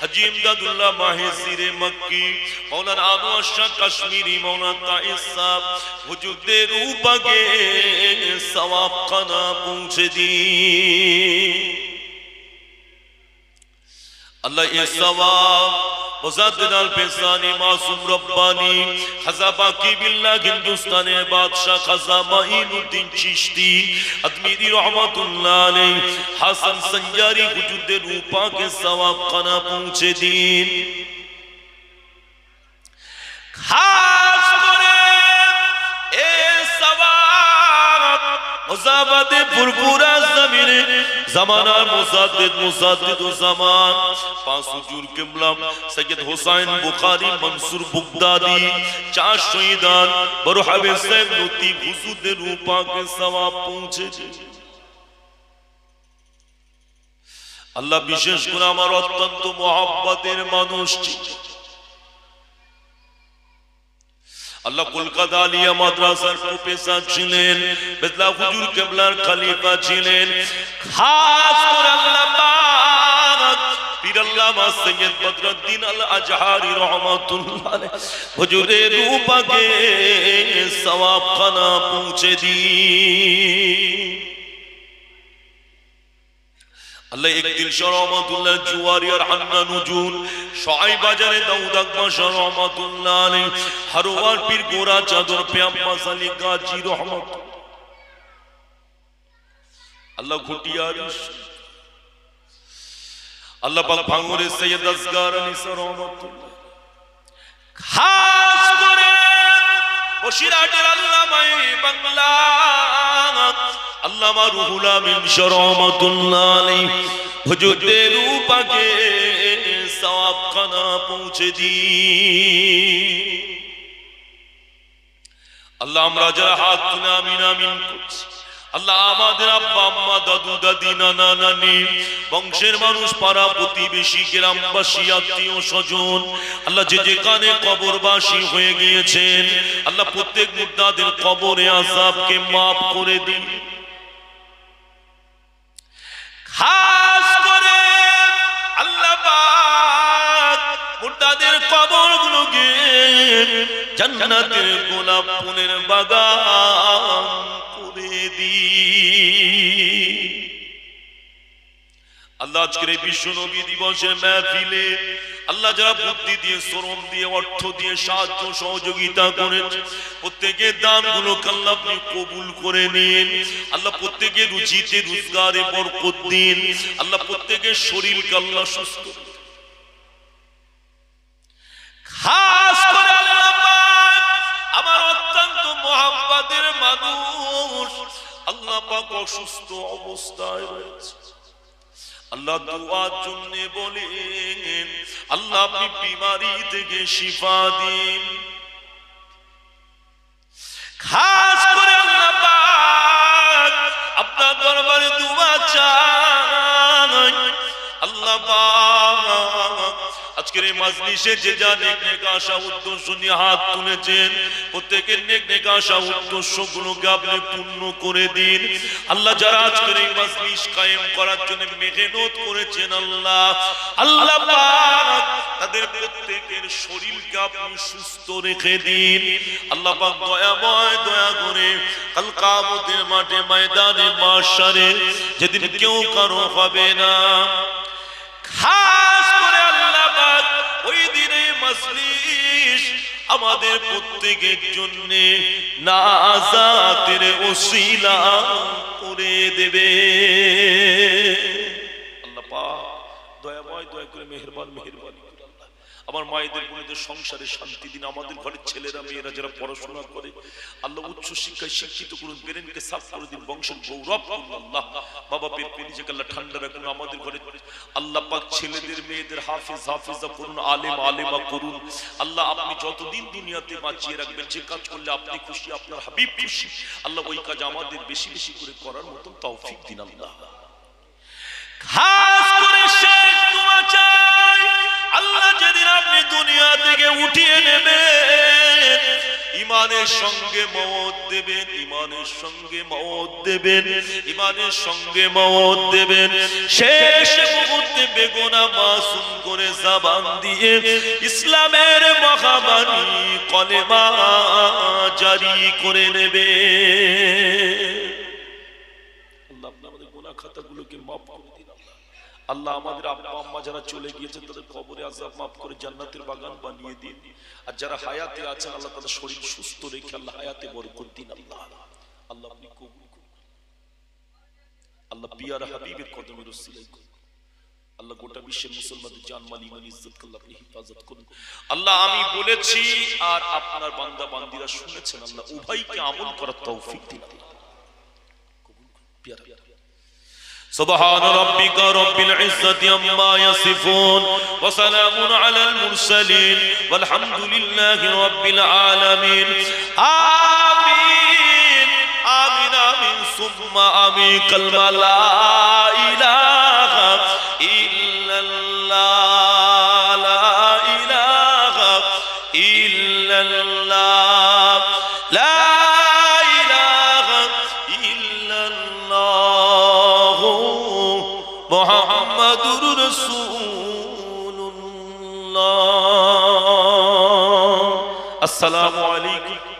Speaker 1: हाजी इमदादुल्लाह माहिसिरे मक्की मौलाना अनवर शाह कश्मीरी मौलाना ताइस साहब हुजूरদের উপাগে সওয়াব খানা পৌঁছে দিন আল্লাহ এই সওয়াব मुज़द्दिद अल-फिसानी मासूम रब्बानी खज़ा बाकी बिल्लाह हिंदुस्ताने बादशाह खज़ा माइनुद्दीन चिश्ती अदमीरी रहमतुल्लाह अलैह हासन संजारी हुजूरদের উপাকে সওয়াব খানা পৌঁছে দিন খাস করে এই সওয়াব মুজাবাদে পুরপুরা জমিনে জামানার মুজাদ্দিদ ও জামান পাঁচ হুজুর কিবলা সৈয়দ হুসাইন বুখারী মনসুর বুগদাদি চার শহীদান বড় হাফেজ সাহেব লতিফ হুজুরদের পাকে সওয়াব পৌঁছেছে আল্লাহ বিশেষ করে আমার অত্যন্ত মহব্বতের মানুষ আল্লাহ কলকাতা আলিয়া মাদ্রাসার প্রফেসর ছিলেন বেদলা হুজুর কিবলার খলিফা ছিলেন খাস করে আল্লাহ পাক পীর আল্লামা সৈয়দ বদরুদ্দিন আল আজহারি রহমাতুল্লাহ আলাইহি হুজুরের রূপাকে সওয়াব খানা পৌঁছে দি আল্লাহ একদিন রহমাতুল্লাহ জুয়ারি আর হান্নান নুজুল শোয়াই বাজারে দাউদ আকবর রহমাতুল্লাহ আলাইহি হারওয়ার পীর গোরা চাদর পে আব্বাস আলী গাজী রহমত আল্লাহ ঘটিয়ার আল্লাহ পাক ভাঙুরে সৈয়দ আসগার আলী রহমাতুল্লাহ খাস করে বসিরহাটের আল্লামা বাংলা আল্লামা রুহুল আমিন রহমাতুল্লাহ আলাইহি হুজুরের রূপাকে সওয়াব খানা পৌঁছে দি আল্লাহ আমরা যারা হাত তুলে আমিন আমিন করছি আল্লাহ আমাদের আব্বা আম্মা দাদু দাদি নানা নানি বংশের মানুষ পাড়া প্রতিবেশী গ্রামবাসী আত্মীয় স্বজন আল্লাহ যে যেখানে কবরবাসী হয়ে গিয়েছেন আল্লাহ প্রত্যেক মুর্দাদের কবরে আযাবকে মাফ করে দিন খাস করে আল্লাহ পাক মুর্দাদের কবরগুলোকে জান্নাতের গোলাপ ফুলের বাগান করে দি আল্লাহ আজকের এই বিশ্ব নবী দিবসের মাহফিলে আল্লাহ যারা বুদ্ধি দিয়ে শ্রম দিয়ে অর্থ দিয়ে সাহায্য সহযোগিতা করেছে প্রত্যেকের দানগুলোকে আল্লাহ আপনি কবুল করে নিন আল্লাহ প্রত্যেকের রুজিতে রোজগারে বরকত দিন আল্লাহ প্রত্যেকের শরীরকে আল্লাহ সুস্থ খাস করে আল্লাহ পাক আমার অত্যন্ত মহব্বতের মানুষ আল্লাহ পাক অসুস্থ অবস্থায় রয়েছে আল্লাহ দুআর জন্য বলেন আল্লাহ আপনি বিমারি থেকে শিফা দিন খাস করে আল্লাহ পাক আপনার দরবারে দুআ চাই আল্লাহ পাক আজকের এই মাজলিসে যে যা নেক নেক আশা উদ্দেশ্য নিয়ে হাত তুলেছেন প্রত্যেকের নেক নেক আশা উদ্দেশ্যগুলোকে আপনি পূর্ণ করে দিন আল্লাহ যারা আজকের এই মাজলিস কায়েম করার জন্য মেহনত করেছেন আল্লাহ আল্লাহ পাক তাদের প্রত্যেকের শরীরকে আপনি সুস্থ রেখে দিন আল্লাহ পাক দয়াময় দয়া করে কাল কিয়ামতের মাঠে ময়দানে মাশারে যেদিন কেউ কারো হবে না খাস করে আল্লাহ পাক ওই দিনে মজলিস আমাদের প্রত্যেকের জন্য নাজাতের ওসিলা করে দেবে আল্লাহ পাক দয়াময় দয়া করে মেহেরবানি করে আল্লাহ আমার মায়েদের বোনেদের সংসারে শান্তি দিন আমাদের ঘরের ছেলেরা মেয়েরা যারা পড়াশোনা করে আল্লাহ উচ্চ শিক্ষায় শিক্ষিত করুন ব্রেনকে সাফ করে দিন বংশের গৌরব করুন আল্লাহ বাবা পেট নিজেকে আল্লাহ ঠান্ডা রাখুন আমাদের ঘরে আল্লাহ পাক ছেলেদের মেয়েদের হাফিজা করুন আলেম আলেমা করুন আল্লাহ আপনি যতদিন দুনিয়াতে বাঁচিয়ে রাখবেন যে কাজ করলে আপনি খুশি আপনার হাবিব খুশি আল্লাহ ওই কাজ আমাদের বেশি বেশি করে করার মতো তৌফিক দিন আল্লাহ খাস করে শেষ দোয়া চাই আল্লাহ যেদিন আপনি দুনিয়া থেকে উঠিয়ে নেবেন ইমানের সঙ্গে মওত দেবেন ইমানের সঙ্গে মওত দেবেন ইমানের সঙ্গে মওত দেবেন শেষ মুহূর্তে বেগুনাহ মাসুম করে জবান দিয়ে ইসলামের মহাবাণী কলেমা জারি করে নেবে আল্লাহ আমাদের গুনাহ খাতাগুলোকে মাফ করে দিন আল্লাহ আমাদের আব্বা আম্মা যারা চলে গিয়েছেন তাদের কবরে আযাব মাফ করে জান্নাতের বাগান বানিয়ে দিন আর যারা হায়াতে আছেন আল্লাহ তাদের শরীর সুস্থ রেখে আল্লাহ হায়াতে বরকত দিন আল্লাহ আল্লাহ আপনি কবুল করুন আল্লাহ পিয়ার হাবিবের কদমের উসিলায় করুন আল্লাহ গোটা বিশ্বের মুসলমানদের জান মাল ঈমান ইজ্জত আল্লাহ আপনি হেফাজত করুন আল্লাহ আমি বলেছি আর আপনার বান্দা বান্দীরা শুনেছেন আল্লাহ উভয়কে আমল করার তৌফিক দিন কবুল করুন পিয়ার سبحان ربك رب العزة عما يصفون وسلام على المرسلين والحمد لله رب العالمين آمين آمين آمين ثم آمين كلمة لا إله إلا الله لا إله إلا الله لا محمد رسول আসসালামু আলাইকুম।